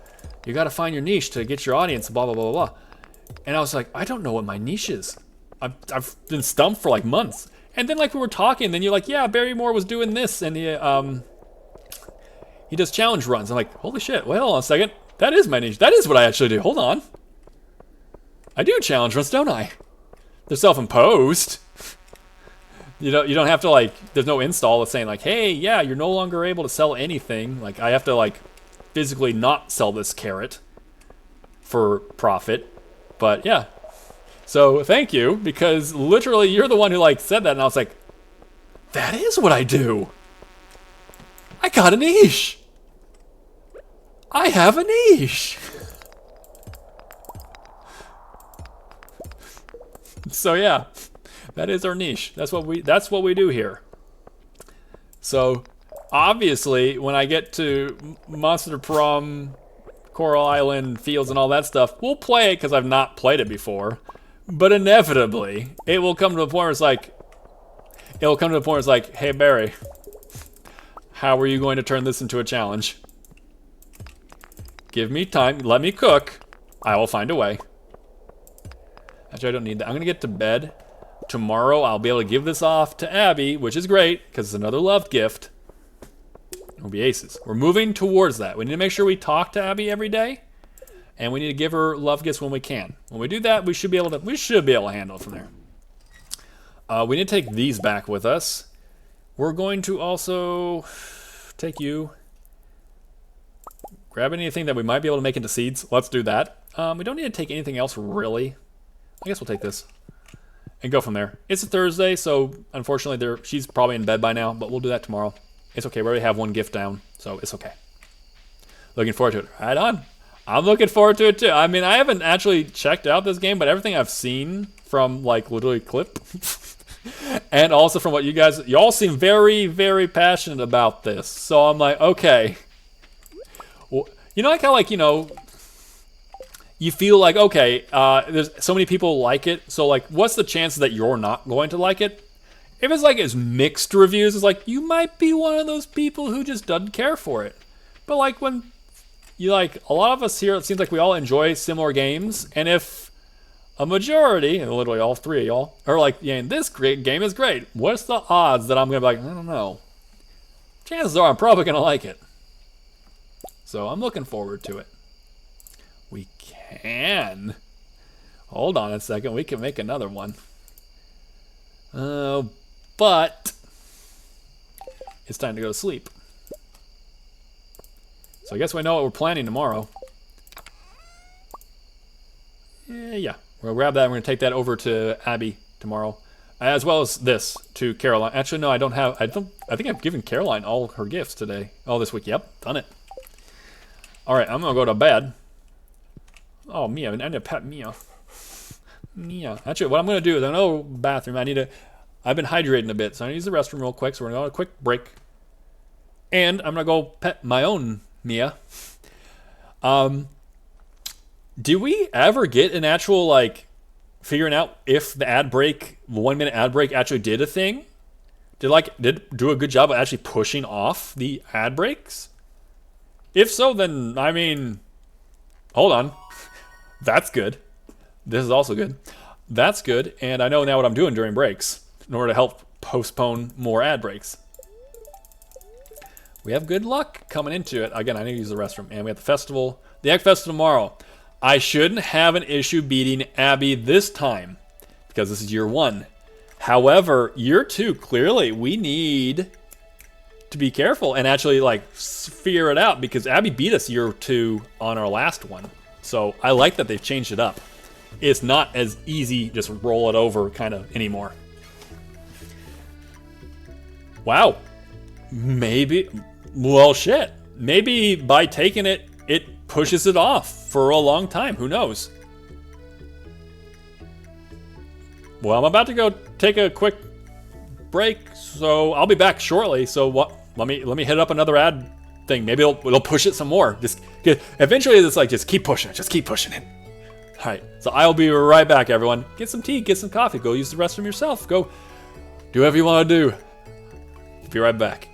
you got to find your niche to get your audience, blah blah blah blah blah. And I was like, I don't know what my niche is. I've been stumped for like months. And then like we were talking, then you're like, yeah, Barrymore was doing this, and He does challenge runs. I'm like, holy shit, wait, hold on a second. That is my niche. That is what I actually do. Hold on. I do challenge runs, don't I? They're self-imposed. You don't have to, like, there's no install that's saying, like, hey, yeah, you're no longer able to sell anything. Like, I have to, like, physically not sell this carrot for profit. But, yeah. So, thank you, because literally you're the one who, like, said that, and I was like, that is what I do. I got a niche. I have a niche. So yeah, that is our niche. That's what we do here. So obviously, when I get to Monster Prom, Coral Island, Fields, and all that stuff, we'll play it because I've not played it before. But inevitably, it will come to a point where it's like, hey Barry, how are you going to turn this into a challenge? Give me time, let me cook, I will find a way. Actually, I don't need that. I'm gonna get to bed. Tomorrow, I'll be able to give this off to Abby, which is great, because it's another love gift. It'll be aces. We're moving towards that. We need to make sure we talk to Abby every day, and we need to give her love gifts when we can. When we do that, we should be able to handle it from there. We need to take these back with us. We're going to also take you. Grab anything that we might be able to make into seeds. Let's do that. We don't need to take anything else, really. I guess we'll take this and go from there. It's a Thursday, so unfortunately she's probably in bed by now, but we'll do that tomorrow. It's okay. We already have one gift down, so it's okay. Looking forward to it. Right on. I'm looking forward to it, too. I mean, I haven't actually checked out this game, but everything I've seen from, like, literally clip and also from what y'all seem very, very passionate about this. So I'm like, okay. Well, you know, like how, like, you know, you feel like, okay, there's so many people like it, so, like, what's the chances that you're not going to like it? If it's, like, it's mixed reviews, it's like, you might be one of those people who just doesn't care for it. But, like, when you, like, a lot of us here, it seems like we all enjoy similar games, and if a majority, and literally all three of y'all, are like, yeah, this great game is great, what's the odds that I'm going to be like, I don't know. Chances are I'm probably going to like it. So I'm looking forward to it. We can. Hold on a second. We can make another one. But it's time to go to sleep. So I guess we know what we're planning tomorrow. Yeah. We'll grab that. And we're going to take that over to Abby tomorrow. As well as this to Caroline. Actually, no, I don't have. I think I've given Caroline all her gifts today. Oh, this week. Yep. Done it. All right. I'm going to go to bed. Oh, Mia. I need to pet Mia. Mia. Actually, what I'm going to do is I know bathroom. I've been hydrating a bit, so I need to use the restroom real quick. So we're going to go on a quick break. And I'm going to go pet my own Mia. Do we ever get an actual, like, figuring out if the ad break, 1 minute ad break actually did a thing? Did do a good job of actually pushing off the ad breaks? If so, then, I mean, hold on. That's good. This is also good. That's good, and I know now what I'm doing during breaks in order to help postpone more ad breaks. We have good luck coming into it. Again, I need to use the restroom. And we have the festival, the Egg Festival tomorrow. I shouldn't have an issue beating Abby this time because this is year 1. However, year 2, clearly, we need to be careful and actually, like, figure it out because Abby beat us year 2 on our last one. So I like that they've changed it up. It's not as easy, just roll it over kind of anymore. Wow. Maybe, well, shit. Maybe by taking it, it pushes it off for a long time. Who knows? Well, I'm about to go take a quick break, so I'll be back shortly. So what? Let me hit up another ad thing. Maybe it'll push it some more. Just eventually, it's like just keep pushing it. Just keep pushing it. All right. So I'll be right back, everyone. Get some tea, get some coffee. Go use the restroom yourself. Go do whatever you want to do. Be right back.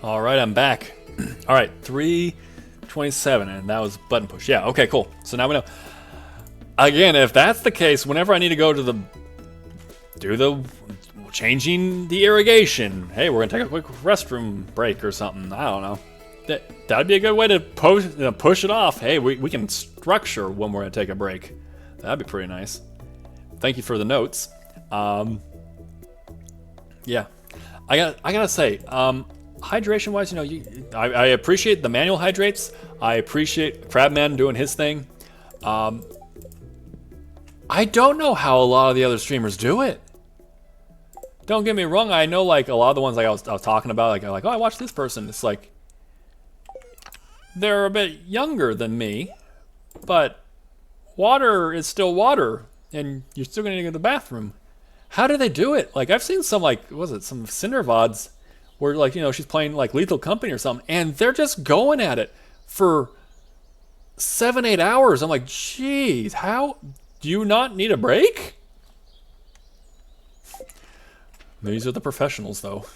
All right, I'm back. All right, 3:27, and that was button push. Yeah, okay, cool. So now we know. Again, if that's the case, whenever I need to go to the changing the irrigation. Hey, we're gonna take a quick restroom break or something. I don't know. That'd be a good way to push it off. Hey, we can structure when we're gonna take a break. That'd be pretty nice. Thank you for the notes. Yeah, I gotta say, hydration wise, you know, I appreciate the manual hydrates. I appreciate Crabman doing his thing. I don't know how a lot of the other streamers do it. Don't get me wrong. I know like a lot of the ones like I was talking about, like oh, I watched this person. It's like they're a bit younger than me, but water is still water, and you're still gonna go to the bathroom. How do they do it? Like I've seen some like some Cinder VODs where like, you know, she's playing like Lethal Company or something, and they're just going at it for 7-8 hours. I'm like, geez, how do you not need a break? These are the professionals, though.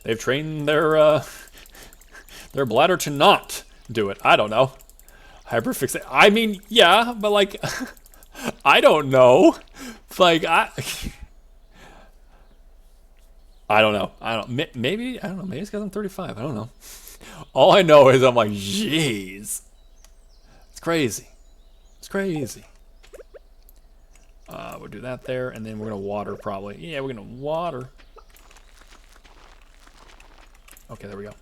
They've trained their bladder to not do it. I don't know. Hyperfixate. I mean, yeah, but like, I don't know. Like I don't know. Maybe I don't know. Maybe it's because I'm 35. I don't know. All I know is I'm like, jeez, it's crazy. It's crazy. We'll do that there, and then we're gonna water probably. Yeah, we're gonna water. Okay, there we go.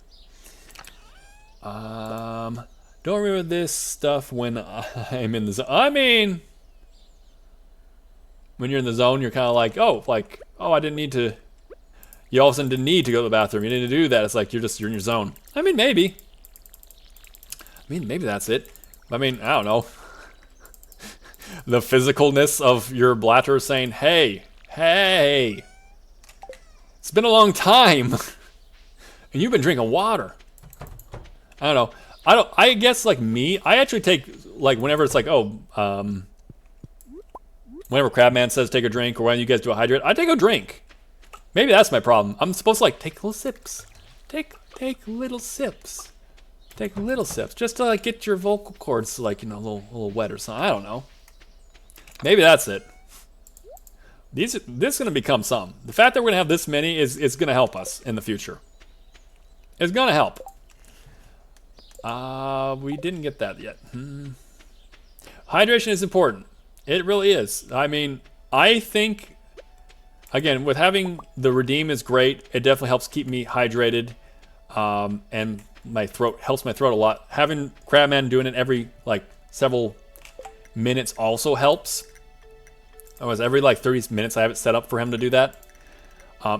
Don't remember this stuff when I'm in the zone. I mean, when you're in the zone, you're kind of like, oh, I didn't need to. You all of a sudden didn't need to go to the bathroom. You didn't do that. It's like you're in your zone. I mean, maybe. Maybe that's it. I mean, I don't know. The physicalness of your bladder saying, hey, it's been a long time. And you've been drinking water. I don't know. I guess like me, I actually take, like whenever it's like, oh, whenever Crabman says take a drink or when you guys do a hydrate, I take a drink. Maybe that's my problem. I'm supposed to like take little sips. Take little sips. Take little sips. Just to like get your vocal cords like, you know, a little wet or something. I don't know. Maybe that's it. This is gonna become some. The fact that we're gonna have this many is gonna help us in the future. It's gonna help. We didn't get that yet. Hydration is important. It really is. I mean, I think, again, with having the redeem is great. It definitely helps keep me hydrated, and my throat helps my throat a lot. Having Crabman doing it every like several minutes also helps. Otherwise, every like 30 minutes I have it set up for him to do that.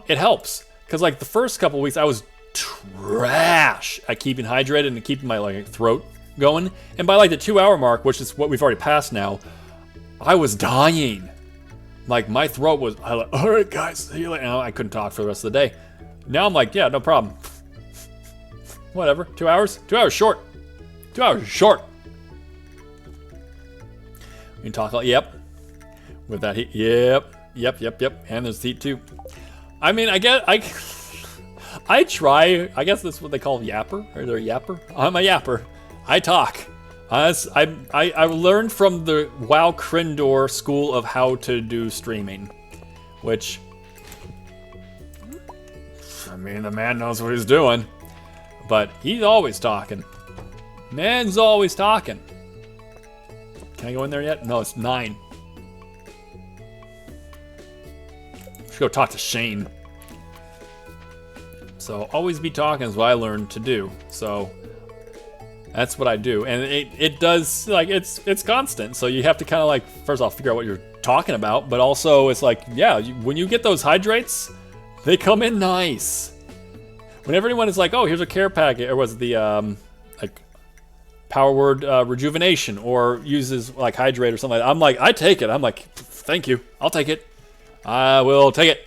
It helps because like the first couple weeks I was trash at keeping hydrated and keeping my like throat going, and by like the 2-hour mark, which is what we've already passed now, I was dying. Like my throat was, I like, all right guys, see you later. And I couldn't talk for the rest of the day. Now I'm like, yeah, no problem. Whatever. 2 hours? 2 hours short. 2 hours short. We can talk like, yep. With that heat, yep. And there's heat too. I mean, I try. I guess that's what they call yapper. Or they're a yapper. I'm a yapper. I talk. I learned from the WoW Krindor school of how to do streaming, which, I mean, the man knows what he's doing, but he's always talking. Man's always talking. Can I go in there yet? No, it's 9. Should go talk to Shane. So always be talking is what I learned to do. So that's what I do, and it does, like, it's constant. So you have to kind of like first off figure out what you're talking about, but also it's like, yeah, when you get those hydrates, they come in nice. Whenever anyone is like, oh, here's a care packet, or was the like power word rejuvenation, or uses like hydrate or something like that, I'm like, I take it. I'm like, thank you, I'll take it. I will take it.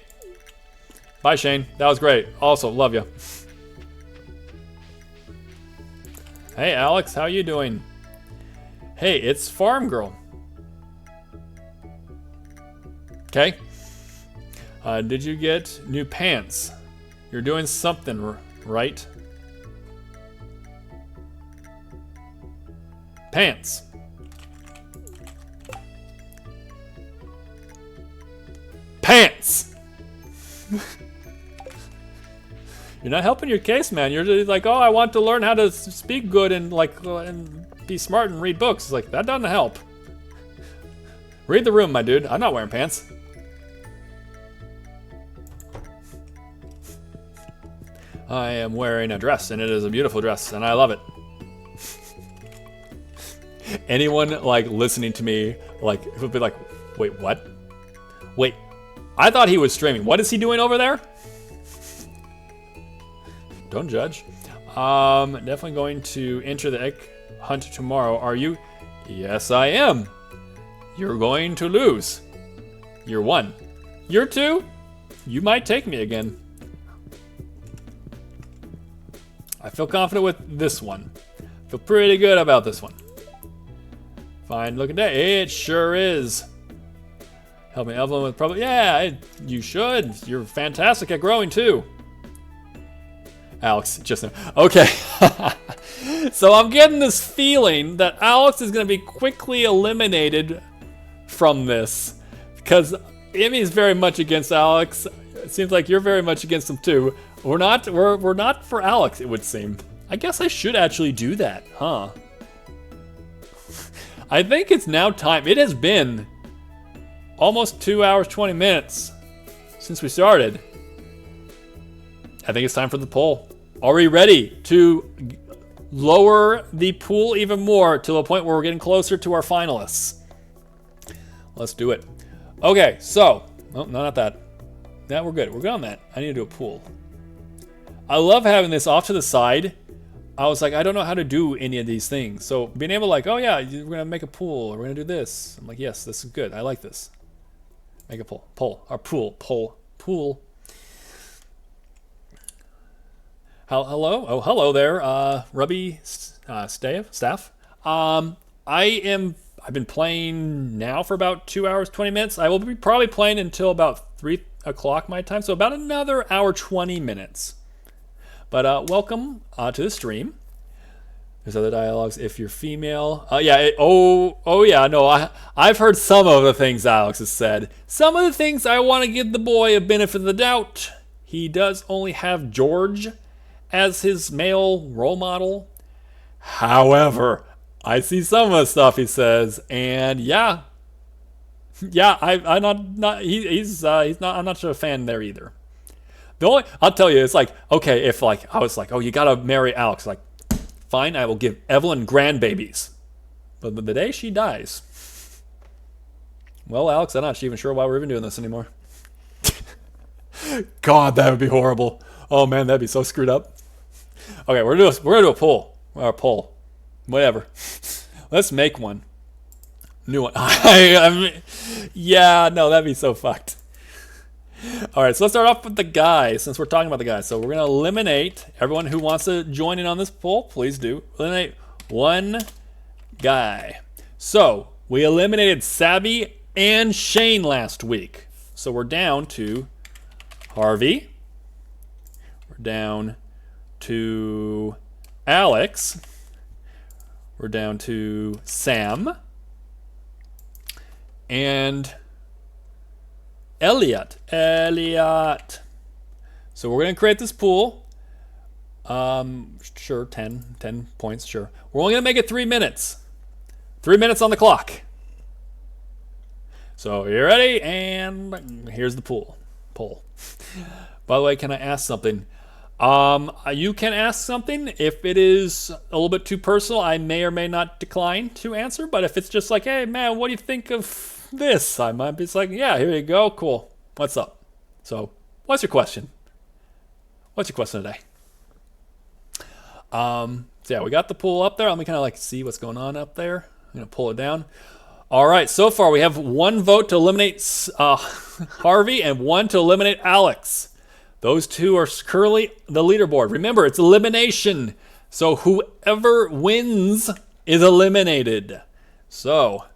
Bye, Shane. That was great. Also, love you. Hey, Alex, how you doing? Hey, it's Farm Girl. Okay. Did you get new pants? You're doing something right. Pants. Pants! You're not helping your case, man. You're just like, oh, I want to learn how to speak good and and be smart and read books. It's like, that doesn't help. Read the room, my dude. I'm not wearing pants. I am wearing a dress, and it is a beautiful dress, and I love it. Anyone listening to me would be like, wait, what? Wait, I thought he was streaming. What is he doing over there? Don't judge. Definitely going to enter the egg hunt tomorrow. Are you? Yes, I am. You're going to lose. You're 1. You're 2. You might take me again. I feel confident with this one. Feel pretty good about this one. Fine looking day. It sure is. Helping Evelyn with probably. Yeah, you should. You're fantastic at growing too. Alex, just okay. So I'm getting this feeling that Alex is going to be quickly eliminated from this because Emmy's very much against Alex. It seems like you're very much against him too. We're not for Alex, it would seem. I guess I should actually do that, huh? I think it's now time. It has been almost 2 hours, 20 minutes since we started. I think it's time for the poll. Are we ready to lower the pool even more to the point where we're getting closer to our finalists? Let's do it. Okay, so, oh, no, not that. That we're good. We're good on that. I need to do a pool. I love having this off to the side. I was like, I don't know how to do any of these things. So being able oh yeah, we're gonna make a pool, or we're gonna do this. I'm like, yes, this is good. I like this. Make a pool. Pool. Hello? Oh, hello there, Rubby Staff. I've been playing now for about 2 hours, 20 minutes. I will be probably playing until about 3 o'clock my time, so about another hour, 20 minutes. But welcome to the stream. There's other dialogues. If you're female, I've heard some of the things Alex has said. Some of the things I want to give the boy a benefit of the doubt. He does only have George as his male role model. However, I see some of the stuff he says, and I'm not sure a fan there either. I'll tell you, it's like, okay, if I was like, oh, you gotta marry Alex, like, fine, I will give Evelyn grandbabies. But the day she dies, well, Alex, I'm not even sure why we're even doing this anymore. God, that would be horrible. Oh man, that'd be so screwed up. Okay, we're gonna do a poll. Or a poll. Whatever. Let's make one. New one. Yeah, no, that'd be so fucked. Alright, so let's start off with the guys, since we're talking about the guys. So we're going to eliminate everyone who wants to join in on this poll. Please do. Eliminate one guy. So, we eliminated Sabby and Shane last week. So we're down to Harvey. We're down to Alex. We're down to Sam. And Elliot. So we're going to create this pool. Sure, 10 points, sure. We're only going to make it 3 minutes. 3 minutes on the clock. So you ready? And here's the poll. By the way, can I ask something? You can ask something. If it is a little bit too personal, I may or may not decline to answer. But if it's just like, hey, man, what do you think of this? I might be like, yeah, here you go. Cool. What's up? So, what's your question? What's your question today? So yeah, we got the pool up there. Let me kind of see what's going on up there. I'm going to pull it down. All right, so far we have 1 vote to eliminate Harvey and 1 to eliminate Alex. Those 2 are currently the leaderboard. Remember, it's elimination. So whoever wins is eliminated. So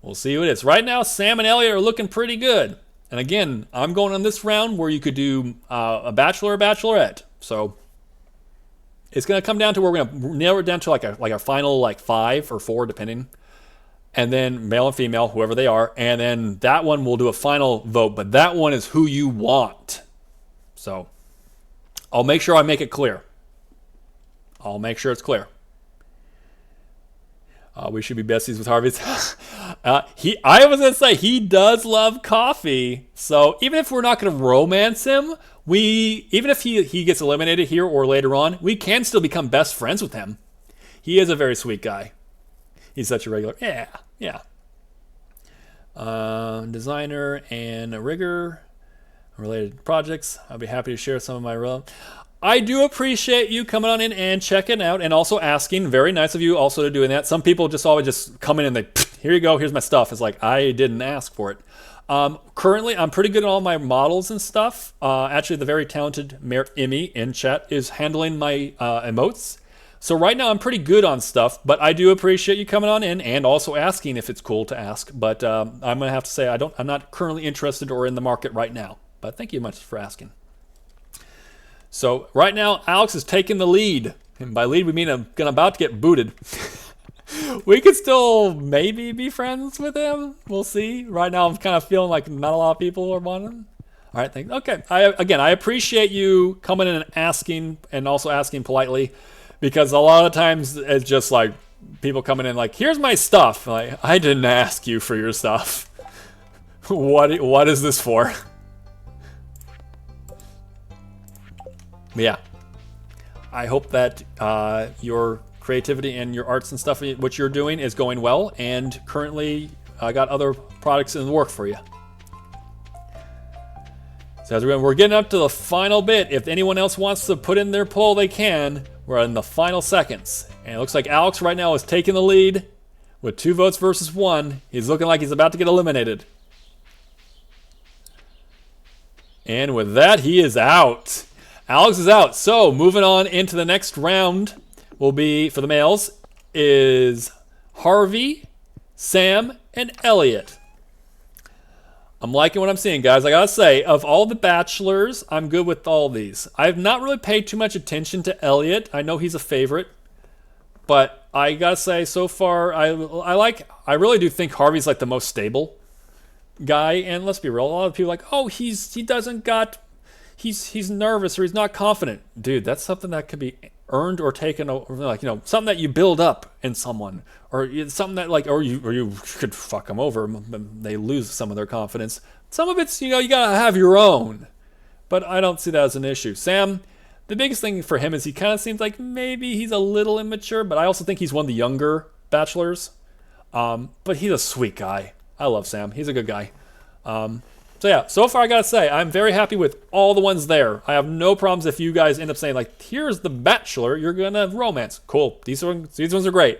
we'll see who it is. Right now, Sam and Elliot are looking pretty good. And again, I'm going on this round where you could do a bachelor or bachelorette. So It's going to come down to where we're going to narrow it down to like a final like 5 or 4 depending, and then male and female, whoever they are, and then that one we'll do a final vote. But that one is who you want. So I'll make sure I make it clear. I'll make sure it's clear. We should be besties with Harvey. I was gonna say he does love coffee. So even if we're not gonna romance him, even if he gets eliminated here or later on, we can still become best friends with him. He is a very sweet guy. He's such a regular. Yeah. Designer and a rigger, related projects. I'll be happy to share some of my. I do appreciate you coming on in and checking out and also asking. Very nice of you also to doing that. Some people just always just come in and they, here you go, here's my stuff. It's like, I didn't ask for it. Currently, I'm pretty good at all my models and stuff. Actually, the very talented Emmy in chat is handling my emotes. So right now, I'm pretty good on stuff, but I do appreciate you coming on in and also asking if it's cool to ask. But I'm going to have to say I'm not currently interested or in the market right now. But thank you much for asking. So right now, Alex is taking the lead. And by lead, we mean I'm about to get booted. We could still maybe be friends with him. We'll see. Right now, I'm kind of feeling like not a lot of people are wanting him. All right, thanks. Okay. I appreciate you coming in and asking, and also asking politely, because a lot of times it's just like people coming in like, here's my stuff. Like, I didn't ask you for your stuff. What is this for? But yeah, I hope that your creativity and your arts and stuff, what you're doing, is going well. And currently, I got other products in the work for you. So as we're getting up to the final bit, if anyone else wants to put in their poll, they can. We're in the final seconds. And it looks like Alex right now is taking the lead with 2 votes versus 1. He's looking like he's about to get eliminated. And with that, he is out. Alex is out. So moving on into the next round will be, for the males, is Harvey, Sam, and Elliot. I'm liking what I'm seeing, guys. I gotta say, of all the bachelors, I'm good with all these. I've not really paid too much attention to Elliot. I know he's a favorite, but I gotta say, so far, I really do think Harvey's like the most stable guy. And let's be real, a lot of people are like, oh, he's nervous or he's not confident. Dude, that's something that could be earned or taken, like, something that you build up in someone, or something that or you could fuck them over. They lose some of their confidence. Some of it's, you gotta have your own, but I don't see that as an issue. Sam, the biggest thing for him is he kind of seems like maybe he's a little immature, but I also think he's one of the younger bachelors. But he's a sweet guy. I love Sam. He's a good guy. So yeah, so far I gotta say, I'm very happy with all the ones there. I have no problems if you guys end up saying, like, here's the bachelor you're gonna romance. Cool, these ones are great.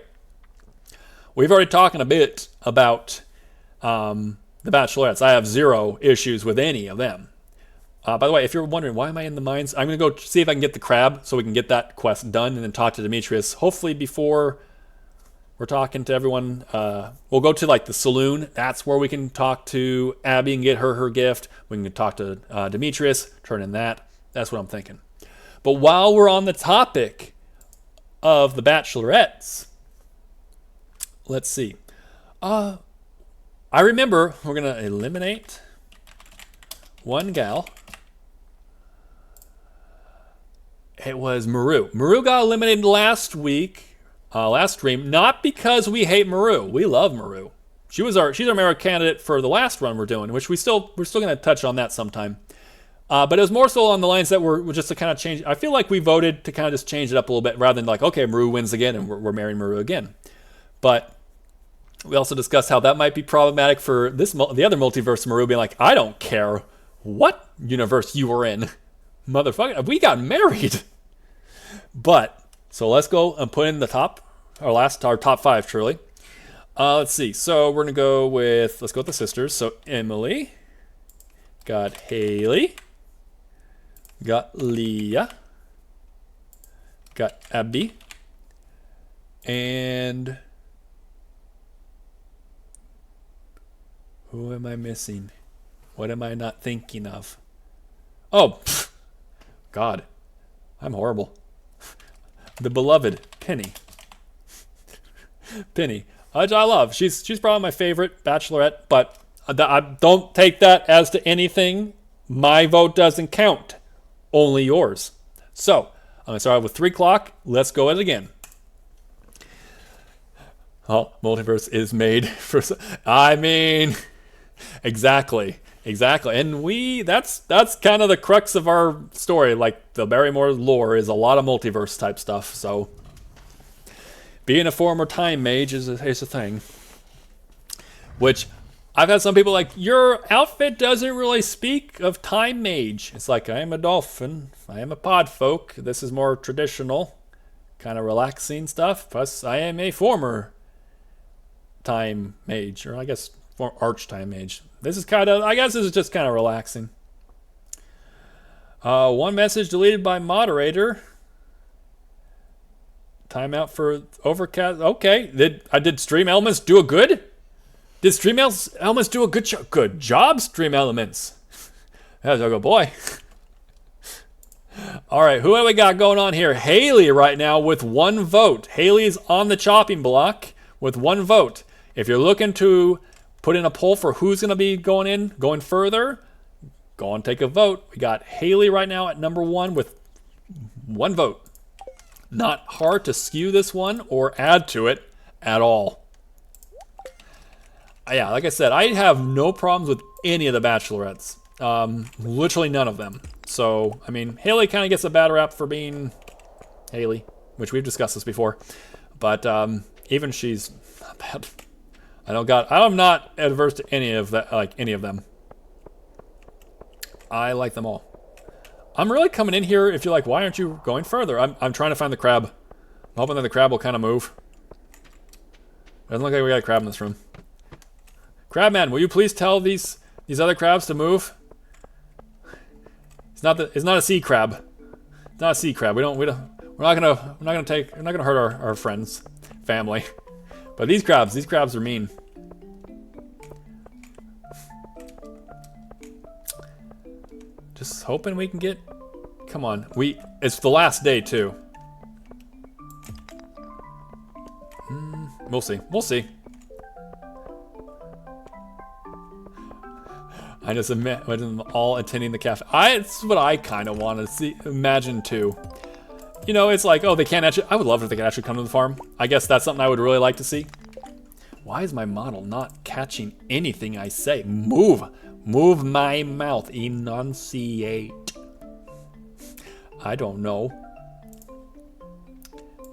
We've already talked a bit about the bachelorettes. I have 0 issues with any of them. By the way, if you're wondering, why am I in the mines? I'm gonna go see if I can get the crab so we can get that quest done and then talk to Demetrius. Hopefully before we're talking to everyone. We'll go to like the saloon. That's where we can talk to Abby and get her gift. We can talk to Demetrius, turn in that. That's what I'm thinking. But while we're on the topic of the bachelorettes, let's see. I remember we're going to eliminate one gal. It was Maru. Maru got eliminated last week. Last stream, not because we hate Maru. We love Maru. She's our mayor candidate for the last run we're doing, which we're still going to touch on that sometime. But it was more so on the lines that we're just to kind of change. I feel like we voted to kind of just change it up a little bit rather than like, okay, Maru wins again and we're marrying Maru again. But we also discussed how that might be problematic for the other multiverse Maru being like, I don't care what universe you were in, motherfucker. We got married. But so let's go and put in our top 5, truly. Let's see. So we're gonna let's go with the sisters. So Emily, got Haley, got Leah, got Abby, and who am I missing? What am I not thinking of? Oh, God, I'm horrible. the beloved Penny. Penny, which I love. She's probably my favorite bachelorette, but I don't take that as to anything. My vote doesn't count. Only yours. So, I'm going to start with 3 o'clock. Let's go at it again. Oh, multiverse is made for... I mean... Exactly. And that's kind of the crux of our story. Like, the Barrymore lore is a lot of multiverse type stuff, so... Being a former time mage is a thing. Which... I've had some people like, your outfit doesn't really speak of time mage. It's like, I am a dolphin. I am a pod folk. This is more traditional, kind of relaxing stuff. Plus, I am a former time mage, or I guess arch time mage. This is kind of, I guess this is just kind of relaxing. One message deleted by moderator. Timeout for overcast. Okay, did Stream Elements do a good? Did Stream Elements do a good job, Stream Elements? That's a good boy. All right, who have we got going on here? Haley right now with 1 vote. Haley's on the chopping block with 1 vote. If you're looking to put in a poll for who's going to be going further, go and take a vote. We got Haley right now at number 1 with 1 vote. Not hard to skew this one or add to it at all. Yeah, like I said, I have no problems with any of the bachelorettes. Literally none of them. So, I mean, Haley kind of gets a bad rap for being Haley, which we've discussed this before. But even she's not bad. I'm not adverse to any of that, like any of them. I like them all. I'm really coming in here. If you're like, why aren't you going further? I'm trying to find the crab. I'm hoping that the crab will kind of move. Doesn't look like we got a crab in this room. Crabman, will you please tell these other crabs to move? It's not a sea crab. It's not a sea crab. We're not gonna hurt our friends, family. But these crabs are mean. Just hoping we can get. Come on, it's the last day too. We'll see. I just imagine them all attending the cafe. It's what I kind of want to imagine too. You know, it's like, oh, they can't actually. I would love if they could actually come to the farm. I guess that's something I would really like to see. Why is my model not catching anything I say? Move my mouth. Enunciate. I don't know.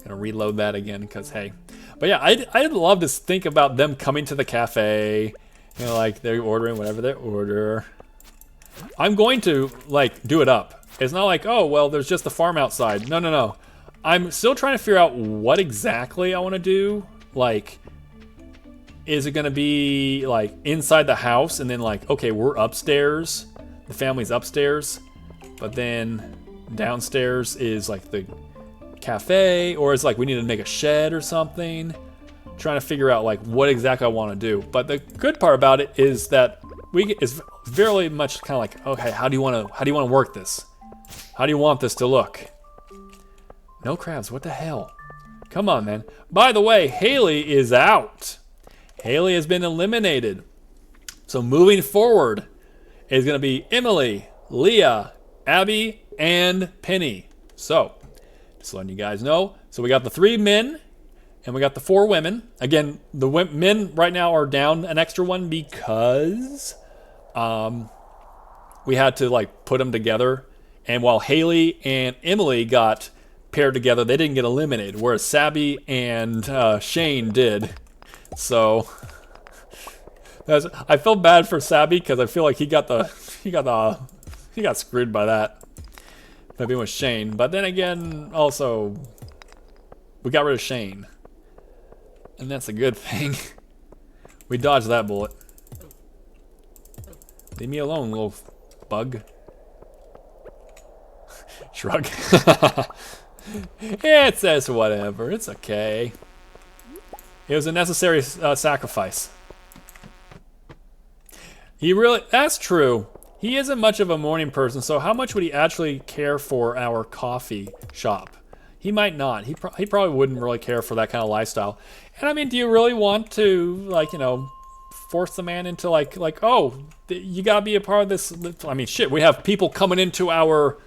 Gonna reload that again because hey, but yeah, I'd love to think about them coming to the cafe. You know, like they're ordering whatever they order. I'm going to like do it up. It's not like, oh, well, there's just the farm outside. No. I'm still trying to figure out what exactly I want to do. Like, is it going to be like inside the house and then like, okay, we're upstairs. The family's upstairs. But then downstairs is like the cafe, or it's like we need to make a shed or something. Trying to figure out like what exactly I want to do. But the good part about it is that it's very much kind of like, okay, how do you want to work this? How do you want this to look? No crabs, what the hell? Come on, man. By the way, Haley is out. Haley has been eliminated. So moving forward is going to be Emily, Leah, Abby, and Penny. So, just letting you guys know. So we got the 3 men. And we got the 4 women. Again, the men right now are down an extra one because we had to like put them together. And while Haley and Emily got paired together, they didn't get eliminated, whereas Sabby and Shane did. So I feel bad for Sabby because I feel like he got screwed by that. Maybe with Shane, but then again, also we got rid of Shane. And that's a good thing. We dodged that bullet. Leave me alone, little bug. Shrug. It says whatever. It's okay. It was a necessary sacrifice. That's true. He isn't much of a morning person, so how much would he actually care for our coffee shop? He might not. He probably wouldn't really care for that kind of lifestyle. And I mean, do you really want to, like, you know, force the man into like, oh, you gotta be a part of this? I mean, shit, we have people coming into our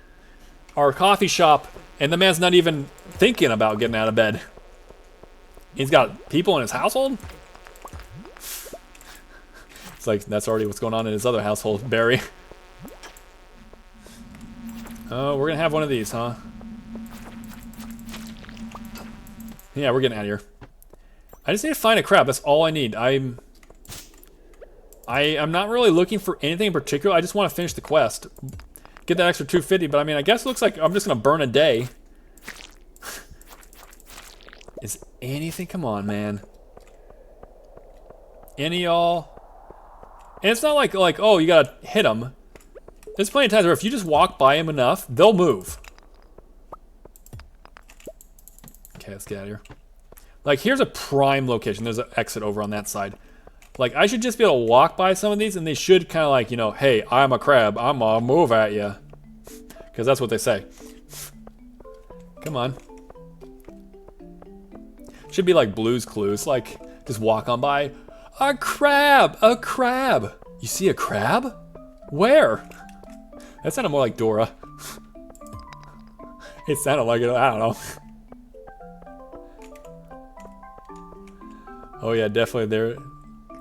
coffee shop, and the man's not even thinking about getting out of bed. He's got people in his household? It's like, that's already what's going on in his other household, Barry. Oh, we're gonna have one of these, huh? Yeah, we're getting out of here. I just need to find a crab. That's all I need. I'm not really looking for anything in particular. I just want to finish the quest. Get that extra 250, but I mean, I guess it looks like I'm just gonna burn a day. Is anything? Come on, man. Any y'all? And it's not like, oh, you gotta hit them. There's plenty of times where if you just walk by them enough, they'll move. Okay, let's get out of here. Like, here's a prime location. There's an exit over on that side. Like, I should just be able to walk by some of these, and they should kind of like, you know, hey, I'm a crab. I'm gonna move at you. Because that's what they say. Come on. Should be like Blue's Clues. Like, just walk on by. A crab! A crab! You see a crab? Where? That sounded more like Dora. It sounded like it. I don't know. Oh yeah, definitely there.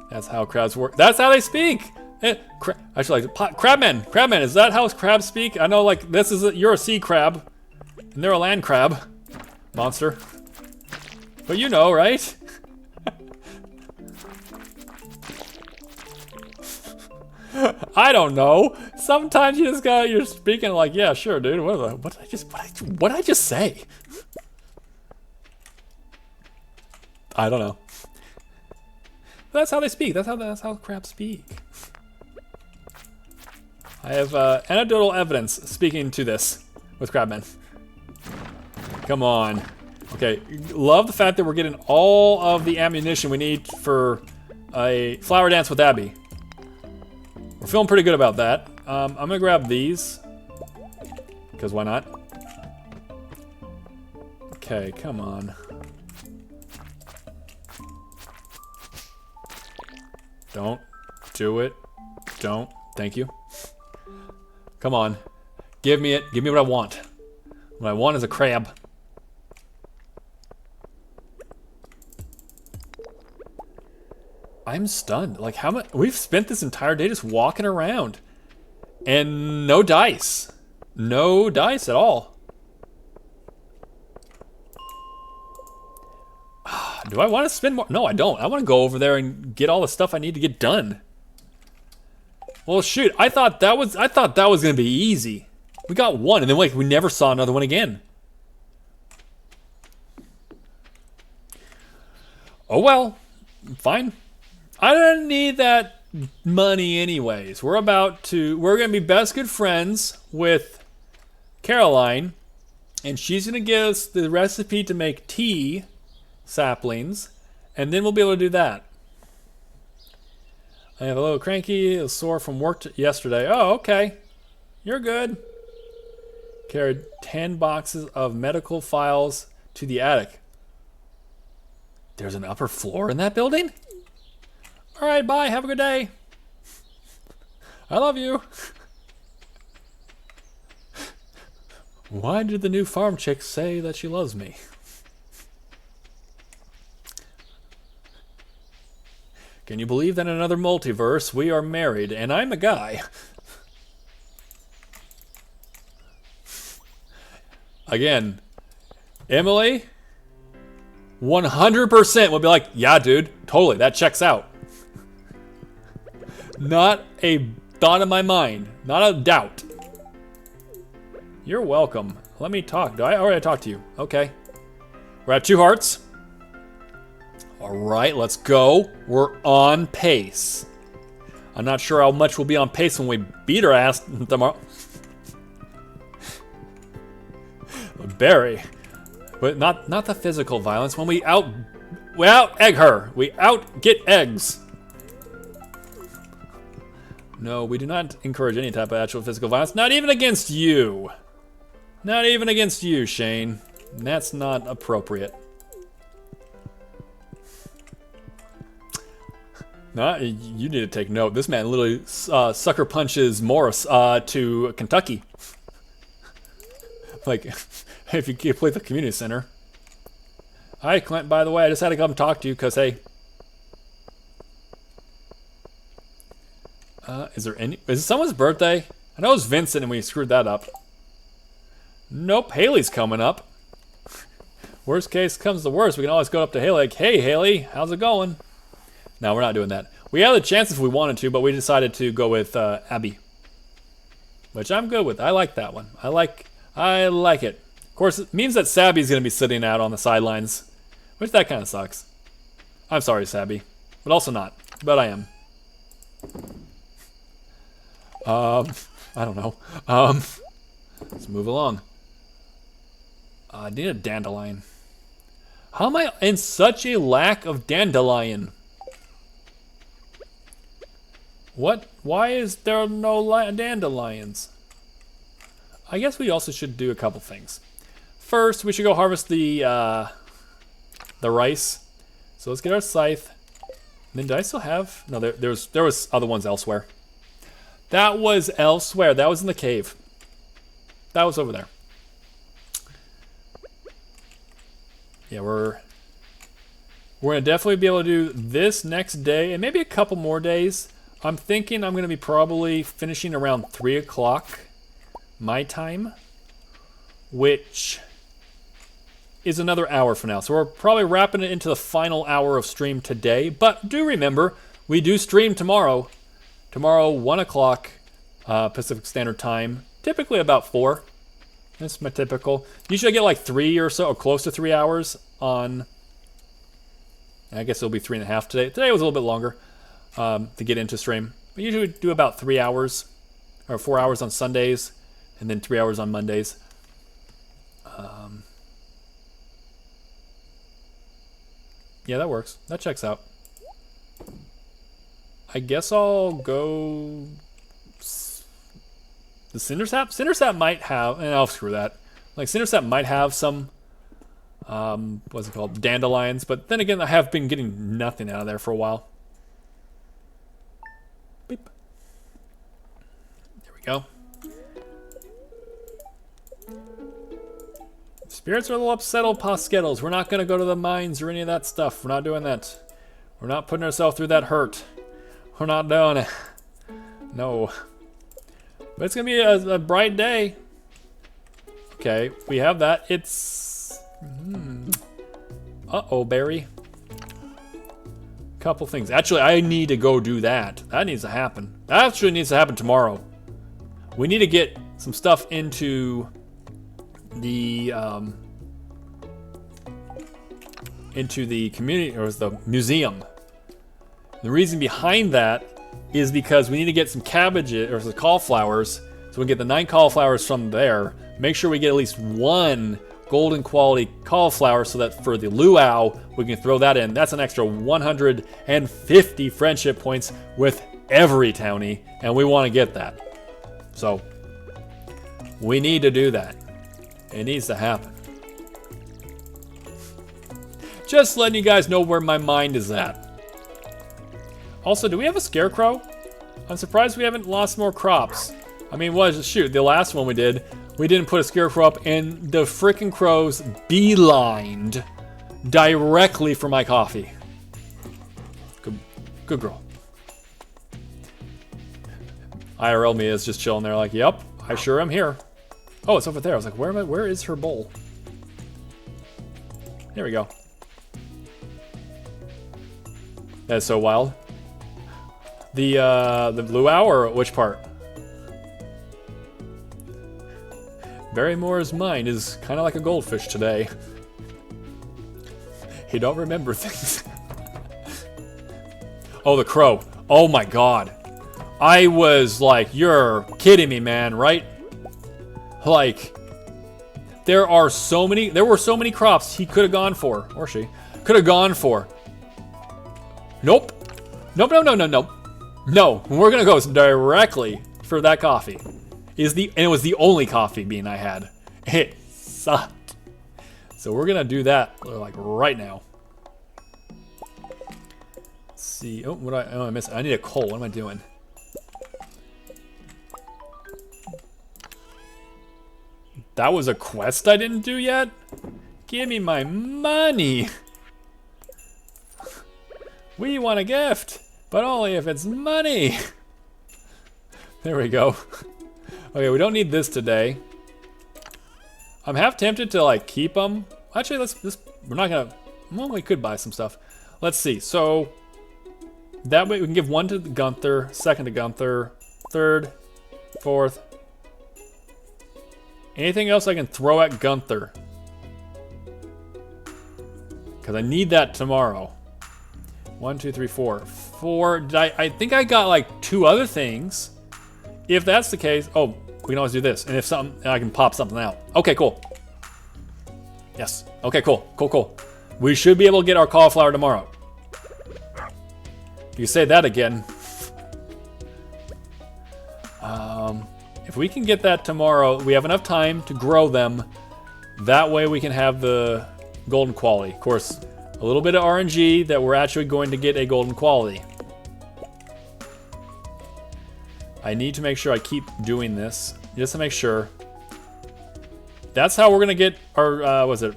That's how crabs work. That's how they speak. Actually, like crabmen. Crabmen. Is that how crabs speak? I know, like this is you're a sea crab, and they're a land crab monster. But you know, right? I don't know. Sometimes you just you're speaking like, yeah, sure, dude. What did I just say? I don't know. That's how they speak. That's how crabs speak. I have anecdotal evidence speaking to this with crabmen. Come on. Okay, love the fact that we're getting all of the ammunition we need for a flower dance with Abby. We're feeling pretty good about that. I'm gonna grab these, because why not? Okay, come on. Don't do it. Don't. Thank you. Come on. Give me it. Give me what I want. What I want is a crab. I'm stunned. Like, how much? We've spent this entire day just walking around. And no dice. No dice at all. Do I want to spend more? No, I don't. I want to go over there and get all the stuff I need to get done. Well, shoot. I thought that was going to be easy. We got one, and then like we never saw another one again. Oh well. Fine. I don't need that money anyways. We're going to be best good friends with Caroline, and she's going to give us the recipe to make tea saplings, and then we'll be able to do that. I have a little cranky, a little sore from work yesterday. Oh, okay. You're good. Carried 10 boxes of medical files to the attic. There's an upper floor in that building? All right, bye. Have a good day. I love you. Why did the new farm chick say that she loves me? Can you believe that in another multiverse we are married and I'm a guy? Again, Emily 100% will be like, yeah, dude, totally, that checks out. Not a thought in my mind, not a doubt. You're welcome. Let me talk. Do I already talk to you? Okay. We're at 2 hearts. All right, let's go. We're on pace. I'm not sure how much we'll be on pace when we beat her ass tomorrow. Barry. But not the physical violence. When we out egg her. We out get eggs. No, we do not encourage any type of actual physical violence. Not even against you. Not even against you, Shane. That's not appropriate. You need to take note. This man literally sucker punches Morris to Kentucky. Like, if you play the community center. Hi, Clint, by the way, I just had to come talk to you because, hey. Is it someone's birthday? I know it was Vincent and we screwed that up. Nope, Haley's coming up. Worst case comes to worst, we can always go up to Haley like, hey, Haley, how's it going? No, we're not doing that. We had the chance if we wanted to, but we decided to go with Abby. Which I'm good with. I like that one. I like it. Of course, it means that Sabby's going to be sitting out on the sidelines. Which that kind of sucks. I'm sorry, Sabby. But also not. But I am. I don't know. Let's move along. I need a dandelion. How am I in such a lack of dandelion? What? Why is there no dandelions? I guess we also should do a couple things. First, we should go harvest the rice. So let's get our scythe. And then did I still have? No, there was other ones elsewhere. That was elsewhere. That was in the cave. That was over there. Yeah, we're gonna definitely be able to do this next day and maybe a couple more days. I'm thinking I'm gonna be probably finishing around 3 o'clock my time, which is another hour from now. So we're probably wrapping it into the final hour of stream today. But do remember, we do stream tomorrow. Tomorrow, 1 o'clock Pacific Standard Time. Typically about 4. That's my typical. Usually I get like 3 or so, or close to 3 hours on. I guess it'll be 3.5 today. Today was a little bit longer to get into stream. But usually we do about 3 hours, or 4 hours on Sundays, and then 3 hours on Mondays. Yeah, that works. That checks out. I guess I'll go. The Cindersap? Cindersap might have, and I'll screw that. Like, Cindersap might have some, what's it called? Dandelions, but then again, I have been getting nothing out of there for a while. Beep. There we go. Spirits are a little upset, old Poskettles. We're not going to go to the mines or any of that stuff. We're not doing that. We're not putting ourselves through that hurt. We're not doing it. No. But it's going to be a bright day. Okay, we have that. It's... Uh-oh, Barry. Couple things. Actually, I need to go do that. That needs to happen. That actually needs to happen tomorrow. We need to get some stuff into the community, or the museum. The reason behind that is because we need to get some cabbages, or the cauliflowers, so we get the 9 cauliflowers from there. Make sure we get at least 1 golden quality cauliflower so that for the luau, we can throw that in. That's an extra 150 friendship points with every townie, and we want to get that. So, we need to do that. It needs to happen. Just letting you guys know where my mind is at. Also, do we have a scarecrow? I'm surprised we haven't lost more crops. I mean, shoot, the last one we didn't put a scarecrow up, and the frickin' crows beelined directly for my coffee. Good girl. IRL me is just chilling there like, yep, I sure am here. Oh, it's over there. I was like, where is her bowl? There we go. That's so wild. The luau, or which part? Barrymore's mind is kind of like a goldfish today. He don't remember things. Oh, the crow. Oh my god. I was like, you're kidding me, man, right? Like, there were so many crops he could have gone for, or she could have gone for. Nope. Nope, no. No, we're gonna go directly for that coffee. And it was the only coffee bean I had. It sucked. So we're gonna do that like right now. Let's see. Oh, I missed? I need a coal. What am I doing? That was a quest I didn't do yet? Give me my money. We want a gift, but only if it's money. There we go. Okay, we don't need this today. I'm half tempted to like keep them. Actually, we're not gonna, well, we could buy some stuff. Let's see, so that way we can give one to Gunther, second to Gunther, third, fourth. Anything else I can throw at Gunther? Because I need that tomorrow. 1, 2, 3, 4. 4, I think I got like 2 other things. If that's the case, oh, we can always do this. And if something, I can pop something out. Okay, cool. Yes, okay, cool, cool, cool. We should be able to get our cauliflower tomorrow. You say that again. If we can get that tomorrow, we have enough time to grow them. That way we can have the golden quality. Of course, a little bit of RNG that we're actually going to get a golden quality. I need to make sure I keep doing this, just to make sure. That's how we're gonna get our, the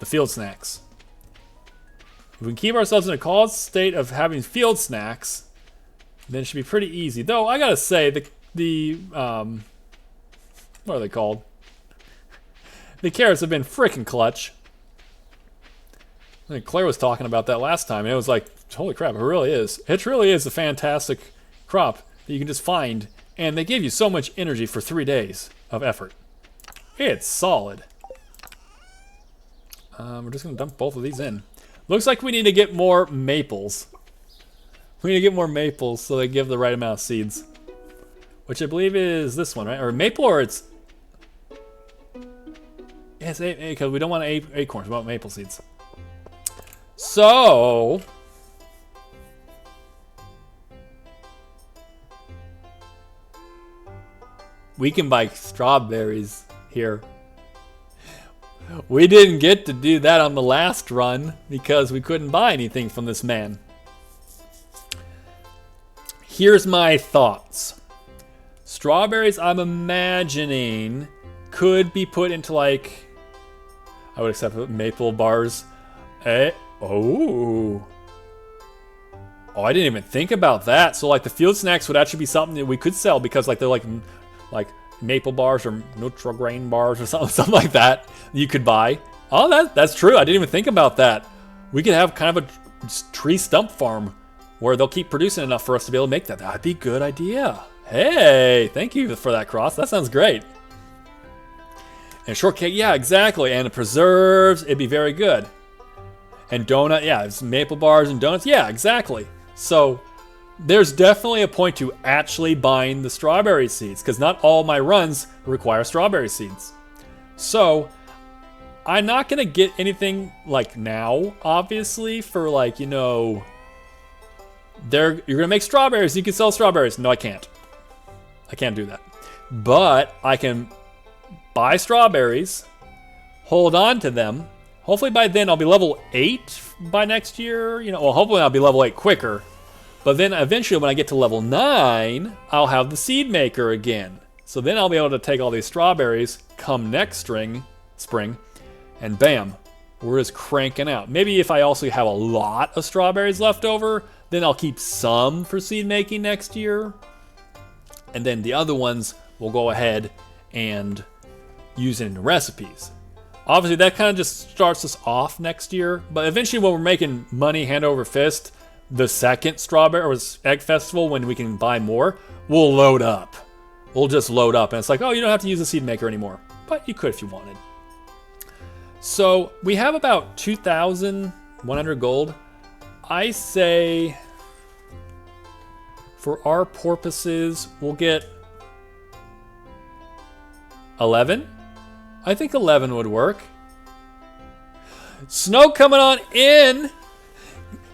field snacks. If we can keep ourselves in a caused state of having field snacks, then it should be pretty easy. Though, I gotta say, what are they called? The carrots have been freaking clutch. I think Claire was talking about that last time, and it was like, holy crap, it really is. It really is a fantastic crop that you can just find, and they give you so much energy for 3 days of effort. It's solid. We're just gonna dump both of these in. Looks like we need to get more maples. We need to get more maples so they give the right amount of seeds. Which I believe is this one, right? Or maple, or it's... Yeah, it's because we don't want acorns, we want maple seeds. So... we can buy strawberries here. We didn't get to do that on the last run because we couldn't buy anything from this man. Here's my thoughts. Strawberries, I'm imagining, could be put into like, I would accept maple bars. Oh, I didn't even think about that. So like the field snacks would actually be something that we could sell because like they're like maple bars or Nutri-Grain bars or something like that you could buy. Oh, that's true. I didn't even think about that. We could have kind of a tree stump farm where they'll keep producing enough for us to be able to make that. That'd be a good idea. Hey, thank you for that, Cross. That sounds great. And shortcake, yeah, exactly. And the preserves, it'd be very good. And donut, yeah, it's maple bars and donuts, yeah, exactly. So there's definitely a point to actually buying the strawberry seeds because not all my runs require strawberry seeds. So I'm not gonna get anything like now, obviously, for like, you know, you're gonna make strawberries, you can sell strawberries. No, I can't. I can't do that. But I can buy strawberries, hold on to them. Hopefully by then I'll be level 8 by next year. You know, well, hopefully I'll be level 8 quicker. But then eventually when I get to level 9, I'll have the seed maker again. So then I'll be able to take all these strawberries come next spring, and bam, we're just cranking out. Maybe if I also have a lot of strawberries left over, then I'll keep some for seed making next year. And then the other ones we'll go ahead and use in recipes. Obviously that kind of just starts us off next year, but eventually when we're making money hand over fist, the second strawberry or egg festival when we can buy more, we'll load up. We'll just load up and it's like, oh, you don't have to use the seed maker anymore, but you could if you wanted. So we have about 2,100 gold. I say for our purposes, we'll get 11. I think 11 would work. Snow coming on in.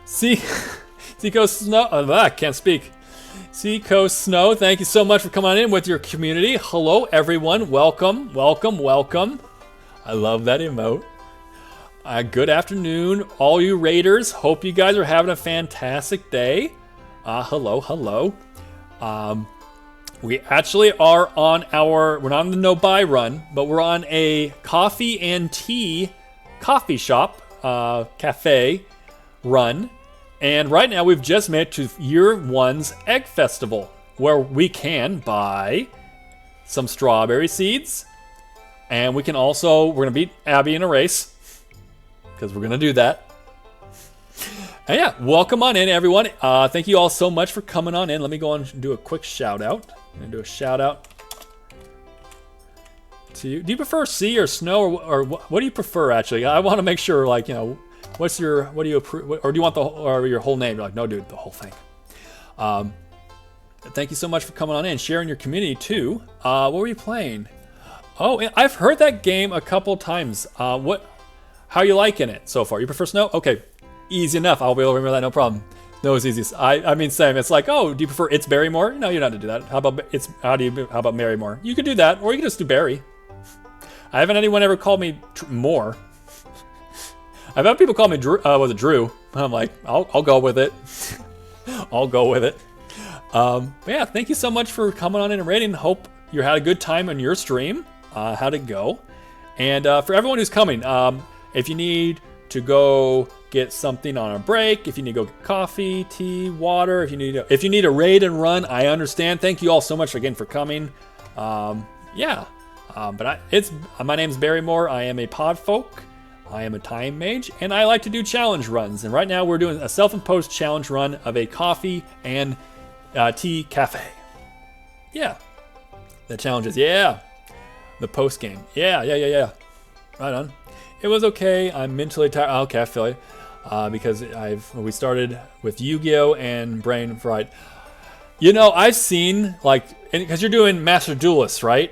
Seacoast Snow. I can't speak. Seacoast Snow, thank you so much for coming on in with your community. Hello, everyone. Welcome, welcome, welcome. I love that emote. Good afternoon, all you raiders. Hope you guys are having a fantastic day. Hello. We actually are on we're not on the no buy run, but we're on a coffee and tea coffee shop, cafe run. And right now we've just made it to year one's egg festival, where we can buy some strawberry seeds. And we're gonna beat Abby in a race, because we're gonna do that. And yeah, welcome on in, everyone. Thank you all so much for coming on in. Let me go on and do a quick shout out. I'm gonna do a shout out to you. Do you prefer sea or snow, or what do you prefer? Actually, I want to make sure, like, you know, what do you approve, or do you want your whole name? You're like, no, dude, the whole thing. Thank you so much for coming on in, sharing your community too. What were you playing? Oh, I've heard that game a couple times. How are you liking it so far? You prefer snow? Okay, easy enough. I'll be able to remember that, no problem. No, it's easy. I mean, same. It's like, oh, do you prefer It's Barrymore? No, you don't have to do that. How about Marrymore? You could do that, or you could just do Barry. I haven't anyone ever called me Moore. I've had people call me Drew. Drew? I'm like, I'll go with it. I'll go with it. But yeah, thank you so much for coming on in and rating. Hope you had a good time on your stream. How'd it go? And for everyone who's coming, if you need to go get something on a break, if you need to go get coffee, tea, water, if you need a raid and run, I understand. Thank you all so much again for coming. My name's Barrymore. I am a podfolk. I am a time mage, and I like to do challenge runs. And right now we're doing a self-imposed challenge run of a coffee and tea cafe. Yeah. The challenges, yeah. The post game, yeah. Right on. It was okay. I'm mentally tired. Okay, I feel you. Because we started with Yu-Gi-Oh and Brain Fried. You know, I've seen, like, because you're doing Master Duelist, right?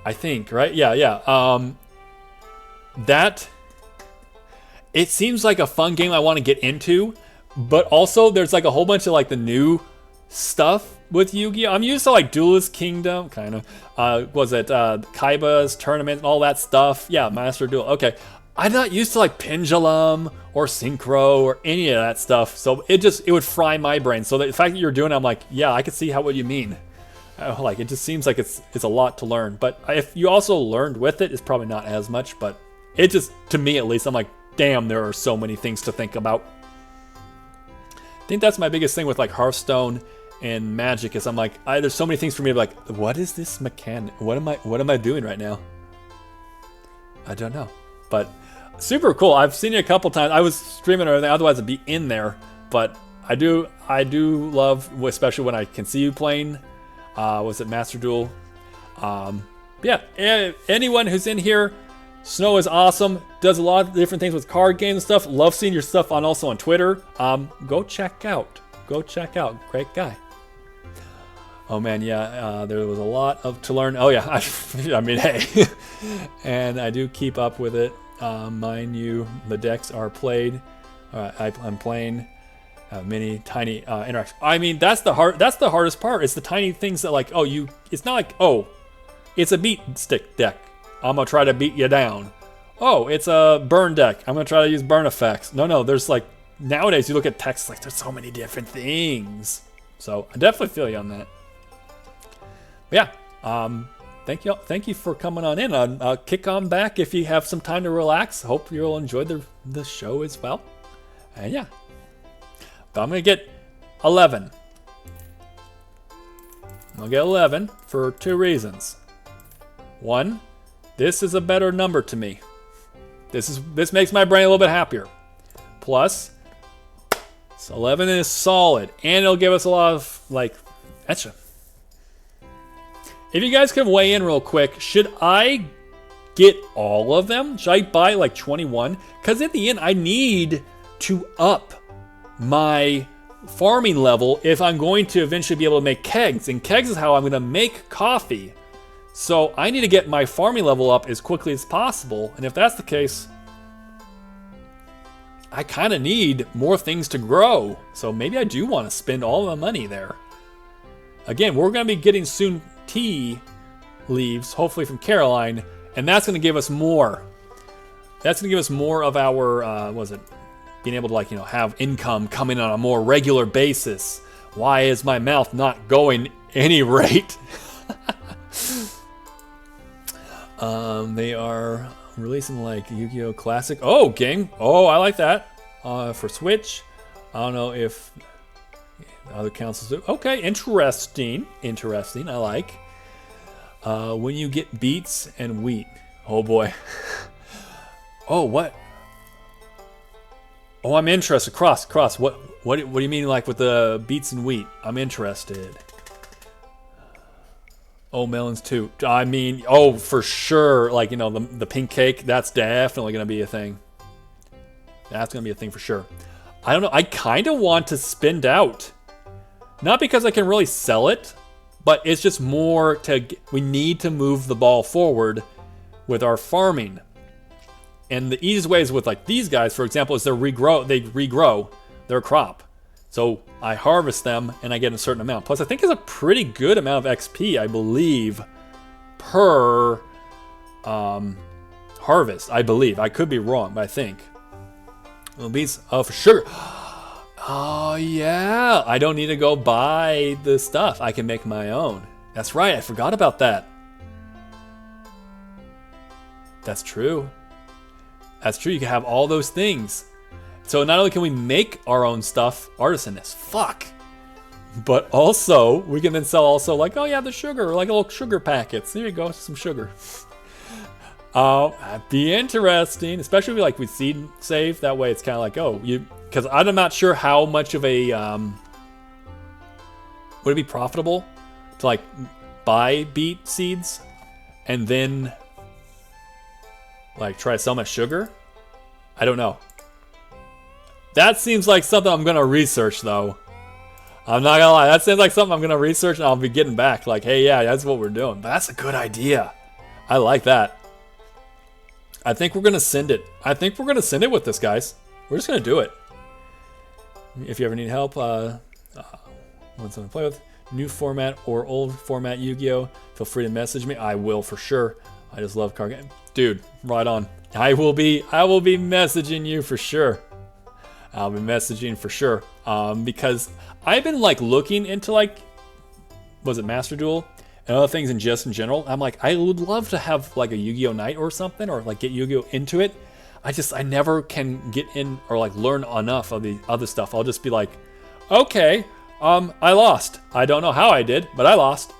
I think, right? Yeah. That, it seems like a fun game I want to get into, but also there's like a whole bunch of like the new stuff with Yu-Gi-Oh! I'm used to like Duelist Kingdom, kind of. Kaiba's tournament and all that stuff. Yeah, Master Duel. Okay. I'm not used to like Pendulum or Synchro or any of that stuff, so it would fry my brain. So the fact that you're doing it, I'm like, yeah, I can see what you mean. Like, it just seems like it's a lot to learn. But if you also learned with it, it's probably not as much, but it just, to me at least, I'm like, damn, there are so many things to think about. I think that's my biggest thing with like Hearthstone and Magic is I'm like, there's so many things for me to be like, what is this mechanic? What am I doing right now? I don't know. But super cool. I've seen it a couple times. I was streaming or anything, otherwise I'd be in there. But I do love, especially when I can see you playing. Was it Master Duel? Yeah, anyone who's in here, Snow is awesome. Does a lot of different things with card games and stuff. Love seeing your stuff also on Twitter. Go check out. Great guy. Oh man, yeah. There was a lot to learn. Oh yeah. I mean, hey. And I do keep up with it. Mind you, the decks are played. I'm playing. Many tiny interactions. I mean, that's the hardest part. It's the tiny things that like, it's not like, it's a beat stick deck. I'm gonna try to beat you down. Oh, it's a burn deck. I'm gonna try to use burn effects. No, there's like, nowadays you look at text, like there's so many different things. So I definitely feel you on that. But yeah, thank you for coming on in. I'll kick on back if you have some time to relax. Hope you'll enjoy the show as well. And yeah. But I'm going to get 11. I'll get 11 for 2 reasons. 1, this is a better number to me. This makes my brain a little bit happier. Plus, 11 is solid, and it'll give us a lot of, like, etcha. If you guys can weigh in real quick, should I get all of them? Should I buy, like, 21? Because at the end, I need to up my farming level if I'm going to eventually be able to make kegs, and kegs is how I'm going to make coffee. So I need to get my farming level up as quickly as possible, and if that's the case, I kind of need more things to grow. So maybe I do want to spend all the money there. Again, we're going to be getting soon tea leaves, hopefully from Caroline, And that's going to give us more. That's going to give us more of our, being able to, like, you know, have income coming on a more regular basis. Why is my mouth not going any rate? They are releasing, like, Yu-Gi-Oh! Classic. Oh, game. Oh, I like that. For Switch. I don't know if other consoles do. Okay, interesting. Interesting, I like. When you get beets and wheat. Oh, boy. Oh, what? Oh, I'm interested. Cross. What do you mean, like, with the beets and wheat? I'm interested. Oh, melons too. I mean, oh, for sure. Like, you know, the pink cake, that's definitely going to be a thing. That's going to be a thing for sure. I don't know. I kind of want to spend out. Not because I can really sell it, but it's just more we need to move the ball forward with our farming. And the easiest way is with, like, these guys, for example, is they regrow their crop. So I harvest them and I get a certain amount. Plus, I think it's a pretty good amount of XP, I believe, per harvest. I believe. I could be wrong, but I think. Well, beets of sugar. Oh, yeah. I don't need to go buy the stuff. I can make my own. That's right. I forgot about that. That's true. That's true. You can have all those things. So not only can we make our own stuff, artisan as fuck, but also we can then sell also, like, oh yeah, the sugar, like little sugar packets. There you go, some sugar. That'd be interesting, especially if we seed save. That way it's kind of like, oh, because I'm not sure how much of a, would it be profitable to, like, buy beet seeds and then, like, try to sell my sugar? I don't know. That seems like something I'm going to research, though. I'm not going to lie. That seems like something I'm going to research, and I'll be getting back. Like, hey, yeah, that's what we're doing. But that's a good idea. I like that. I think we're going to send it. I think we're going to send it with this, guys. We're just going to do it. If you ever need help, want something to play with, new format or old format Yu-Gi-Oh!, feel free to message me. I will for sure. I just love card games. Dude, right on. I will be messaging you for sure. I'll be messaging for sure. Because I've been, like, looking into, like, was it Master Duel and other things, and just in general. I'm like, I would love to have, like, a Yu-Gi-Oh! Night or something, or, like, get Yu-Gi-Oh! Into it. I never can get in or, like, learn enough of the other stuff. I'll just be like, okay, I lost. I don't know how I did, but I lost.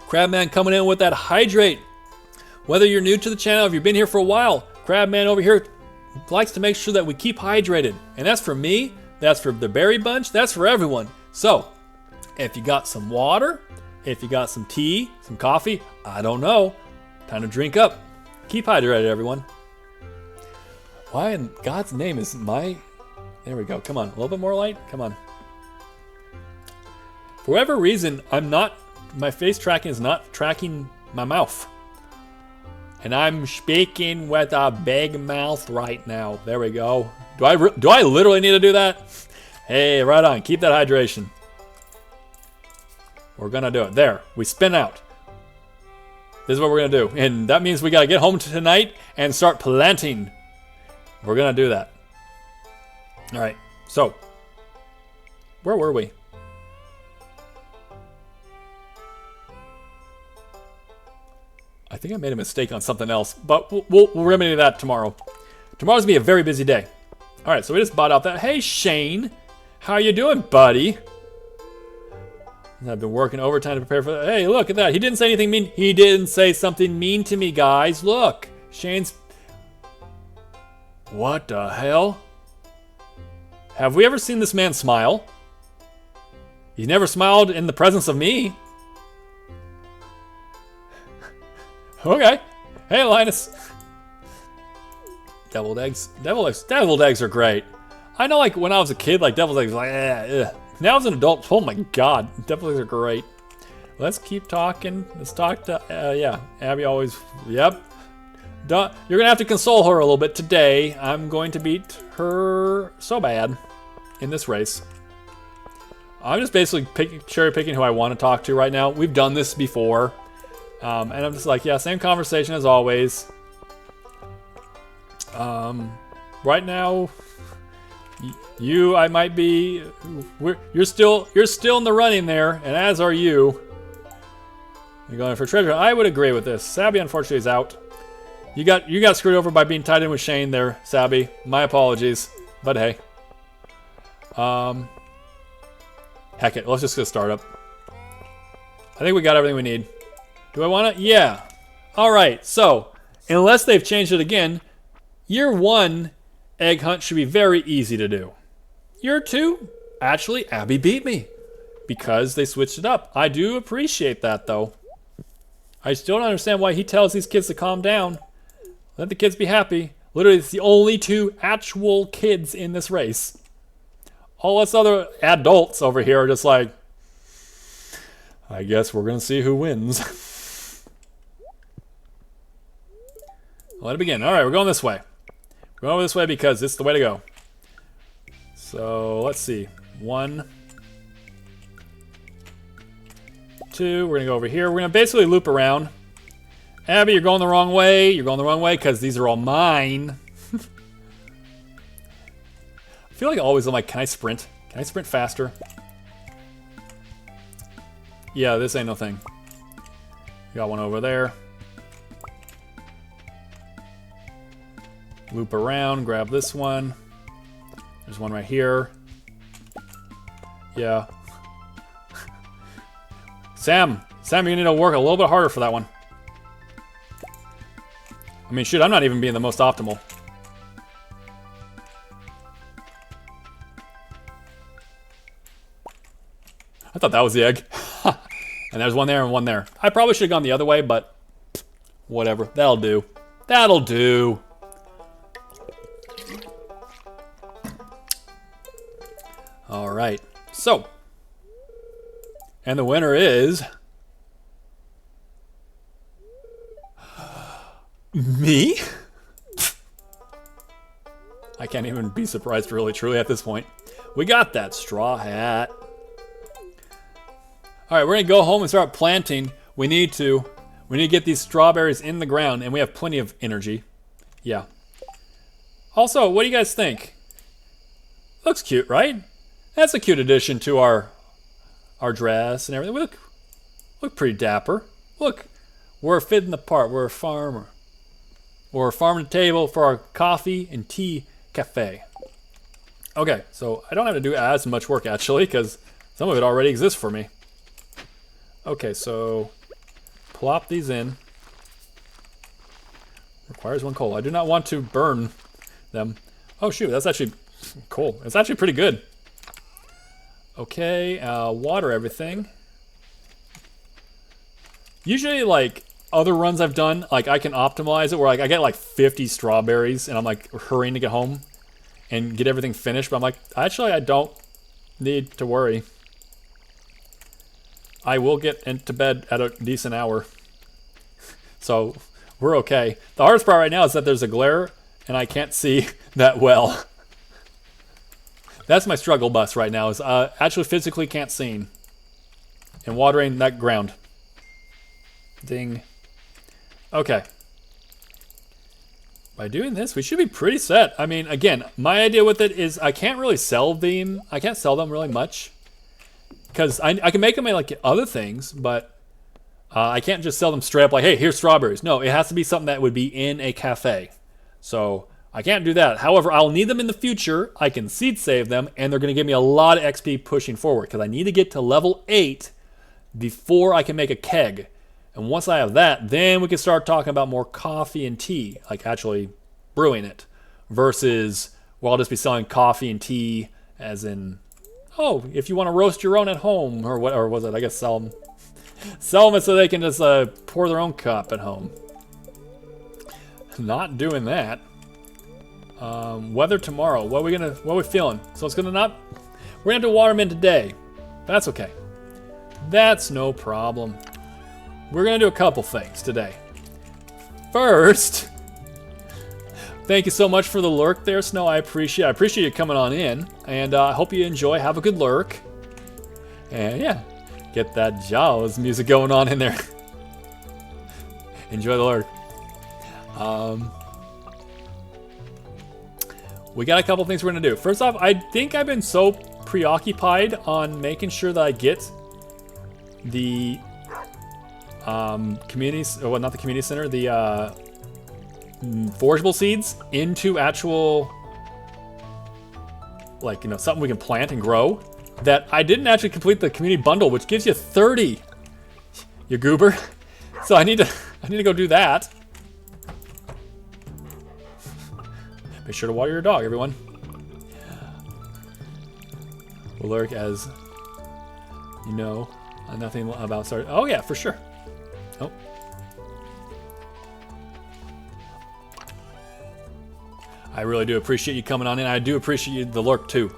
Crabman coming in with that hydrate. Whether you're new to the channel, if you've been here for a while, Crabman over here likes to make sure that we keep hydrated. And that's for me, that's for the berry bunch, that's for everyone. So, if you got some water, if you got some tea, some coffee, I don't know, time to drink up. Keep hydrated, everyone. Why in God's name is there we go, come on, a little bit more light, come on. For whatever reason, my face tracking is not tracking my mouth. And I'm speaking with a big mouth right now. There we go. Do I literally need to do that? Hey, right on. Keep that hydration. We're going to do it. There. We spin out. This is what we're going to do. And that means we got to get home tonight and start planting. We're going to do that. All right. So, where were we? I think I made a mistake on something else, but we'll remedy that tomorrow. Tomorrow's gonna be a very busy day. All right, so we just bought out that. Hey, Shane, how you doing, buddy? I've been working overtime to prepare for that. Hey, look at that. He didn't say anything mean. He didn't say something mean to me, guys. Look, Shane's. What the hell? Have we ever seen this man smile? He's never smiled in the presence of me. Okay. Hey, Linus. Deviled eggs. Deviled eggs are great. I know, like, when I was a kid, like, deviled eggs, like, ugh. Now as an adult, oh my god, deviled eggs are great. Let's keep talking. Let's talk to, yeah, Abby always, yep. You're gonna have to console her a little bit today. I'm going to beat her so bad in this race. I'm just basically cherry picking who I want to talk to right now. We've done this before. And I'm just like, yeah, same conversation as always. Right now, I might be, you're still in the running there, and as are you. You're going for treasure. I would agree with this. Sabby, unfortunately, is out. You got screwed over by being tied in with Shane there, Sabby. My apologies, but hey. Heck it, let's just get started. I think we got everything we need. Do I want to? Yeah. All right. So, unless they've changed it again, year 1 egg hunt should be very easy to do. Year 2, actually, Abby beat me because they switched it up. I do appreciate that, though. I still don't understand why he tells these kids to calm down. Let the kids be happy. Literally, it's the only 2 actual kids in this race. All us other adults over here are just like, I guess we're going to see who wins. Let it begin. All right, we're going this way. We're going this way because it's the way to go. So let's see. 1, 2. We're going to go over here. We're going to basically loop around. Abby, you're going the wrong way. You're going the wrong way because these are all mine. I feel like always I'm like, can I sprint? Can I sprint faster? Yeah, this ain't no thing. Got one over there. Loop around, grab this one. There's one right here. Yeah. Sam, you're gonna need to work a little bit harder for that one. I mean, shoot, I'm not even being the most optimal. I thought that was the egg. And there's one there and one there. I probably should have gone the other way, but whatever. That'll do. That'll do. All right. So, and the winner is me? I can't even be surprised really truly at this point. We got that straw hat. All right, we're gonna go home and start planting. We need to get these strawberries in the ground, and we have plenty of energy. Yeah. Also, what do you guys think? Looks cute, right? That's a cute addition to our dress and everything. We look pretty dapper. Look, we're fitting the part. We're a farmer. We're farming the table for our coffee and tea cafe. Okay, so I don't have to do as much work actually, because some of it already exists for me. Okay, so plop these in. Requires 1 coal. I do not want to burn them. Oh shoot, that's actually cool. It's actually pretty good. Okay, water everything. Usually, like, other runs I've done, like, I can optimize it where, like, I get, like, 50 strawberries and I'm, like, hurrying to get home and get everything finished. But I'm like, actually, I don't need to worry. I will get into bed at a decent hour. So, we're okay. The hardest part right now is that there's a glare and I can't see that well. That's my struggle bus right now, is actually physically can't see. And watering that ground. Ding. Okay. By doing this, we should be pretty set. I mean, again, my idea with it is I can't really sell them. I can't sell them really much. Because I can make them like other things, but I can't just sell them straight up like, hey, here's strawberries. No, it has to be something that would be in a cafe. So I can't do that. However, I'll need them in the future. I can seed save them, and they're going to give me a lot of XP pushing forward because I need to get to level 8 before I can make a keg. And once I have that, then we can start talking about more coffee and tea, like actually brewing it, versus, well, I'll just be selling coffee and tea as in, oh, if you want to roast your own at home, or what, or was it, I guess sell them so they can just pour their own cup at home. Not doing that. Weather tomorrow. What are we feeling? So it's we're gonna have to water them in today. That's okay. That's no problem. We're gonna do a couple things today. First, thank you so much for the lurk there, Snow. I appreciate you coming on in, and I hope you enjoy. Have a good lurk. And yeah, get that Jaws music going on in there. Enjoy the lurk. We got a couple things we're gonna do. First off, I think I've been so preoccupied on making sure that I get the communities, well, not the community center, the forageable seeds into actual, like, you know, something we can plant and grow, that I didn't actually complete the community bundle, which gives you 30, you goober. So I need to go do that. Make sure to water your dog, everyone. Will lurk, as you know, nothing about start. Oh yeah, for sure. Oh. I really do appreciate you coming on in. I do appreciate the lurk too.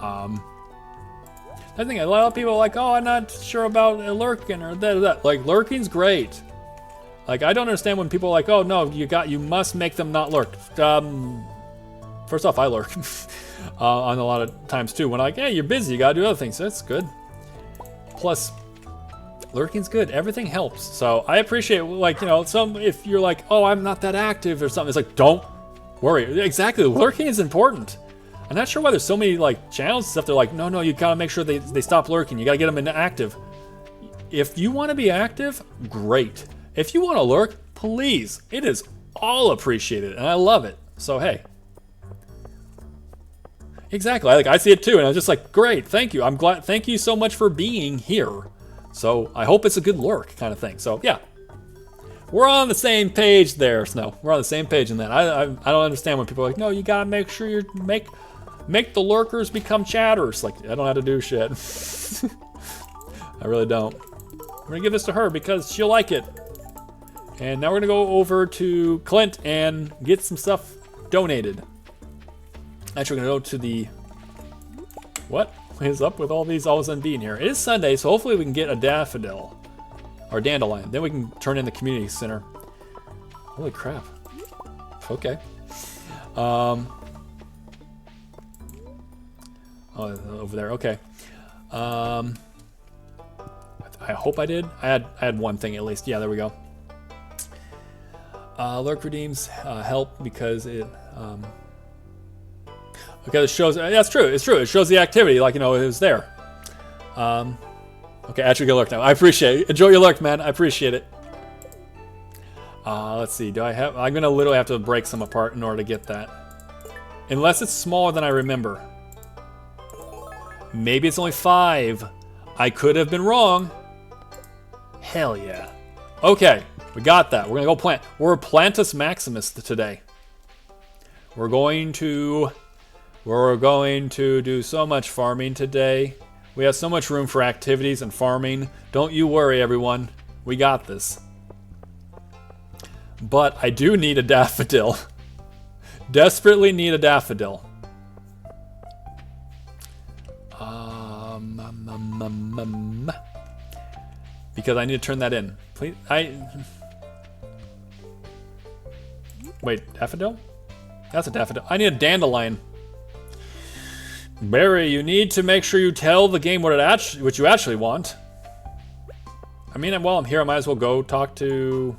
I think a lot of people are like, oh, I'm not sure about lurking or that. Like, lurking's great. Like, I don't understand when people are like, oh no, you must make them not lurk. First off, I lurk on a lot of times too. When I'm like, hey, you're busy, you gotta do other things. So that's good. Plus, lurking's good. Everything helps. So I appreciate, like, you know, if you're like, oh, I'm not that active or something, it's like, don't worry. Exactly, lurking is important. I'm not sure why there's so many like channels and stuff. They're like, no, you gotta make sure they stop lurking. You gotta get them inactive. If you want to be active, great. If you want to lurk, please. It is all appreciated, and I love it. So hey, exactly. I see it too, and I was just like, great, thank you. I'm glad. Thank you so much for being here. So I hope it's a good lurk kind of thing. So yeah, we're on the same page there, Snow. We're on the same page in that. I don't understand when people are like, no, you gotta make sure you make the lurkers become chatters. Like, I don't have to do shit. I really don't. I'm gonna give this to her because she'll like it. And now we're gonna go over to Clint and get some stuff donated. Actually, we're gonna go to the, what is up with all these all of a sudden being here? It is Sunday, so hopefully we can get a daffodil or dandelion. Then we can turn in the community center. Holy crap. Okay. Oh, over there. Okay. I hope I did. I had one thing at least. Yeah, there we go. Lurk redeems help because it okay, it shows. That's true. It's true. It shows the activity, like, you know, it was there. Okay, actually, go lurk now. I appreciate it. Enjoy your lurk, man. I appreciate it. Let's see. I'm gonna literally have to break some apart in order to get that, unless it's smaller than I remember. Maybe it's only 5. I could have been wrong. Hell yeah. Okay, we got that. We're gonna go plant. We're Plantus Maximus today. We're going to do so much farming today. We have so much room for activities and farming. Don't you worry, everyone. We got this. But I do need a daffodil. Desperately need a daffodil. Because I need to turn that in. Please, wait, daffodil? That's a daffodil. I need a dandelion. Barry, you need to make sure you tell the game what you actually want. I mean, while I'm here, I might as well go talk to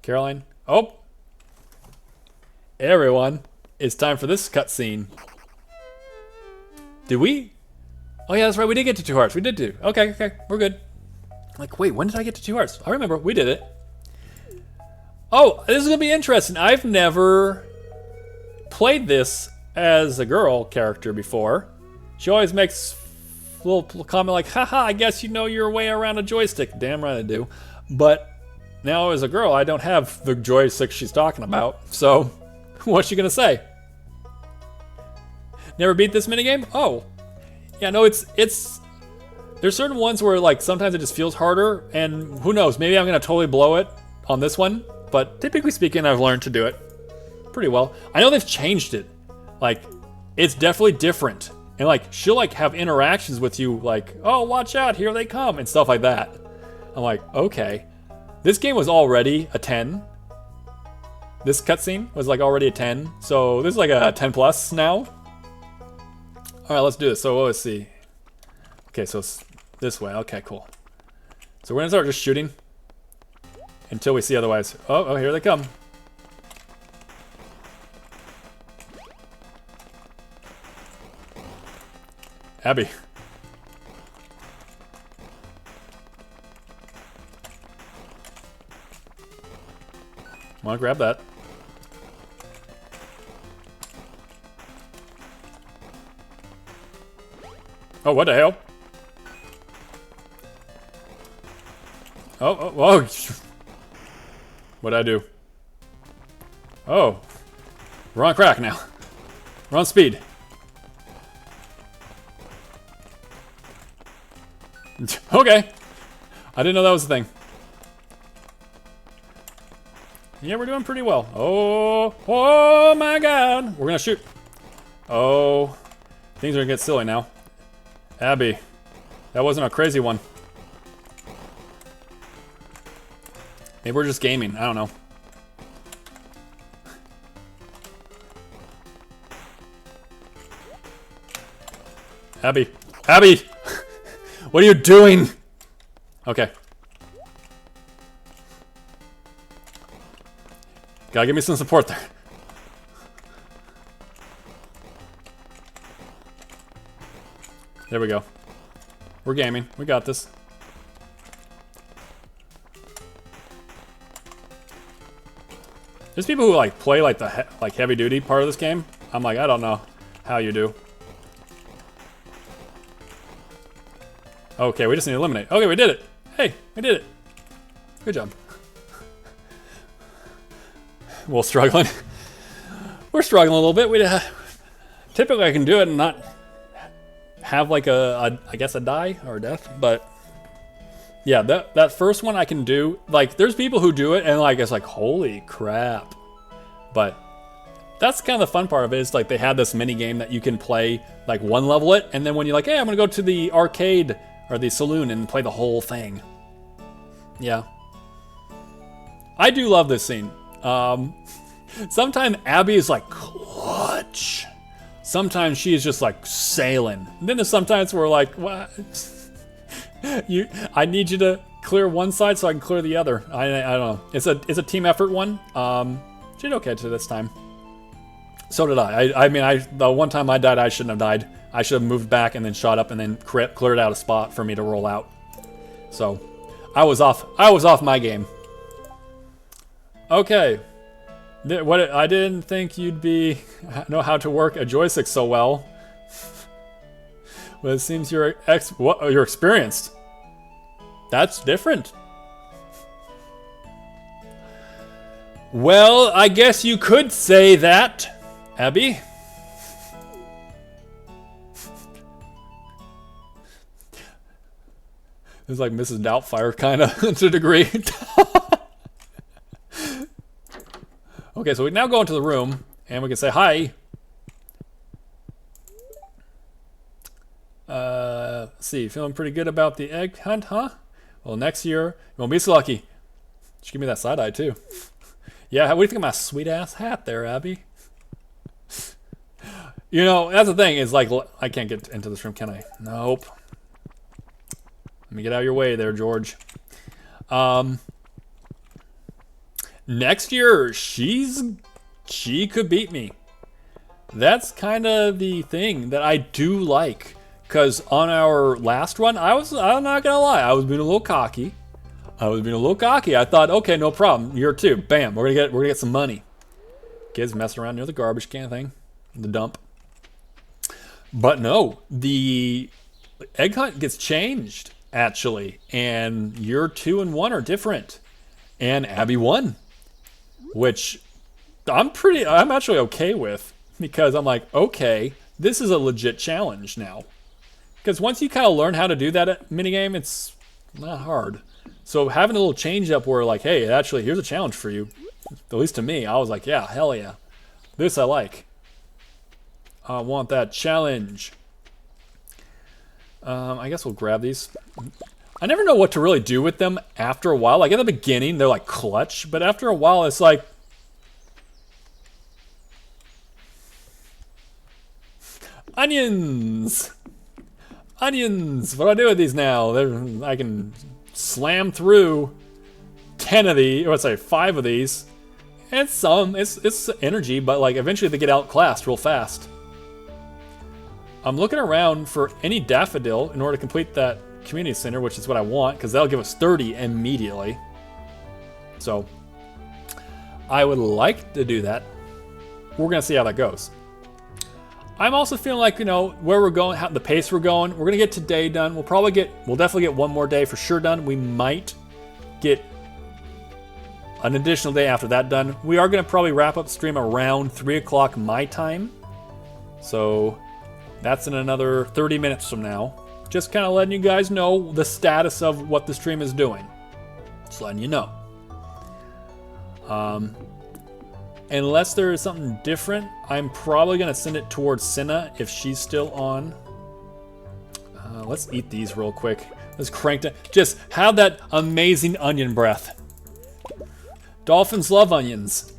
Caroline. Oh, everyone, it's time for this cutscene. Did we? Oh yeah, that's right. We did get to 2 hearts. We did do. Okay, we're good. Like, wait, when did I get to 2 hearts? I remember we did it. Oh, this is gonna be interesting. I've never played this as a girl character before. She always makes a little comment like, haha, I guess you know your way around a joystick. Damn right I do. But now as a girl, I don't have the joystick she's talking about. So, what's she gonna say? Never beat this minigame? Oh. Yeah, no, it's there's certain ones where, like, sometimes it just feels harder, and who knows, maybe I'm gonna totally blow it on this one, but typically speaking, I've learned to do it pretty well. I know they've changed it. Like, it's definitely different. And, like, she'll, like, have interactions with you, like, oh, watch out, here they come, and stuff like that. I'm like, okay. This game was already a 10. This cutscene was, like, already a 10, so this is like a 10 plus now. All right, let's do this. So let's see. Okay, so it's this way. Okay, cool. So we're gonna start just shooting until we see otherwise. Oh, here they come. Abby. Wanna grab that? Oh, what the hell? Oh. What'd I do? Oh. We're on crack now. We're on speed. Okay. I didn't know that was a thing. Yeah, we're doing pretty well. Oh my god. We're gonna shoot. Oh. Things are gonna get silly now. Abby. That wasn't a crazy one. Maybe we're just gaming. I don't know. Abby. Abby! What are you doing? Okay. Gotta give me some support there. There we go. We're gaming. We got this. There's people who like play like the heavy duty part of this game. I'm like, I don't know how you do. Okay, we just need to eliminate. Okay, we did it. Hey, we did it. Good job. Well, struggling. We're struggling a little bit. We typically I can do it and not have like I guess a die or a death, but yeah, that first one I can do. Like, there's people who do it and like it's like, holy crap. But that's kind of the fun part of it, is like they have this mini game that you can play, like one level it, and then when you're like, hey, I'm gonna go to the arcade or the saloon and play the whole thing. Yeah. I do love this scene. Sometimes Abby is like clutch. Sometimes she is just like sailing. And then there's sometimes we're like, what? I need you to clear one side so I can clear the other. I don't know. It's a team effort one. She did okay to this time. So did I. I mean, the one time I died, I shouldn't have died. I should have moved back and then shot up and then cleared out a spot for me to roll out. So I was off my game. Okay. I didn't think you'd know how to work a joystick so well. But it seems you're experienced. That's different. Well, I guess you could say that, Abby. It's like Mrs. Doubtfire, kind of, to a degree. Okay, so we now go into the room, and we can say hi. Let's see, feeling pretty good about the egg hunt, huh? Well, next year, you won't be so lucky. Just give me that side eye, too. Yeah, what do you think of my sweet-ass hat there, Abby? You know, that's the thing, is like, I can't get into this room, can I? Nope. Let me get out of your way there, George. Next year, she could beat me. That's kind of the thing that I do like. Because on our last run, I'm not gonna lie, I was being a little cocky. I thought, okay, no problem. Year 2, bam, we're gonna get some money. Kids messing around near the garbage can thing, the dump. But no, the egg hunt gets changed actually, and year 2 and 1 are different. And Abby won, which I'm actually okay with, because I'm like, okay, this is a legit challenge now. Because once you kind of learn how to do that minigame, it's not hard. So having a little change up where like, hey, actually, here's a challenge for you. At least to me, I was like, yeah, hell yeah. This I like. I want that challenge. I guess we'll grab these. I never know what to really do with them after a while. Like, in the beginning, they're like clutch. But after a while, it's like... onions! Onions! What do I do with these now? I can slam through 10 of these, or let's say 5 of these. It's energy, but like eventually they get outclassed real fast. I'm looking around for any daffodil in order to complete that community center, which is what I want, because that'll give us 30 immediately. So I would like to do that. We're gonna see how that goes. I'm also feeling like, you know, where we're going, the pace we're going, we're gonna get today done. We'll definitely get one more day for sure done. We might get an additional day after that done. We are gonna probably wrap up the stream around 3 o'clock my time. So that's in another 30 minutes from now. Just kind of letting you guys know the status of what the stream is doing. Just letting you know. Unless there is something different, I'm probably going to send it towards Senna if she's still on. Let's eat these real quick. Let's crank it. Just have that amazing onion breath. Dolphins love onions.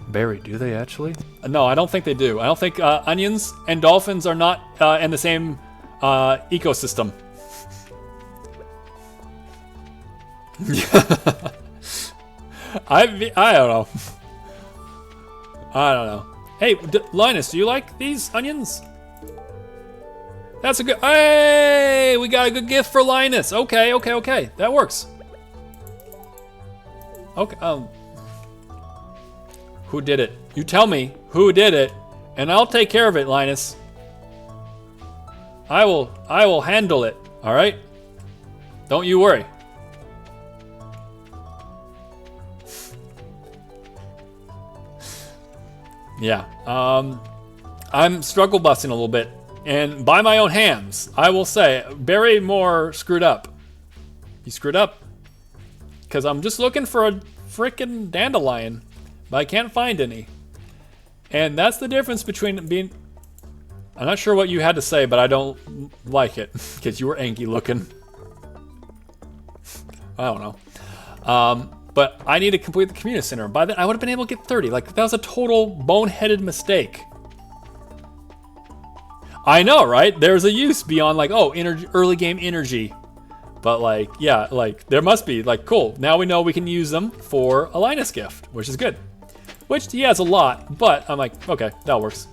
Barry, do they actually? No, I don't think they do. I don't think onions and dolphins are not in the same ecosystem. I don't know. I don't know. Hey, Linus, do you like these onions? That's a good. Hey, we got a good gift for Linus. Okay, that works. Okay. Who did it? You tell me who did it, and I'll take care of it, Linus. I will handle it. All right. Don't you worry. Yeah. I'm struggle busting a little bit, and by my own hands, I will say, Barry Moore screwed up. He screwed up because I'm just looking for a freaking dandelion. But I can't find any. And that's the difference between being... I'm not sure what you had to say, but I don't like it. Because you were anky looking. I don't know. But I need to complete the community center. By then, I would have been able to get 30. Like, that was a total boneheaded mistake. I know, right? There's a use beyond, like, oh, early game energy. But, like, yeah, like, there must be. Like, cool. Now we know we can use them for a Linus gift, which is good. Which he has a lot, but I'm like, okay, that works.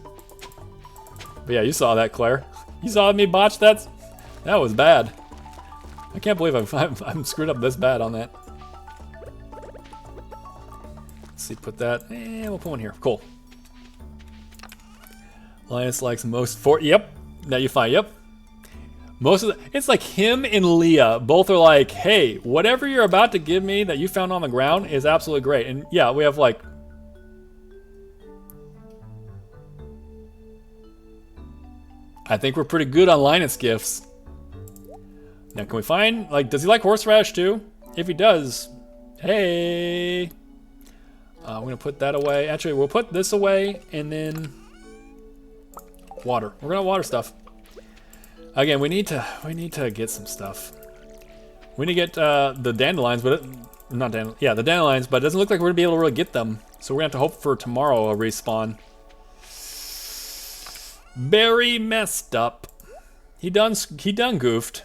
But yeah, you saw that, Claire. You saw me botch that? That was bad. I can't believe I'm screwed up this bad on that. Let's see, put that, we'll put one here, cool. Linus likes most yep, now you find, yep. Most of it's like him and Leah both are like, hey, whatever you're about to give me that you found on the ground is absolutely great. And yeah, we have like, I think we're pretty good on Linus gifts. Now, can we find, like, does he like horseradish too? If he does, hey. I'm gonna put that away. Actually, we'll put this away and then water. We're gonna water stuff. Again, we need to get some stuff. We need to get the dandelions, but the dandelions, but it doesn't look like we're gonna be able to really get them. So we're gonna have to hope for tomorrow a respawn. Very messed up. He done goofed.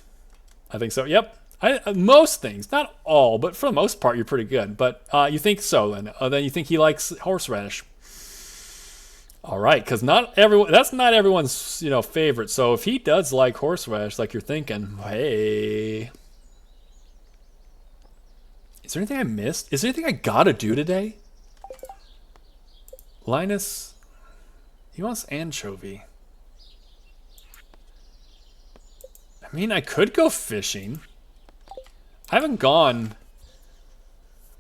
I think so. Yep. Most things, not all, but for the most part, you're pretty good. But you think so, then you think he likes horseradish. All right, because that's not everyone's favorite. So if he does like horseradish, like you're thinking, hey, is there anything I missed? Is there anything I gotta do today? Linus, he wants anchovy. I mean, I could go fishing. I haven't done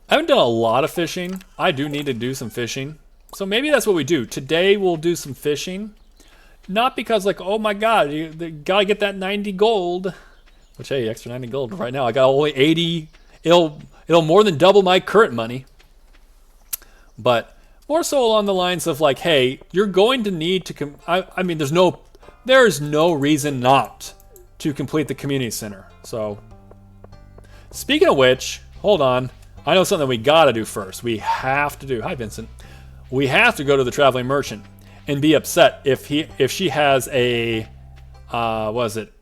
a lot of fishing. I do need to do some fishing. So maybe that's what we do. Today we'll do some fishing. Not because like, oh my god, you gotta get that 90 gold. Which, hey, extra 90 gold right now. I got only 80. It'll more than double my current money. But more so along the lines of like, hey, you're going to need to, I mean, there is no reason not to complete the community center. So, speaking of which, hold on. I know something we gotta do first. We have to do, hi Vincent. We have to go to the traveling merchant. and be upset if she has a what is it?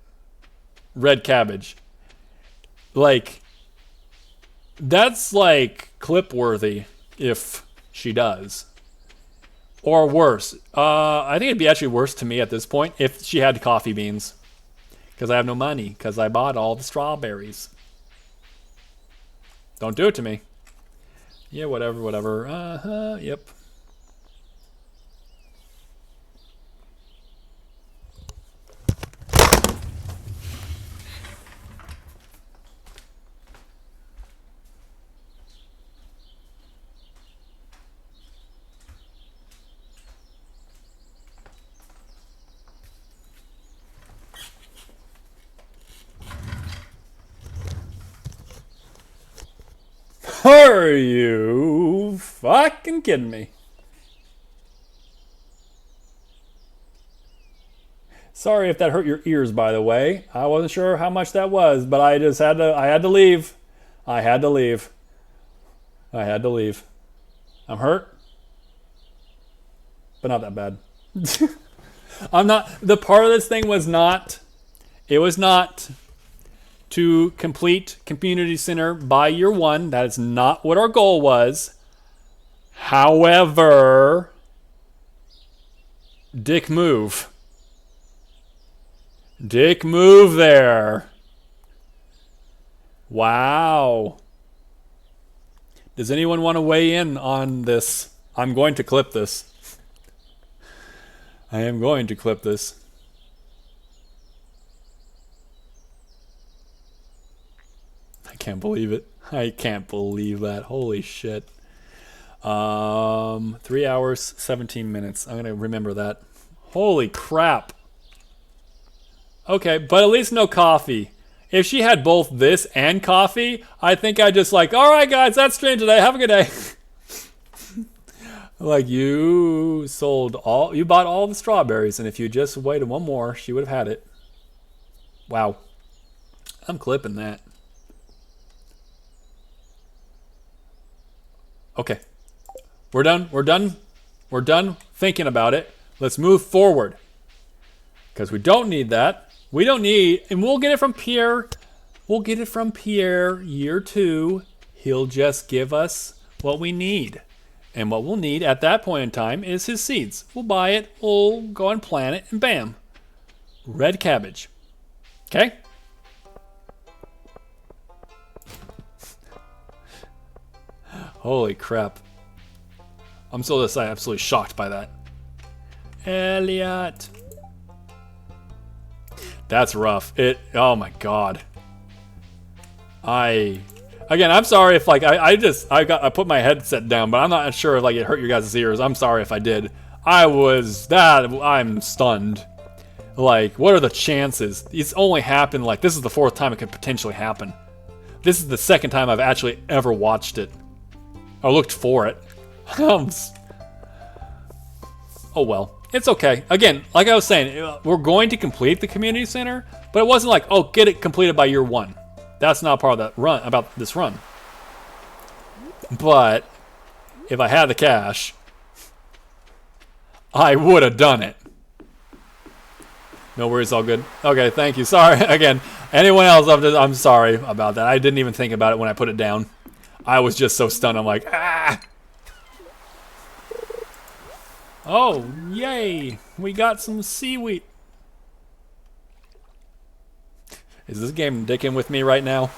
Red cabbage. Like, that's like clip worthy if she does. Or worse. I think it'd be actually worse to me at this point if she had coffee beans. Because I have no money. Because I bought all the strawberries. Don't do it to me. Yeah, whatever, whatever. Yep. Are you fucking kidding me? Sorry if that hurt your ears, by the way. I wasn't sure how much that was, but I just had to. I had to leave. I had to leave. I had to leave. I'm hurt, but not that bad. I'm not. The part of this thing was not. It was not to complete community center by year 1. That is not what our goal was. However, dick move. Dick move there. Wow. Does anyone want to weigh in on this? I'm going to clip this. I am going to clip this. I can't believe it. I can't believe that. Holy shit. 3 hours, 17 minutes. I'm going to remember that. Holy crap. Okay, but at least no coffee. If she had both this and coffee, I think I'd just like, all right, guys, that's stream today. Have a good day. Like, you bought all the strawberries, and if you just waited one more, she would have had it. Wow. I'm clipping that. Okay. We're done. We're done. We're done thinking about it. Let's move forward. Because we don't need that. We don't need, and we'll get it from Pierre. We'll get it from Pierre year 2. He'll just give us what we need. And what we'll need at that point in time is his seeds. We'll buy it, we'll go and plant it, and bam. Red cabbage. Okay? Holy crap. I'm still just absolutely shocked by that. Elliot. That's rough. Oh my god. Again, I'm sorry if like I put my headset down, but I'm not sure if like it hurt your guys' ears. I'm sorry if I did. I'm stunned. Like, what are the chances? It's only happened like this is the 4th time it could potentially happen. This is the 2nd time I've actually ever watched it. Or looked for it. Oh well. It's okay. Again, like I was saying, we're going to complete the community center, but it wasn't like, oh, get it completed by year 1. That's not part of that run, about this run. But if I had the cash, I would have done it. No worries, all good. Okay, thank you. Sorry, again, anyone else, I'm sorry about that. I didn't even think about it when I put it down. I was just so stunned, I'm like, ah! Oh, yay! We got some seaweed. Is this game dicking with me right now?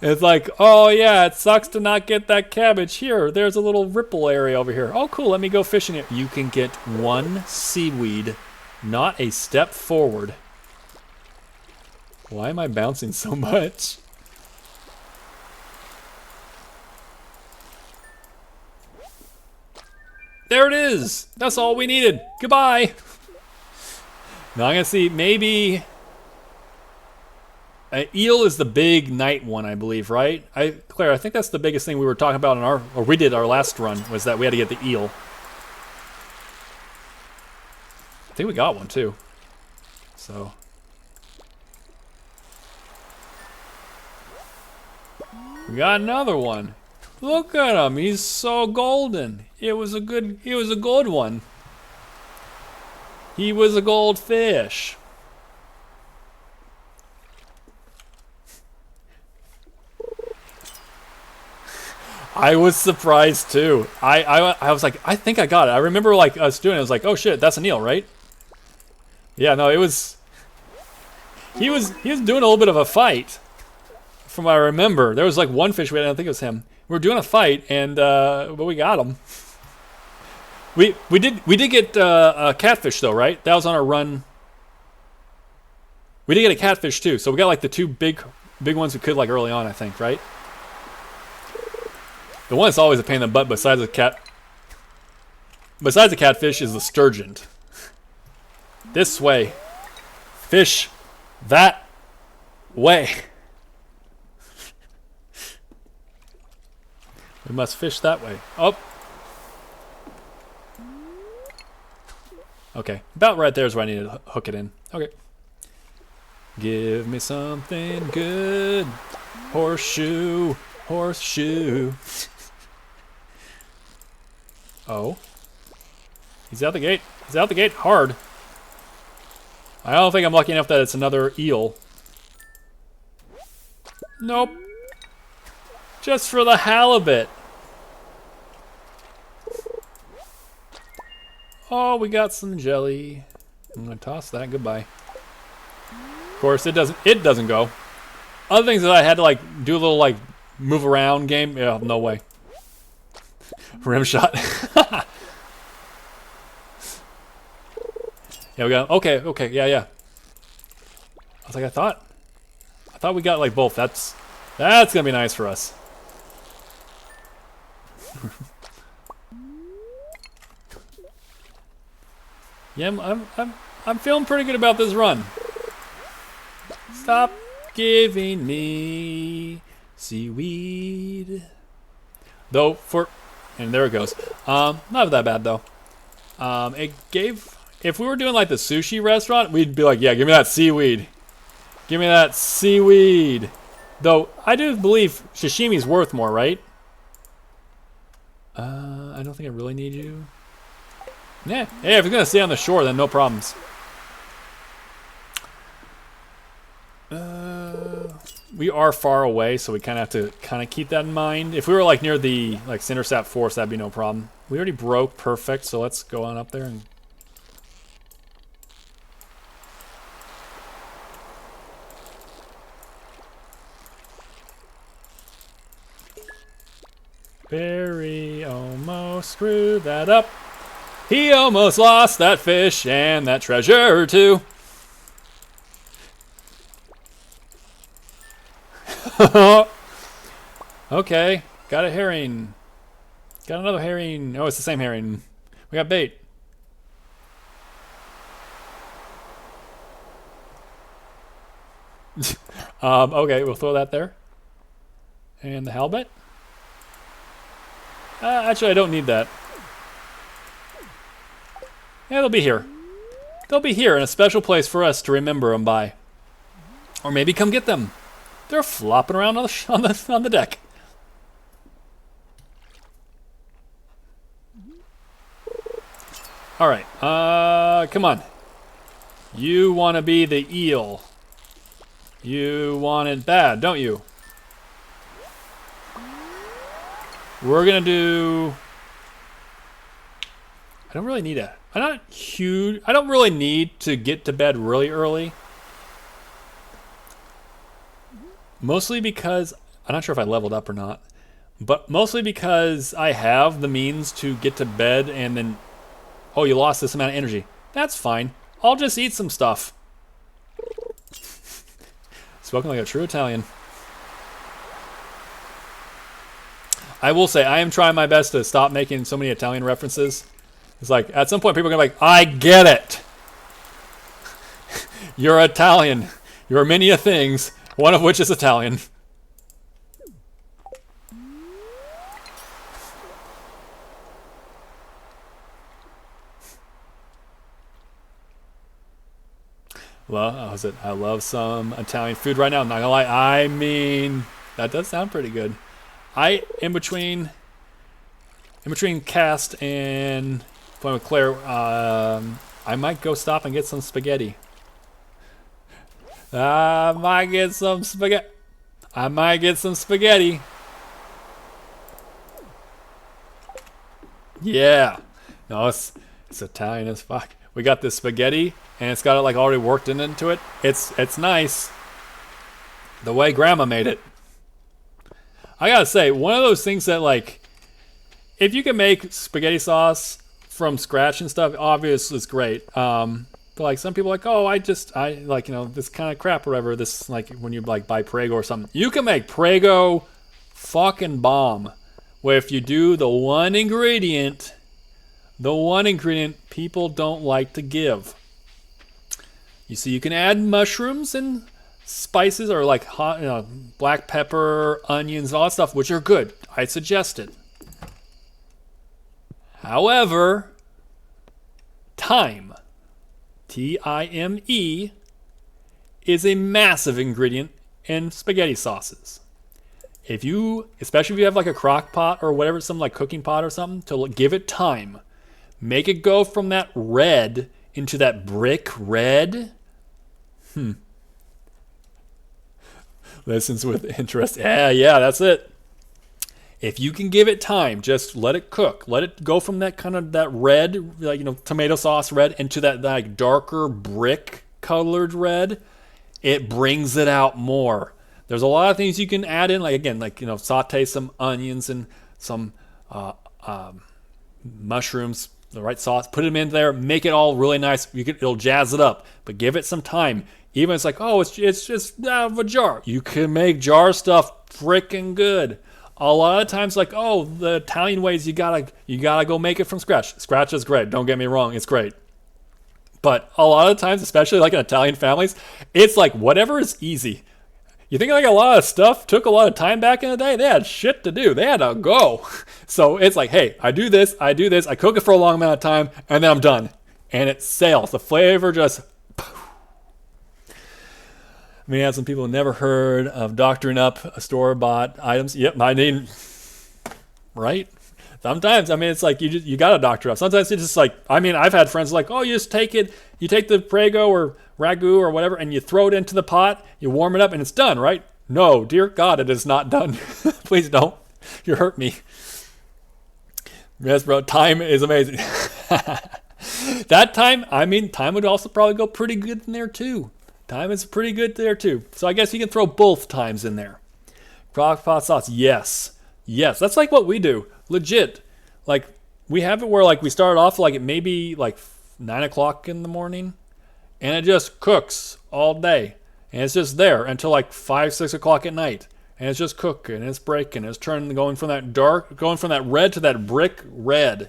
It's like, oh yeah, it sucks to not get that cabbage. Here, there's a little ripple area over here. Oh cool, let me go fishing it. You can get 1 seaweed, not a step forward. Why am I bouncing so much? There it is! That's all we needed. Goodbye! Now I'm gonna see, maybe... eel is the big night one, I believe, right? Claire, I think that's the biggest thing we were talking about in we did our last run, was that we had to get the eel. I think we got one too. So. We got another one. Look at him. He's so golden. It was a good one. He was a goldfish. I was surprised too. I was like, I think I got it. I remember like us doing it. I was like, oh shit, that's an eel, right? Yeah, no, it was. He was doing a little bit of a fight, from what I remember. There was like one fish we had. I don't think it was him. We were doing a fight, and but we got him. We did get a catfish though, right? That was on our run. We did get a catfish too, so we got like the two big ones we could like early on, I think, right? The one that's always a pain in the butt besides the catfish is the sturgeon. This way. Fish that way. We must fish that way. Oh. Okay. About right there is where I need to hook it in. Okay. Give me something good. Horseshoe. Horseshoe. Oh. He's out the gate. He's out the gate hard. I don't think I'm lucky enough that it's another eel. Nope. Just for the halibut. Oh, we got some jelly. I'm gonna toss that. Goodbye. Of course, it doesn't go. Other things that I had to like do a little like move around game. Yeah, no way. Rim shot. Yeah, we got. Okay. Yeah. I was like, I thought we got like both. That's gonna be nice for us. Yeah, I'm feeling pretty good about this run. Stop giving me seaweed. Though and there it goes. Not that bad though. It gave. If we were doing like the sushi restaurant, we'd be like, yeah, give me that seaweed. Give me that seaweed. Though I do believe sashimi's worth more, right? I don't think I really need you. Yeah. Hey, if you're gonna stay on the shore, then no problems. We are far away, so we kind of have to keep that in mind. If we were like near the like Cindersap Forest, that'd be no problem. We already broke perfect, so let's go on up there and. Barry almost screwed that up. He almost lost that fish and that treasure too. Okay, got a herring. Got another herring. Oh, it's the same herring. We got bait. Okay, we'll throw that there. And the halibut. Actually, I don't need that. Yeah, they'll be here. They'll be here in a special place for us to remember them by. Or maybe come get them. They're flopping around on the deck. All right. Come on. You want to be the eel. You want it bad, don't you? We're gonna do. I don't really need a. I'm not huge. I don't really need to get to bed really early. Mostly because I'm not sure if I leveled up or not, but mostly because I have the means to get to bed and then. Oh, you lost this amount of energy. That's fine. I'll just eat some stuff. Spoken like a true Italian. I will say, I am trying my best to stop making so many Italian references. It's like, at some point, people are going to be like, I get it. You're Italian. You're many a things, one of which is Italian. Well, I love some Italian food right now. I'm not going to lie. I mean, that does sound pretty good. in between cast and playing with Claire, I might go stop and get some spaghetti. I might get some spaghetti. Yeah. No, it's Italian as fuck. We got this spaghetti, and it's got it like already worked into it. It's nice. The way Grandma made it. I gotta say, one of those things that like, if you can make spaghetti sauce from scratch and stuff, obviously it's great. But like some people are like, oh, I like, you know, this kind of crap or whatever. This like when you like buy Prego or something. You can make Prego fucking bomb. Where if you do the one ingredient people don't like to give. You see, you can add mushrooms and spices or like hot, you know, black pepper, onions, all that stuff, which are good. I suggest it. However, thyme, T-I-M-E, is a massive ingredient in spaghetti sauces. Especially if you have like a crock pot or whatever, some like cooking pot or something, to give it thyme. Make it go from that red into that brick red. Listens with interest. Yeah, that's it. If you can give it time, just let it cook. Let it go from that kind of that red, like, you know, tomato sauce red into that like darker brick colored red. It brings it out more. There's a lot of things you can add in, like again, like, you know, saute some onions and some mushrooms, the right sauce, put them in there, make it all really nice. It'll jazz it up, but give it some time. Even it's like, oh, it's just out of a jar. You can make jar stuff freaking good. A lot of times, like, oh, the Italian ways, you gotta go make it from scratch. Scratch is great. Don't get me wrong, it's great. But a lot of times, especially like in Italian families, it's like whatever is easy. You think like a lot of stuff took a lot of time back in the day? They had shit to do. They had to go. So it's like, hey, I do this, I cook it for a long amount of time, and then I'm done. And it sails. The flavor just... I mean, I have some people who never heard of doctoring up store-bought items. Yep, I mean, right? Sometimes, I mean, it's like you got to doctor up. Sometimes it's just like, I mean, I've had friends like, oh, you just take it, you take the Prego or ragu or whatever, and you throw it into the pot, you warm it up, and it's done, right? No, dear God, it is not done. Please don't. You hurt me. Yes, bro, time is amazing. That time, I mean, time would also probably go pretty good in there too. Time is pretty good there too. So I guess you can throw both times in there. Crock pot sauce, yes. Yes, that's like what we do. Legit. Like, we have it where like we start off like it may be like 9 o'clock in the morning, and it just cooks all day. And it's just there until like 5, 6 o'clock at night. And it's just cooking, and it's breaking, it's turning, going from that red to that brick red.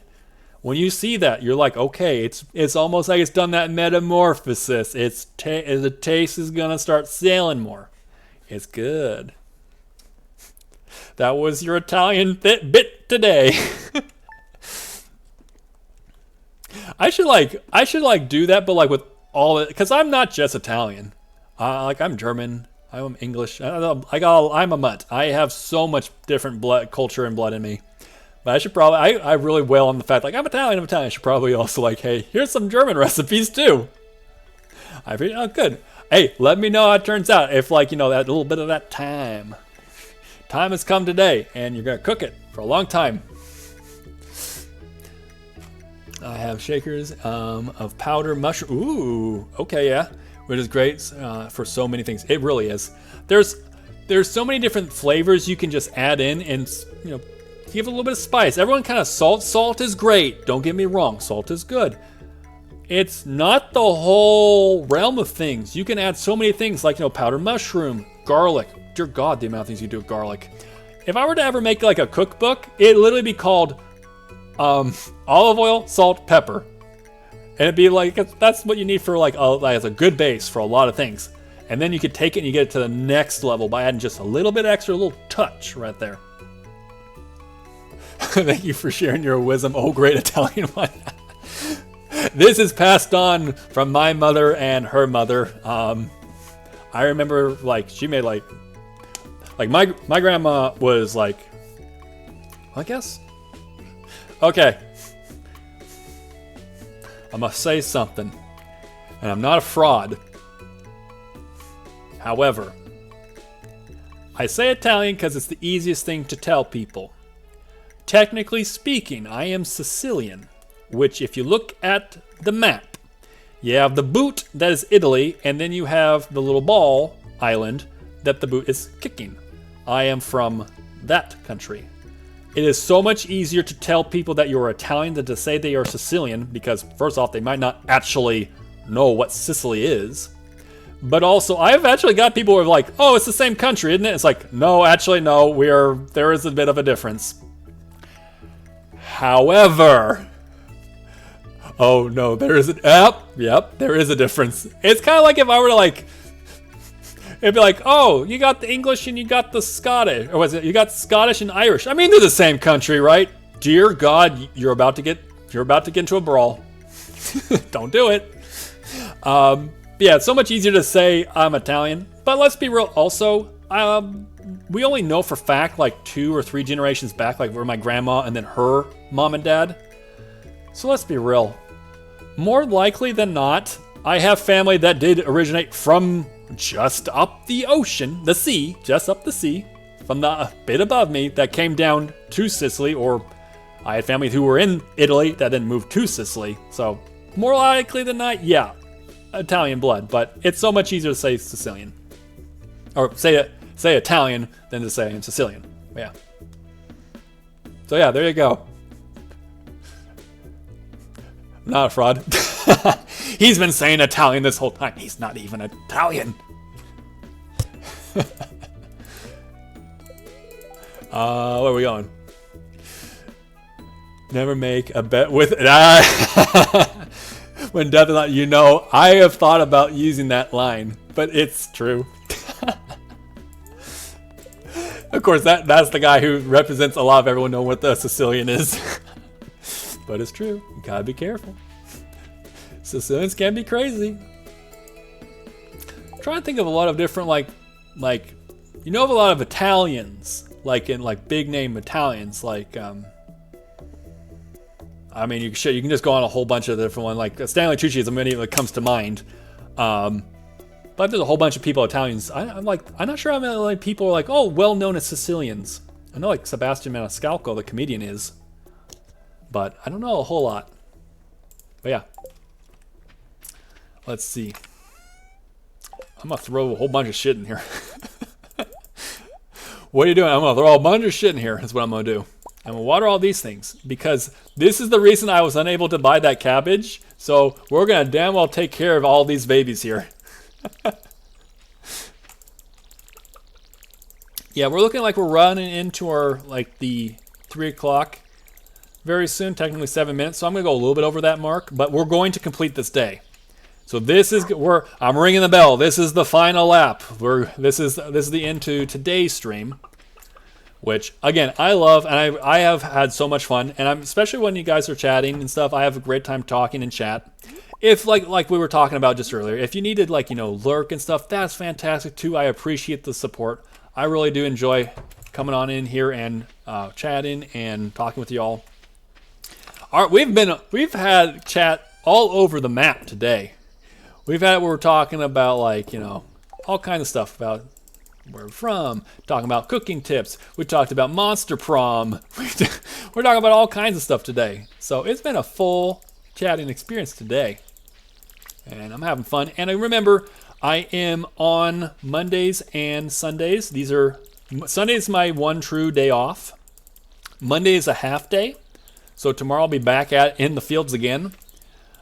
When you see that, you're like, okay, it's almost like it's done that metamorphosis. The taste is gonna start sailing more. It's good. That was your Italian bit today. I should do that, but like with all it, because I'm not just Italian. Like I'm German, I'm English. I'm a mutt. I have so much different culture and blood in me. But I should probably, I really wail on the fact, like, I'm Italian. I should probably also, like, hey, here's some German recipes, too. Oh, good. Hey, let me know how it turns out. If, like, you know, that little bit of that time. Time has come today, and you're going to cook it for a long time. I have shakers of powder mushroom. Ooh, okay, yeah. Which is great for so many things. It really is. There's so many different flavors you can just add in and, you know, give it a little bit of spice. Everyone kind of salt is great. Don't get me wrong, salt is good. It's not the whole realm of things. You can add so many things like, you know, powdered mushroom, garlic. Dear God, the amount of things you do with garlic. If I were to ever make like a cookbook, it'd literally be called olive oil, salt, pepper. And it'd be like, that's what you need for like as a good base for a lot of things. And then you could take it and you get it to the next level by adding just a little bit extra, a little touch right there. Thank you for sharing your wisdom. Oh, great Italian one. This is passed on from my mother and her mother. I remember, like, she made, like my grandma was, like, I guess. Okay. I must say something. And I'm not a fraud. However, I say Italian because it's the easiest thing to tell people. Technically speaking, I am Sicilian, which if you look at the map, you have the boot that is Italy, and then you have the little ball island that the boot is kicking. I am from that country. It is so much easier to tell people that you're Italian than to say they are Sicilian, because first off, they might not actually know what Sicily is. But also, I've actually got people who are like, oh, it's the same country, isn't it? It's like, no, actually, no, there is a bit of a difference. However, oh no, there is yep, there is a difference. It's kind of like if I were to like, it'd be like, oh, you got the English and you got the Scottish, or was it, you got Scottish and Irish. I mean, they're the same country, right? Dear God, you're about to get into a brawl. Don't do it. Yeah, it's so much easier to say I'm Italian, but let's be real. Also, we only know for fact like 2 or 3 generations back, like where my grandma and then her mom and dad. So let's be real. More likely than not, I have family that did originate from just up the ocean, the sea, just up the sea, from the bit above me that came down to Sicily, or I had family who were in Italy that then moved to Sicily. So more likely than not, yeah, Italian blood, but it's so much easier to say Sicilian. Or say Italian than to say I'm Sicilian. Yeah. So yeah, there you go. Not a fraud. He's been saying Italian this whole time. He's not even Italian. Where are we going? Never make a bet with when death is not, you know, I have thought about using that line, but it's true. Of course, that's the guy who represents a lot of everyone knowing what the Sicilian is. But it's true. You gotta be careful. Sicilians can be crazy. I'm trying to think of a lot of different like you know of a lot of Italians, like in like big name Italians, like I mean, you can just go on a whole bunch of different ones. Like Stanley Tucci is a many that comes to mind. But there's a whole bunch of people Italians. I'm not sure how many like people are like, oh, well known as Sicilians. I know like Sebastian Maniscalco, the comedian, is, but I don't know a whole lot. But yeah, let's see. I'm gonna throw a whole bunch of shit in here. What are you doing? I'm gonna throw a bunch of shit in here. Is what I'm gonna do. I'm gonna water all these things because this is the reason I was unable to buy that cabbage. So we're gonna damn well take care of all these babies here. Yeah, we're looking like we're running into our like the 3 o'clock very soon. Technically 7 minutes, so I'm gonna go a little bit over that mark, but we're going to complete this day. So I'm ringing the bell. This is the final lap. This is the end to today's stream. Which again I love, and I have had so much fun, and I'm especially when you guys are chatting and stuff. I have a great time talking in chat. If like we were talking about just earlier, if you needed like lurk and stuff, that's fantastic too. I appreciate the support. I really do enjoy coming on in here and chatting and talking with y'all. All right, we've had chat all over the map today. We've had it where we're talking about like all kinds of stuff about where we're from, talking about cooking tips. We talked about Monster Prom. We're talking about all kinds of stuff today. So it's been a full chatting experience today. And I'm having fun. And I remember, I am on Mondays and Sundays. Sunday's my one true day off. Monday is a half day. So tomorrow I'll be back in the fields again.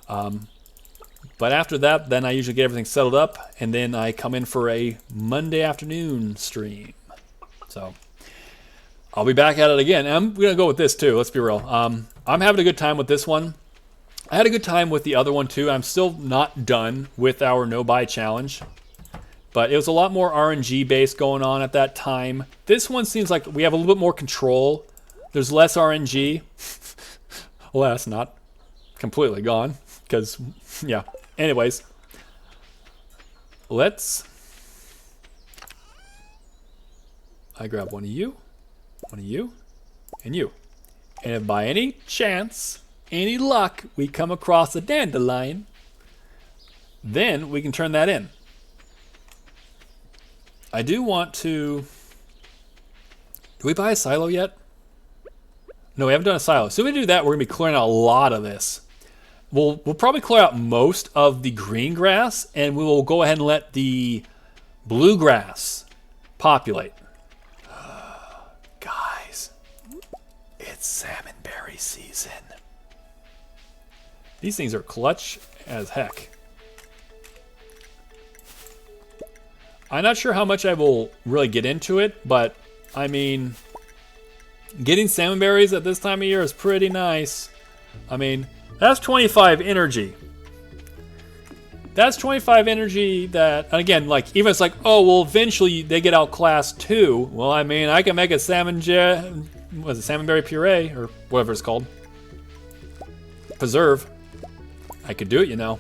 But after that, then I usually get everything settled up, and then I come in for a Monday afternoon stream. So I'll be back at it again. And I'm going to go with this too, let's be real. I'm having a good time with this one. I had a good time with the other one too. I'm still not done with our no-buy challenge. But it was a lot more RNG based going on at that time. This one seems like we have a little bit more control. There's less RNG. Less, not completely gone. Because, yeah. Anyways, I grab one of you, and you. And if by any chance, any luck, we come across a dandelion, then we can turn that in. I do want to... Do we buy a silo yet? No, we haven't done a silo. So if we do that, we're going to be clearing out a lot of this. We'll probably clear out most of the green grass, and we will go ahead and let the bluegrass populate. Guys, it's salmonberry season. These things are clutch as heck. I'm not sure how much I will really get into it, but I mean, getting salmonberries at this time of year is pretty nice. I mean, that's 25 energy. That's 25 energy that, and again, like, even it's like, oh, well, eventually they get outclassed too. Well, I mean, I can make a salmonberry puree, or whatever it's called. Preserve. I could do it, you know.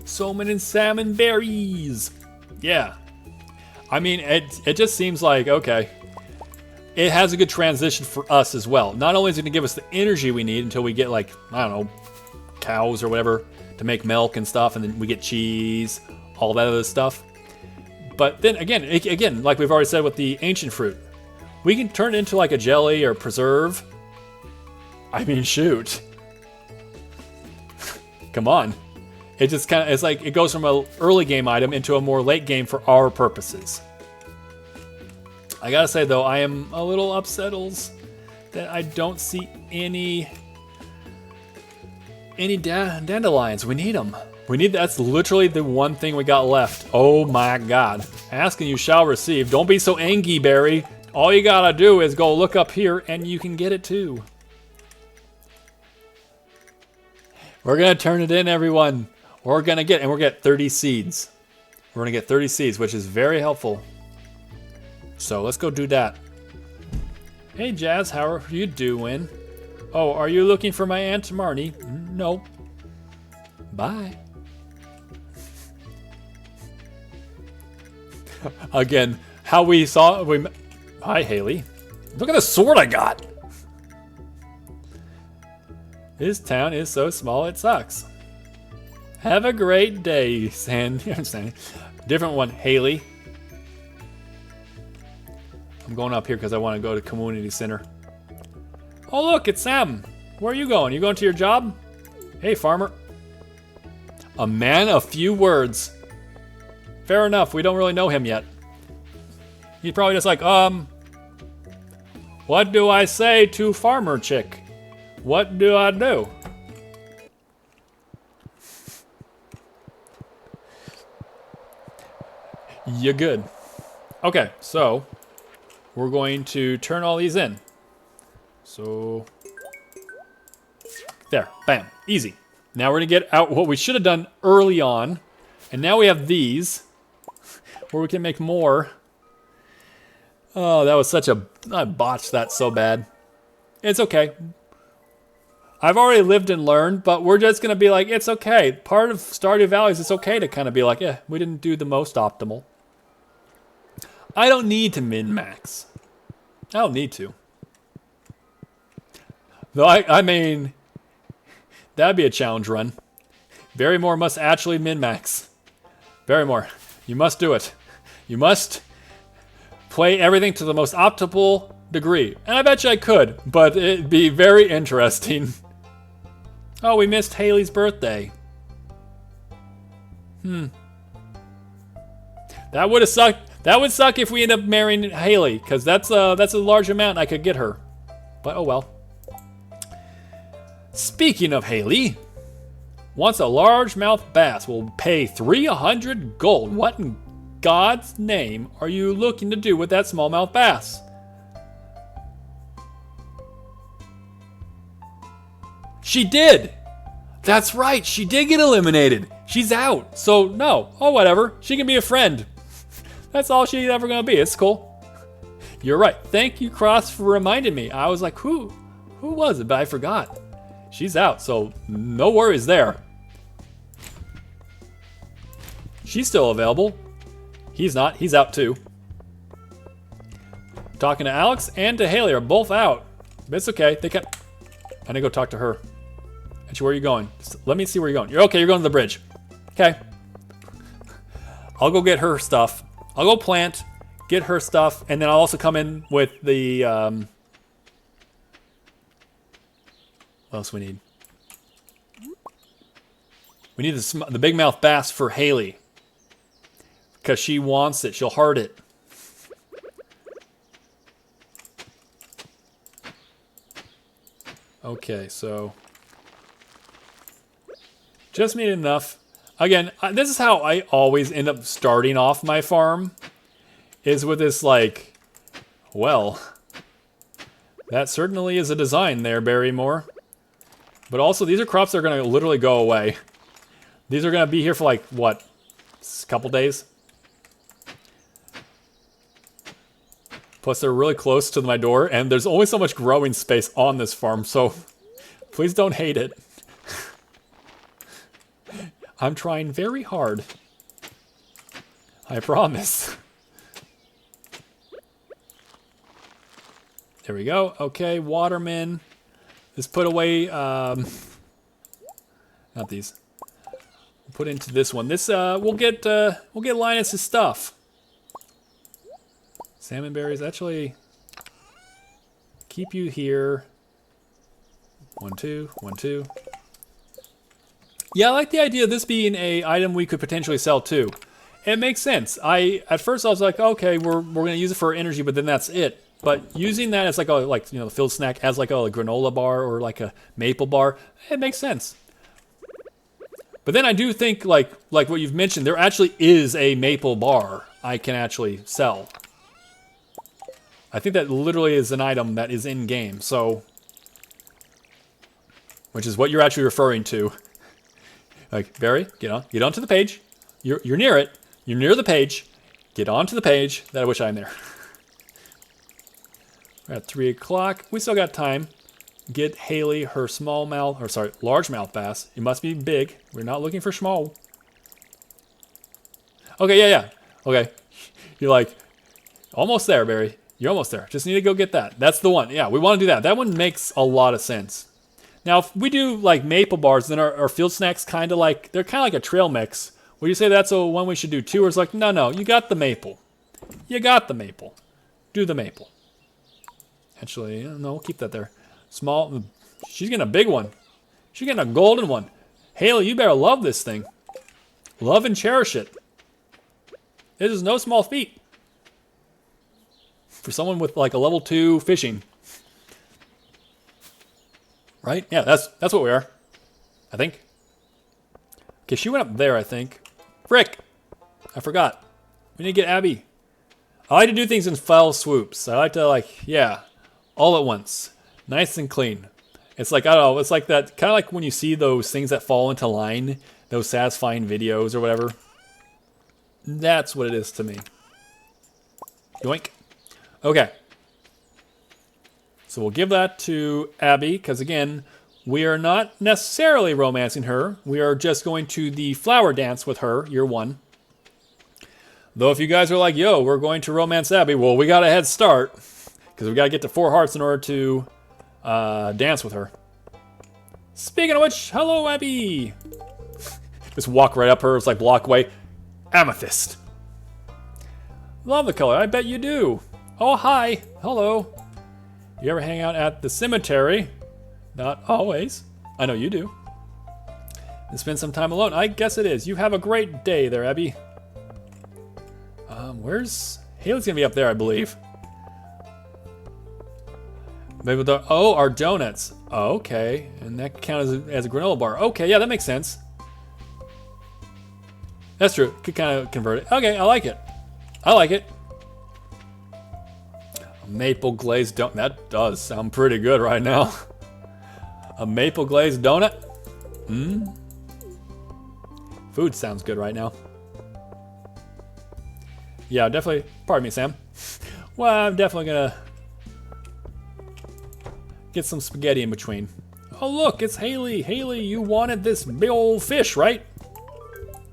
So many salmon berries. Yeah. I mean, it just seems like, okay, it has a good transition for us as well. Not only is it going to give us the energy we need until we get, like, I don't know, cows or whatever to make milk and stuff, and then we get cheese, all that other stuff. But then again, like we've already said with the ancient fruit, we can turn it into like a jelly or preserve. I mean, shoot. Come on. It just kind of, it's like it goes from an early game item into a more late game for our purposes. I gotta say though, I am a little upsettles that I don't see any dandelions. We need them. That's literally the one thing we got left. Oh my God. Ask and you shall receive. Don't be so angry, Barry. All you gotta do is go look up here and you can get it too. We're gonna turn it in, everyone. We're gonna get 30 seeds. We're gonna get 30 seeds, which is very helpful. So let's go do that. Hey Jazz, how are you doing? Oh, are you looking for my Aunt Marnie? No. Bye. Again, how we saw... Hi, Haley. Look at the sword I got. This town is so small, it sucks. Have a great day, Sandy. Different one, Haley. I'm going up here because I want to go to community center. Oh, look, it's Sam. Where are you going? You going to your job? Hey, farmer. A man of few words. Fair enough. We don't really know him yet. He's probably just like, what do I say to farmer chick? What do I do? You're good. Okay, so we're going to turn all these in. So there, bam, easy. Now we're gonna get out what we should have done early on, and now we have these where we can make more. Oh, that was such a, I botched that so bad. It's okay. I've already lived and learned, but we're just gonna be like, it's okay. Part of Stardew Valley is it's okay to kind of be like, yeah, we didn't do the most optimal. I don't need to min-max. I don't need to. Though I mean, that'd be a challenge run. Barrymore must actually min-max. Barrymore, you must do it. You must play everything to the most optimal degree. And I bet you I could, but it'd be very interesting. Oh, we missed Haley's birthday. That would have sucked. That would suck if we end up marrying Haley, because that's a large amount I could get her. But oh well. Speaking of Haley, wants a largemouth bass. Will pay 300 gold. What in God's name are you looking to do with that smallmouth bass? She did! That's right, she did get eliminated. She's out, so no. Oh, whatever. She can be a friend. That's all she's ever gonna be. It's cool. You're right. Thank you, Cross, for reminding me. I was like, who was it? But I forgot. She's out, so no worries there. She's still available. He's not. He's out too. talking to Alex and to Haley are both out. But it's okay. They can. I need to go talk to her. Actually, where are you going? Just let me see where you're going. You're okay. You're going to the bridge. Okay. I'll go get her stuff. I'll go plant, get her stuff, and then I'll also come in with the. What else we need? We need the big mouth bass for Haley. Because she wants it. She'll heart it. Okay, so. Just need enough. Again, this is how I always end up starting off my farm. Is with this, like, well, that certainly is a design there, Barrymore. But also, these are crops that are going to literally go away. These are going to be here for, like, what? A couple days? Plus, they're really close to my door, and there's only so much growing space on this farm, so please don't hate it. I'm trying very hard. I promise. There we go. Okay, watermen. Let's put away, not these. We'll put into this one. This, we'll get Linus's stuff. Salmon berries, actually, keep you here. 1, 2, 1, 2. Yeah, I like the idea of this being a item we could potentially sell too. It makes sense. At first I was like, okay, we're gonna use it for energy, but then that's it. But using that as like the field snack as like a granola bar or like a maple bar, it makes sense. But then I do think like what you've mentioned, there actually is a maple bar I can actually sell. I think that literally is an item that is in game, so which is what you're actually referring to. Like, Barry, get onto the page. You're near it. You're near the page. Get onto the page. That I wish I'm there. We're at 3 o'clock. We still got time. Get Haley her largemouth bass. It must be big. We're not looking for small. Okay, yeah. Okay. You're like, almost there, Barry. You're almost there. Just need to go get that. That's the one. Yeah, we want to do that. That one makes a lot of sense. Now, if we do like maple bars, then our field snacks they're kind of like a trail mix. Would you say that's the one we should do too? Or it's like, no, you got the maple. You got the maple. Do the maple. Actually, no, we'll keep that there. Small. She's getting a big one. She's getting a golden one. Haley, you better love this thing. Love and cherish it. This is no small feat. For someone with like a level 2 fishing. Right? Yeah, that's what we are. I think. Okay, she went up there, I think. Frick! I forgot. We need to get Abby. I like to do things in fell swoops. I like to all at once. Nice and clean. It's like, I don't know, it's like that, kind of like when you see those things that fall into line, those satisfying videos or whatever. That's what it is to me. Yoink. Okay. So we'll give that to Abby, because again, we are not necessarily romancing her. We are just going to the flower dance with her, year 1. Though if you guys are like, yo, we're going to romance Abby, well, we got a head start, because we got to get to 4 hearts in order to dance with her. Speaking of which, hello, Abby! Just walk right up her, it's like block away. Amethyst. Love the color, I bet you do. Oh, hi, hello. You ever hang out at the cemetery? Not always. I know you do. And spend some time alone. I guess it is. You have a great day there, Abby. Where's... Haley's gonna be up there, I believe. Maybe our donuts. Oh, okay. And that counts as a granola bar. Okay, yeah, that makes sense. That's true. Could kind of convert it. Okay, I like it. I like it. Maple glazed donut. That does sound pretty good right now. A maple glazed donut? Food sounds good right now. Yeah, definitely. Pardon me, Sam. Well, I'm definitely gonna get some spaghetti in between. Oh, look, it's Haley. Haley, you wanted this big old fish, right?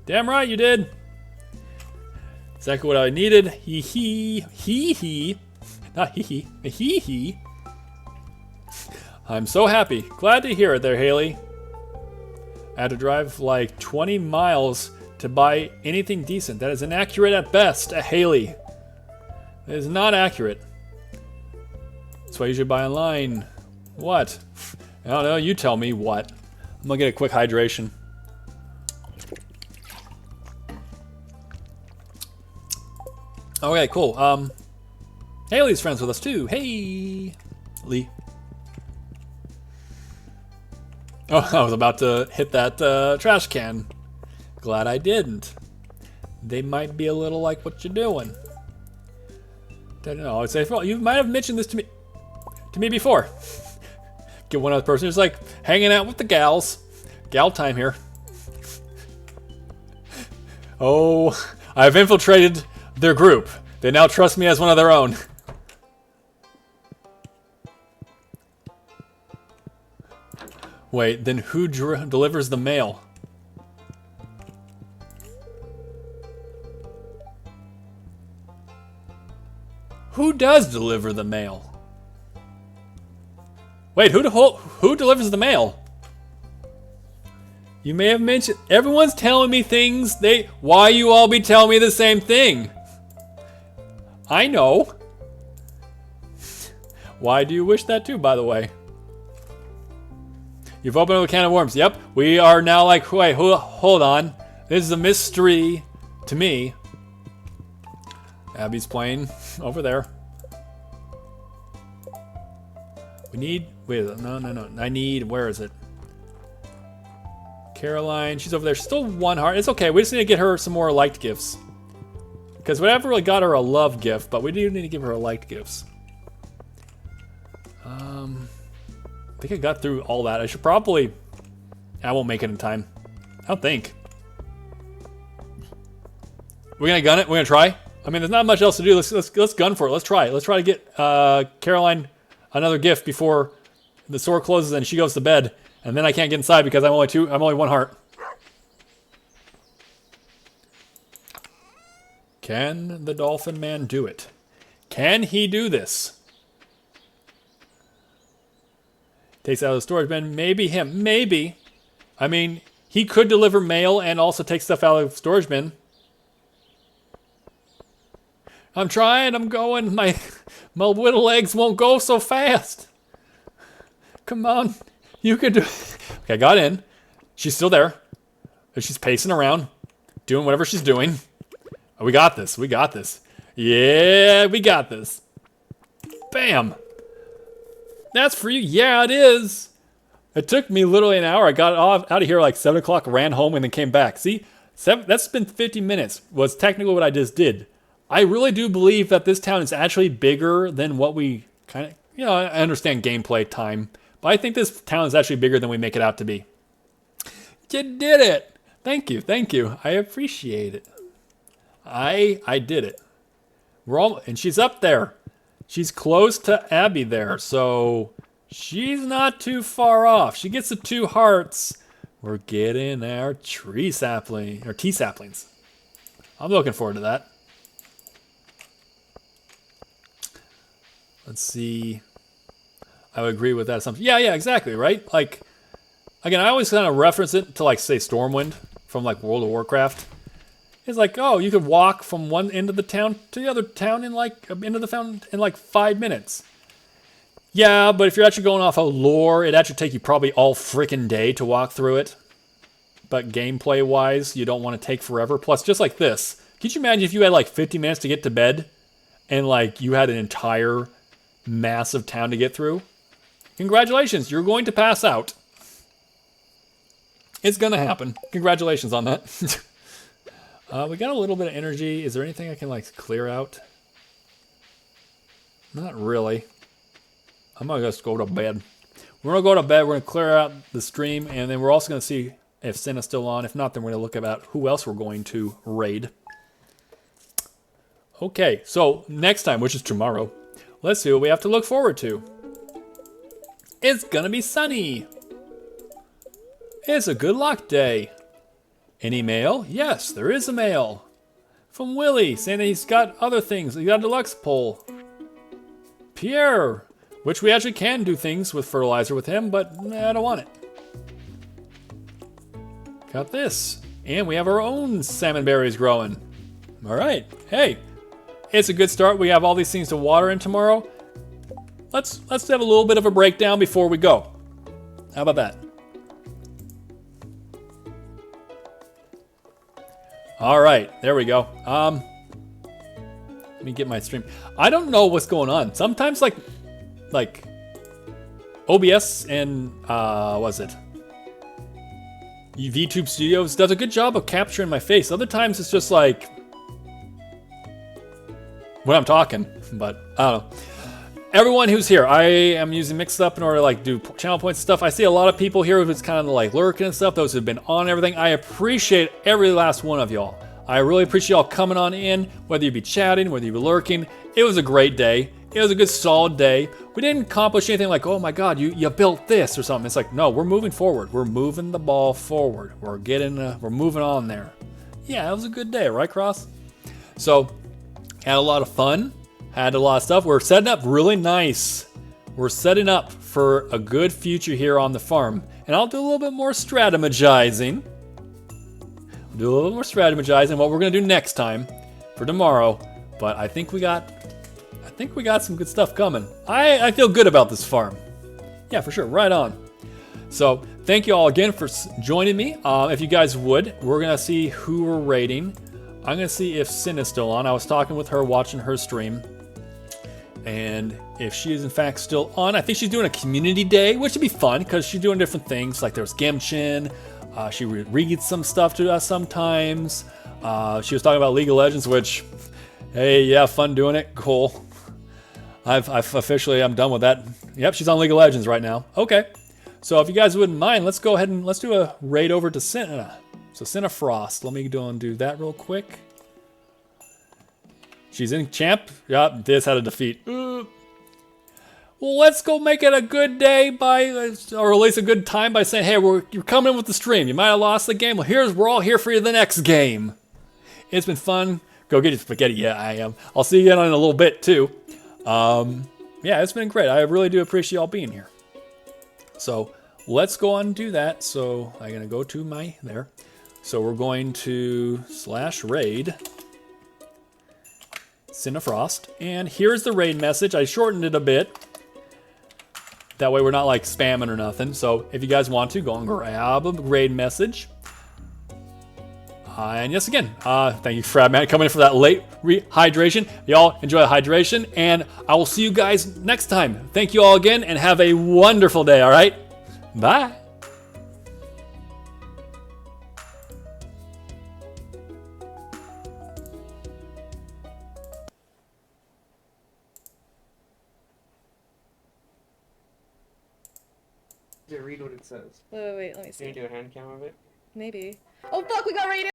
Damn right you did. Exactly what I needed. Hee hee. Hee hee. Not hee hee. Hee hee. I'm so happy. Glad to hear it there, Haley. I had to drive like 20 miles to buy anything decent. That is inaccurate at best, Haley. That is not accurate. That's why you should buy online. What? I don't know. You tell me what. I'm gonna get a quick hydration. Okay, cool. Haley's friends with us too. Hey, Lee. Oh, I was about to hit that trash can. Glad I didn't. They might be a little like what you're doing. Don't know. I'd say, well, you might have mentioned this to me before. Get one other person who's like hanging out with the gals. Gal time here. Oh, I've infiltrated their group. They now trust me as one of their own. Wait, then who delivers the mail? Who does deliver the mail? Wait, who delivers the mail? You may have mentioned... Everyone's telling me things. Why you all be telling me the same thing? I know. Why do you wish that too, by the way? You've opened up a can of worms. Yep, we are now like, wait, hold on. This is a mystery to me. Abby's playing over there. We need, wait, no. I need, where is it? Caroline, she's over there. She's still one heart. It's okay, we just need to get her some more liked gifts. Because we never really got her a love gift, but we do need to give her a liked gifts. I think I got through all that. I won't make it in time. I don't think. We're gonna gun it? We're gonna try? I mean, there's not much else to do. Let's gun for it. Let's try it. Let's try to get Caroline another gift before the store closes and she goes to bed. And then I can't get inside because I'm only one heart. Can the Dolphin Man do it? Can he do this? Takes out of the storage bin. Maybe him. Maybe. I mean, he could deliver mail and also take stuff out of the storage bin. I'm trying. I'm going. My little legs won't go so fast. Come on. You can do it. Okay, I got in. She's still there. She's pacing around. Doing whatever she's doing. Oh, we got this. We got this. Yeah, we got this. Bam. That's for you. Yeah, it is. It took me literally an hour. I got out of here like 7 o'clock, ran home, and then came back. See, that's been 50 minutes. Was technically what I just did. I really do believe that this town is actually bigger than what we kind of, I understand gameplay time, but I think this town is actually bigger than we make it out to be. You did it. Thank you. Thank you. I appreciate it. I did it. And she's up there. She's close to Abby there, so she's not too far off. She gets the 2 hearts. We're getting our tea saplings. I'm looking forward to that. Let's see. I would agree with that assumption. Yeah, exactly, right? Like, again, I always kind of reference it to, like, say, Stormwind from, like, World of Warcraft. It's like, oh, you could walk from one end of the town to the other town in, like, into the fountain in, like, 5 minutes. Yeah, but if you're actually going off of lore, it'd actually take you probably all frickin' day to walk through it. But gameplay-wise, you don't want to take forever. Plus, just like this, could you imagine if you had, like, 50 minutes to get to bed and, like, you had an entire massive town to get through? Congratulations, you're going to pass out. It's gonna happen. Congratulations on that. We got a little bit of energy. Is there anything I can, like, clear out? Not really. I'm gonna just go to bed. We're gonna go to bed. We're gonna clear out the stream, and then we're also gonna see if Senna's still on. If not, then we're gonna look about who else we're going to raid. Okay, so next time, which is tomorrow, let's see what we have to look forward to. It's gonna be sunny. It's a good luck day. Any mail? Yes, there is a mail. From Willie, saying that he's got other things. He got a deluxe poll. Pierre, which we actually can do things with fertilizer with him, but I don't want it. Got this. And we have our own salmon berries growing. All right. Hey, it's a good start. We have all these things to water in tomorrow. Let's have a little bit of a breakdown before we go. How about that? All right, there we go. Let me get my stream. I don't know what's going on. Sometimes like OBS and what is it? VTube Studios does a good job of capturing my face. Other times it's just like when I'm talking, but I don't know. Everyone who's here, I am using Mixup in order to like do channel points and stuff. I see a lot of people here who's kind of like lurking and stuff. Those who've been on everything. I appreciate every last one of y'all. I really appreciate y'all coming on in, whether you be chatting, whether you be lurking. It was a great day. It was a good solid day. We didn't accomplish anything like, oh my God, you built this or something. It's like, no, we're moving forward. We're moving the ball forward. We're moving on there. Yeah, it was a good day, right, Cross? So, had a lot of fun. Had a lot of stuff. We're setting up really nice. We're setting up for a good future here on the farm. And I'll do a little bit more strategizing. What we're gonna do next time for tomorrow. But I think we got some good stuff coming. I feel good about this farm. Yeah, for sure. Right on. So thank you all again for joining me. If you guys would, we're gonna see who we're rating. I'm gonna see if Sin is still on. I was talking with her, watching her stream. And if she is in fact still on, I think she's doing a community day, which would be fun because she's doing different things. Like there's Gimchin. She reads some stuff to us sometimes. She was talking about League of Legends, which, hey, yeah, fun doing it. Cool. I've officially, I'm done with that. Yep, she's on League of Legends right now. Okay. So if you guys wouldn't mind, let's go ahead and let's do a raid over to Cinna. So Cinna Frost. Let me go and do that real quick. She's in champ. Yep, this had a defeat. Well, let's go make it a good day or at least a good time by saying, hey, you're coming in with the stream. You might have lost the game. Well, we're all here for you the next game. It's been fun. Go get your spaghetti. Yeah, I am. I'll see you again in a little bit too. Yeah, it's been great. I really do appreciate y'all being here. So let's go on and do that. So I'm gonna go to my there. So we're going to /raid Cinnafrost, and here's the raid message. I shortened it a bit. That way we're not like spamming or nothing. So if you guys want to, go and grab a raid message. And yes, again, thank you, Fradman, coming in for that late hydration. Y'all enjoy the hydration, and I will see you guys next time. Thank you all again, and have a wonderful day, all right? Bye. Read what it says. Wait, let me Can see. you do a hand count of it? Maybe. Oh fuck, we got raided!